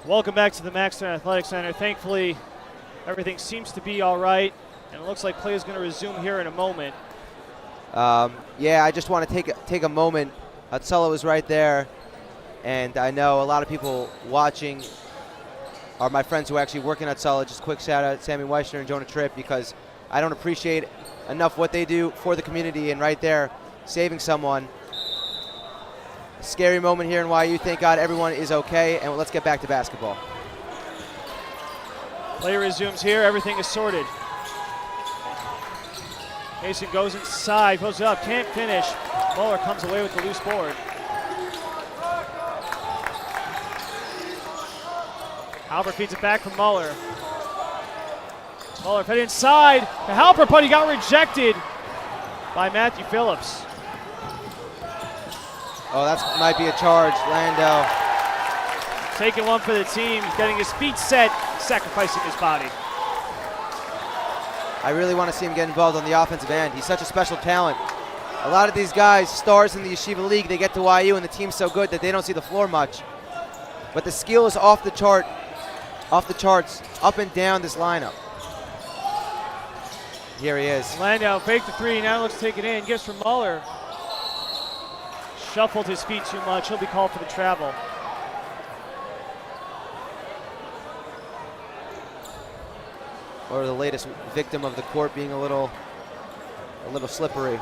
[SPEAKER 5] Welcome back to the Maxton Athletic Center. Thankfully, everything seems to be all right, and it looks like play is going to resume here in a moment.
[SPEAKER 2] Yeah, I just want to take a moment. Hatzalah was right there, and I know a lot of people watching are my friends who actually work in Hatzalah. Just quick shout out to Sammy Weissner and Jonah Tripp, because I don't appreciate enough what they do for the community, and right there, saving someone. A scary moment here in YU. Thank God everyone is okay, and let's get back to basketball.
[SPEAKER 5] Play resumes here. Everything is sorted. Mason goes inside, goes up, can't finish. Muller comes away with the loose board. Halper feeds it back from Muller. Muller fed inside to Halper, but he got rejected by Matthew Phillips.
[SPEAKER 2] Oh, that might be a charge. Lando
[SPEAKER 5] taking one for the team, getting his feet set, sacrificing his body.
[SPEAKER 2] I really want to see him get involved on the offensive end. He's such a special talent. A lot of these guys, stars in the Yeshiva League, they get to YU and the team's so good that they don't see the floor much. But the skill is off the charts, up and down this lineup. Here he is.
[SPEAKER 5] Landau faked the three, now looks to take it in, gives from Muller. Shuffled his feet too much, he'll be called for the travel.
[SPEAKER 2] Or the latest victim of the court being a little slippery.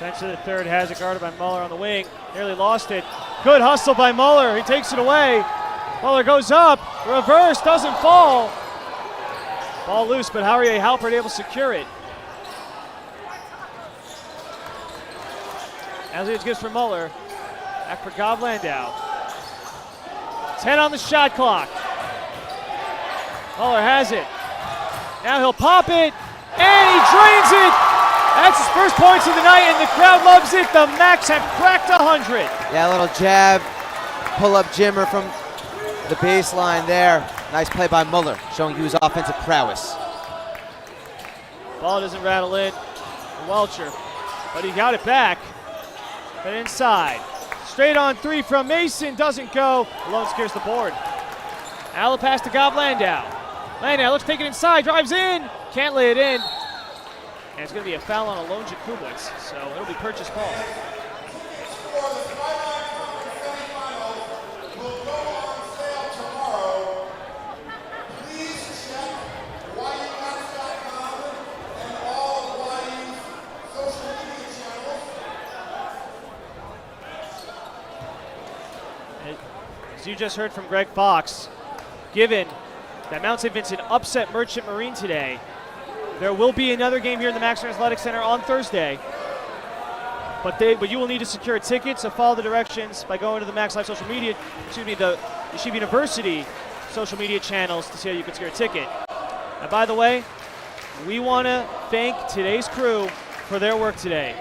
[SPEAKER 5] Bench to the third, has it guarded by Muller on the wing. Nearly lost it. Good hustle by Muller, he takes it away. Muller goes up, reverse, doesn't fall. Ball loose, but Harry Halpert able to secure it. As gives for Muller. Back for Gav Landau. 10 on the shot clock. Muller has it. Now he'll pop it, and he drains it. That's his first points of the night, and the crowd loves it. The Macs have cracked 100.
[SPEAKER 2] Yeah, a little jab, pull-up jimmer from the baseline there. Nice play by Muller, showing his offensive prowess.
[SPEAKER 5] Ball doesn't rattle in. Welcher, but he got it back. But inside. Straight on three from Mason, doesn't go. Malone secures the board. Allen pass to Gav Landau. Landau looks to take it inside, drives in, can't lay it in. And it's going to be a foul on Alon Jakubowicz, so it'll be purchase ball. As you just heard from Greg Fox, given that Mount St. Vincent upset Merchant Marine today, there will be another game here in the Maxton Athletic Center on Thursday. But you will need to secure a ticket, so follow the directions by going to the Max Live social media, the Yeshiva University social media channels to see how you can secure a ticket. And by the way, we want to thank today's crew for their work today.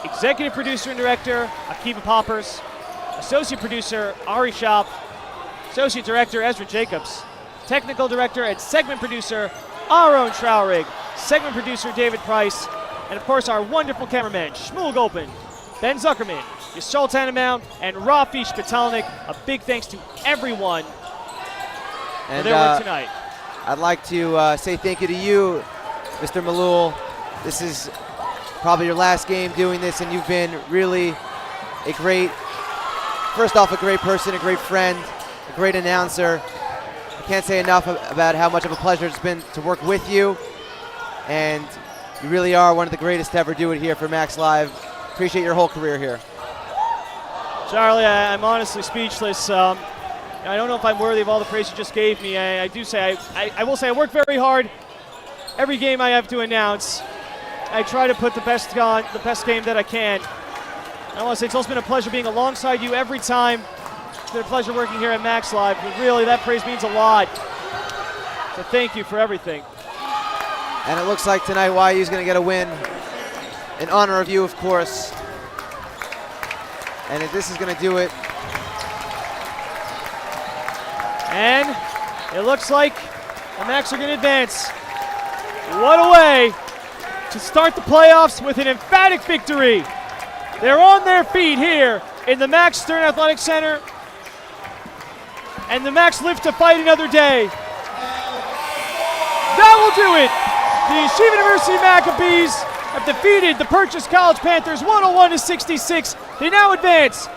[SPEAKER 5] Executive producer and director, Akiva Poppers. Associate producer, Ari Schopf. Associate director, Ezra Jacobs. Technical director and segment producer, Aharon Traurig. Segment producer, David Price. And of course, our wonderful cameraman, Shmuel Gopin, Ben Zukerman, Yisroel Tannenbaum, and Raphi Shpitalnik. A big thanks to everyone for their work tonight.
[SPEAKER 2] I'd like to say thank you to you, Mr. Melool. This is probably your last game doing this, and you've been really a great, first off, a great person, a great friend, a great announcer. I can't say enough about how much of a pleasure it's been to work with you, and you really are one of the greatest to ever do it here for Max Live. Appreciate your whole career here.
[SPEAKER 5] Charlie, I'm honestly speechless. I don't know if I'm worthy of all the praise you just gave me. I will say I work very hard. Every game I have to announce, I try to put the best game that I can. I want to say it's also been a pleasure being alongside you every time. It's been a pleasure working here at Max Live. But really, that praise means a lot. So thank you for everything.
[SPEAKER 2] And it looks like tonight YU's going to get a win in honor of you, of course. And if this is going to do it.
[SPEAKER 5] And it looks like the Max are going to advance. What a way to start the playoffs with an emphatic victory. They're on their feet here in the Max Stern Athletic Center. And the Max live to fight another day. That will do it. The Yeshiva University Maccabees have defeated the Purchase College Panthers 101-66. They now advance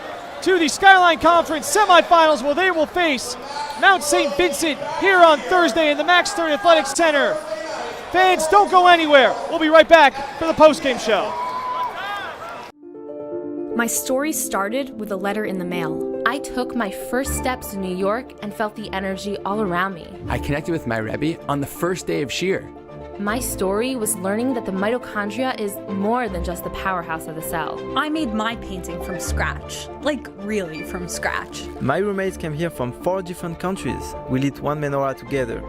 [SPEAKER 5] to the SKYLINE Conference semifinals, where they will face Mount St. Vincent here on Thursday in the Max Stern Athletic Center. Fans, don't go anywhere. We'll be right back for the postgame show.
[SPEAKER 12] My story started with a letter in the mail. I took my first steps in New York and felt the energy all around me.
[SPEAKER 16] I connected with my Rebbe on the first day of Shir.
[SPEAKER 12] My story was learning that the mitochondria is more than just the powerhouse of the cell.
[SPEAKER 13] I made my painting from scratch. Like, really from scratch.
[SPEAKER 14] My roommates came here from 4 different countries. We lit one menorah together.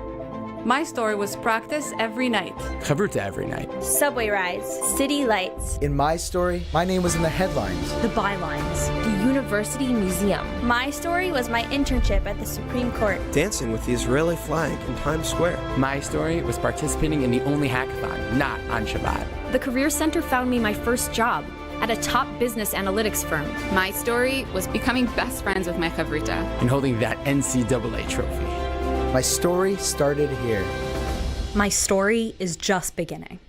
[SPEAKER 15] My story was practice every night.
[SPEAKER 16] Chavruta every night.
[SPEAKER 17] Subway rides, city lights.
[SPEAKER 18] In my story, my name was in the headlines.
[SPEAKER 13] The bylines.
[SPEAKER 12] The University Museum.
[SPEAKER 17] My story was my internship at the Supreme Court.
[SPEAKER 19] Dancing with the Israeli flag in Times Square.
[SPEAKER 16] My story was participating in the only hackathon, not on Shabbat.
[SPEAKER 12] The Career Center found me my first job at a top business analytics firm.
[SPEAKER 15] My story was becoming best friends with my chavruta.
[SPEAKER 16] And holding that NCAA trophy.
[SPEAKER 18] My story started here.
[SPEAKER 13] My story is just beginning.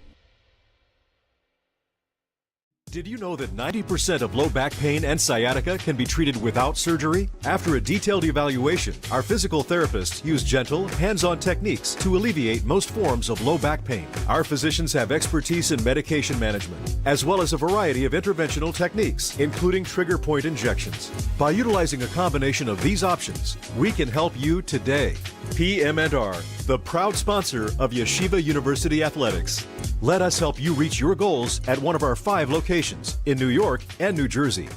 [SPEAKER 4] Did you know that 90% of low back pain and sciatica can be treated without surgery? After a detailed evaluation, our physical therapists use gentle, hands-on techniques to alleviate most forms of low back pain. Our physicians have expertise in medication management, as well as a variety of interventional techniques, including trigger point injections. By utilizing a combination of these options, we can help you today. PM&R, the proud sponsor of Yeshiva University Athletics. Let us help you reach your goals at one of our 5 locations in New York and New Jersey.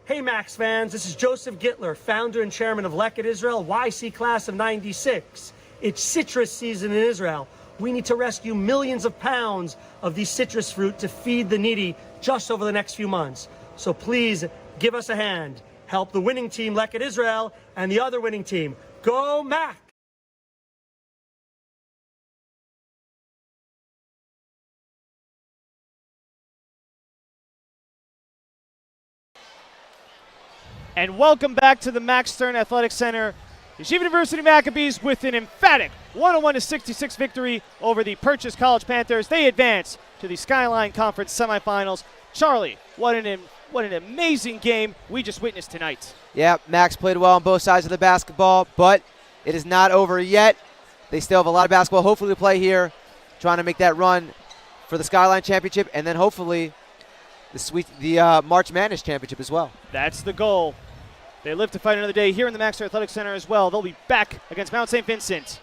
[SPEAKER 3] Hey Max fans, this is Joseph Gittler, founder and chairman of Leket Israel, YC class of 96. It's citrus season in Israel. We need to rescue millions of pounds of these citrus fruit to feed the needy just over the next few months. So please give us a hand. Help the winning team, Leket Israel, and the other winning team. Go Max!
[SPEAKER 5] And welcome back to the Max Stern Athletic Center. Yeshiva University Maccabees with an emphatic 101-66 victory over the Purchase College Panthers. They advance to the SKYLINE Conference semifinals. Charlie, what an amazing game we just witnessed tonight.
[SPEAKER 2] Yeah, Max played well on both sides of the basketball, but it is not over yet. They still have a lot of basketball hopefully to play here, trying to make that run for the SKYLINE Championship, and then hopefully the March Madness Championship as well.
[SPEAKER 5] That's the goal. They live to fight another day here in the Max Stern Athletic Center as well. They'll be back against Mount St. Vincent.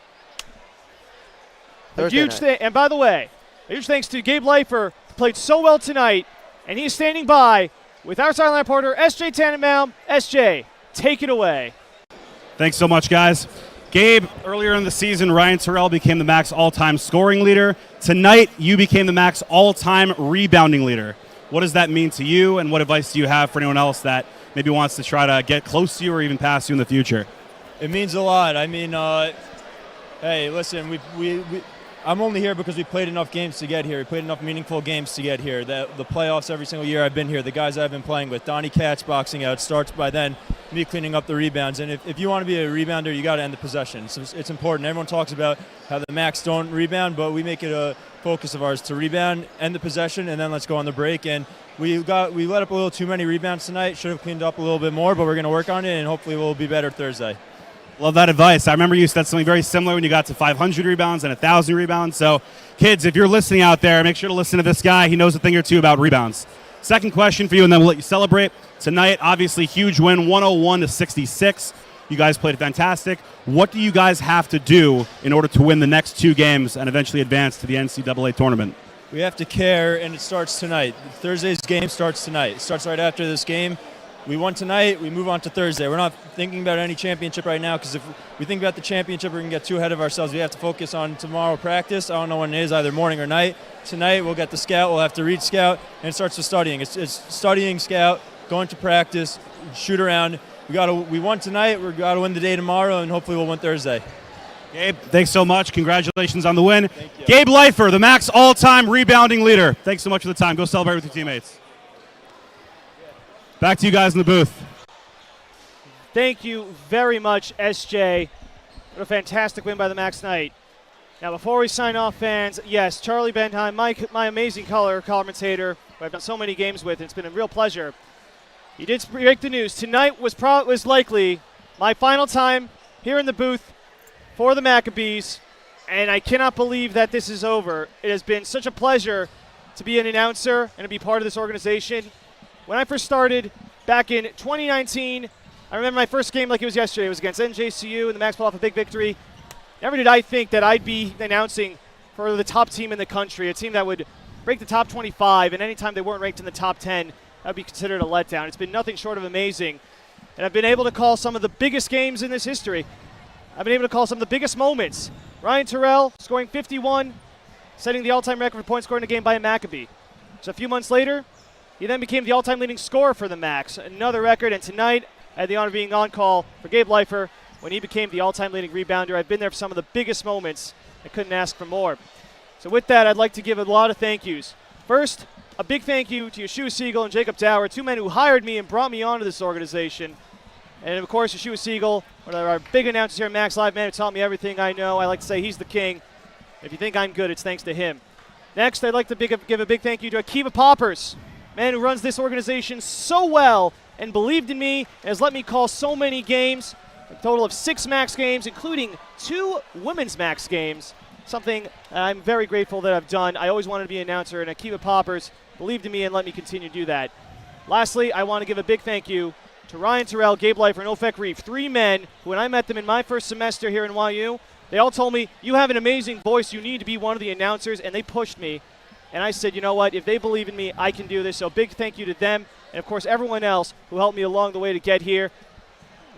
[SPEAKER 5] And by the way, a huge thanks to Gabe Leifer, who played so well tonight, and he is standing by with our sideline reporter, SJ Tannenbaum. SJ, take it away.
[SPEAKER 6] Thanks so much, guys. Gabe, earlier in the season, Ryan Terrell became the Max all-time scoring leader. Tonight, you became the Max all-time rebounding leader. What does that mean to you, and what advice do you have for anyone else that maybe wants to try to get close to you or even pass you in the future?
[SPEAKER 20] It means a lot. I mean, hey, listen, I'm only here because we played enough games to get here. We played enough meaningful games to get here. The playoffs every single year I've been here, the guys I've been playing with, Donnie Katz boxing out, starts by then me cleaning up the rebounds. And if you want to be a rebounder, you got to end the possession. So it's important. Everyone talks about how the Max don't rebound, but we make it a focus of ours to rebound, end the possession, and then let's go on the break. And we let up a little too many rebounds tonight. Should have cleaned up a little bit more, but we're going to work on it, and hopefully we'll be better Thursday.
[SPEAKER 6] Love that advice. I remember you said something very similar when you got to 500 rebounds and 1,000 rebounds. So, kids, if you're listening out there, make sure to listen to this guy. He knows a thing or two about rebounds. Second question for you, and then we'll let you celebrate. Tonight, obviously, huge win, 101-66. You guys played fantastic. What do you guys have to do in order to win the next 2 games and eventually advance to the NCAA tournament?
[SPEAKER 20] We have to care, and it starts tonight. Thursday's game starts tonight. It starts right after this game. We won tonight, we move on to Thursday. We're not thinking about any championship right now, because if we think about the championship, we're going to get too ahead of ourselves. We have to focus on tomorrow practice. I don't know when it is, either morning or night. Tonight, we'll get the scout, we'll have to read scout, and it starts with studying. It's studying scout, going to practice, shoot around. We won tonight, we got to win the day tomorrow, and hopefully we'll win Thursday.
[SPEAKER 6] Gabe, thanks so much. Congratulations on the win. Gabe Leifer, the Max all-time rebounding leader. Thanks so much for the time. Go celebrate with your teammates. Back to you guys in the booth.
[SPEAKER 5] Thank you very much, SJ. What a fantastic win by the Max tonight. Now, before we sign off, fans, yes, Charlie Bendheim, my amazing commentator, who I've done so many games with, and it's been a real pleasure. He did break the news. Tonight was likely my final time here in the booth for the Maccabees, and I cannot believe that this is over. It has been such a pleasure to be an announcer and to be part of this organization. When I first started back in 2019, I remember my first game like it was yesterday. It was against NJCU, and the Max pulled off a big victory. Never did I think that I'd be announcing for the top team in the country, a team that would break the top 25, and anytime they weren't ranked in the top 10, that would be considered a letdown. It's been nothing short of amazing. And I've been able to call some of the biggest games in this history. I've been able to call some of the biggest moments. Ryan Terrell scoring 51, setting the all-time record for point scored in a game by a Maccabee. So a few months later, he then became the all-time leading scorer for the Max, another record. And tonight, I had the honor of being on call for Gabe Leifer when he became the all-time leading rebounder. I've been there for some of the biggest moments. I couldn't ask for more. So with that, I'd like to give a lot of thank yous. First, a big thank you to Yeshua Siegel and Jacob Dower, 2 men who hired me and brought me onto this organization. And of course, Yeshua Siegel, one of our big announcers here at Max Live, man who taught me everything I know. I like to say he's the king. If you think I'm good, it's thanks to him. Next, I'd like to give a big thank you to Akiva Poppers, man who runs this organization so well and believed in me and has let me call so many games, a total of 6 Max games, including 2 women's Max games, something I'm very grateful that I've done. I always wanted to be an announcer, and Akiva Poppers believed in me and let me continue to do that. Lastly, I want to give a big thank you to Ryan Terrell, Gabe Leifer, and Ofek Reef, 3 men who, when I met them in my first semester here in YU, they all told me, you have an amazing voice, you need to be one of the announcers, and they pushed me. And I said, you know what, if they believe in me, I can do this. So big thank you to them, and of course everyone else who helped me along the way to get here.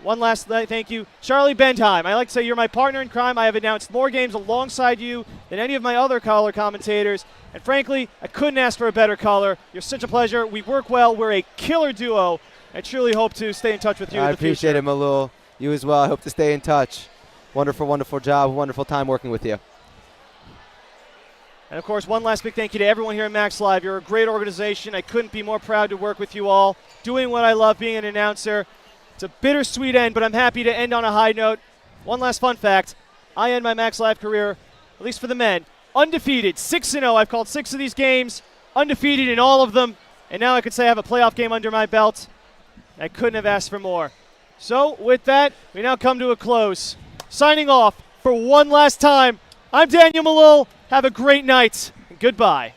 [SPEAKER 5] One last thank you, Charlie Bendheim. I like to say you're my partner in crime. I have announced more games alongside you than any of my other color commentators. And frankly, I couldn't ask for a better color. You're such a pleasure. We work well. We're a killer duo. I truly hope to stay in touch with you in the future.
[SPEAKER 2] I appreciate it, Melool. You as well. I hope to stay in touch. Wonderful, wonderful job. Wonderful time working with you.
[SPEAKER 5] And, of course, one last big thank you to everyone here at Max Live. You're a great organization. I couldn't be more proud to work with you all, doing what I love, being an announcer. It's a bittersweet end, but I'm happy to end on a high note. One last fun fact. I end my Max Live career, at least for the men, undefeated, 6-0. I've called 6 of these games, undefeated in all of them, and now I could say I have a playoff game under my belt. I couldn't have asked for more. So, with that, we now come to a close. Signing off for one last time, I'm Daniel Melool. Have a great night, and goodbye.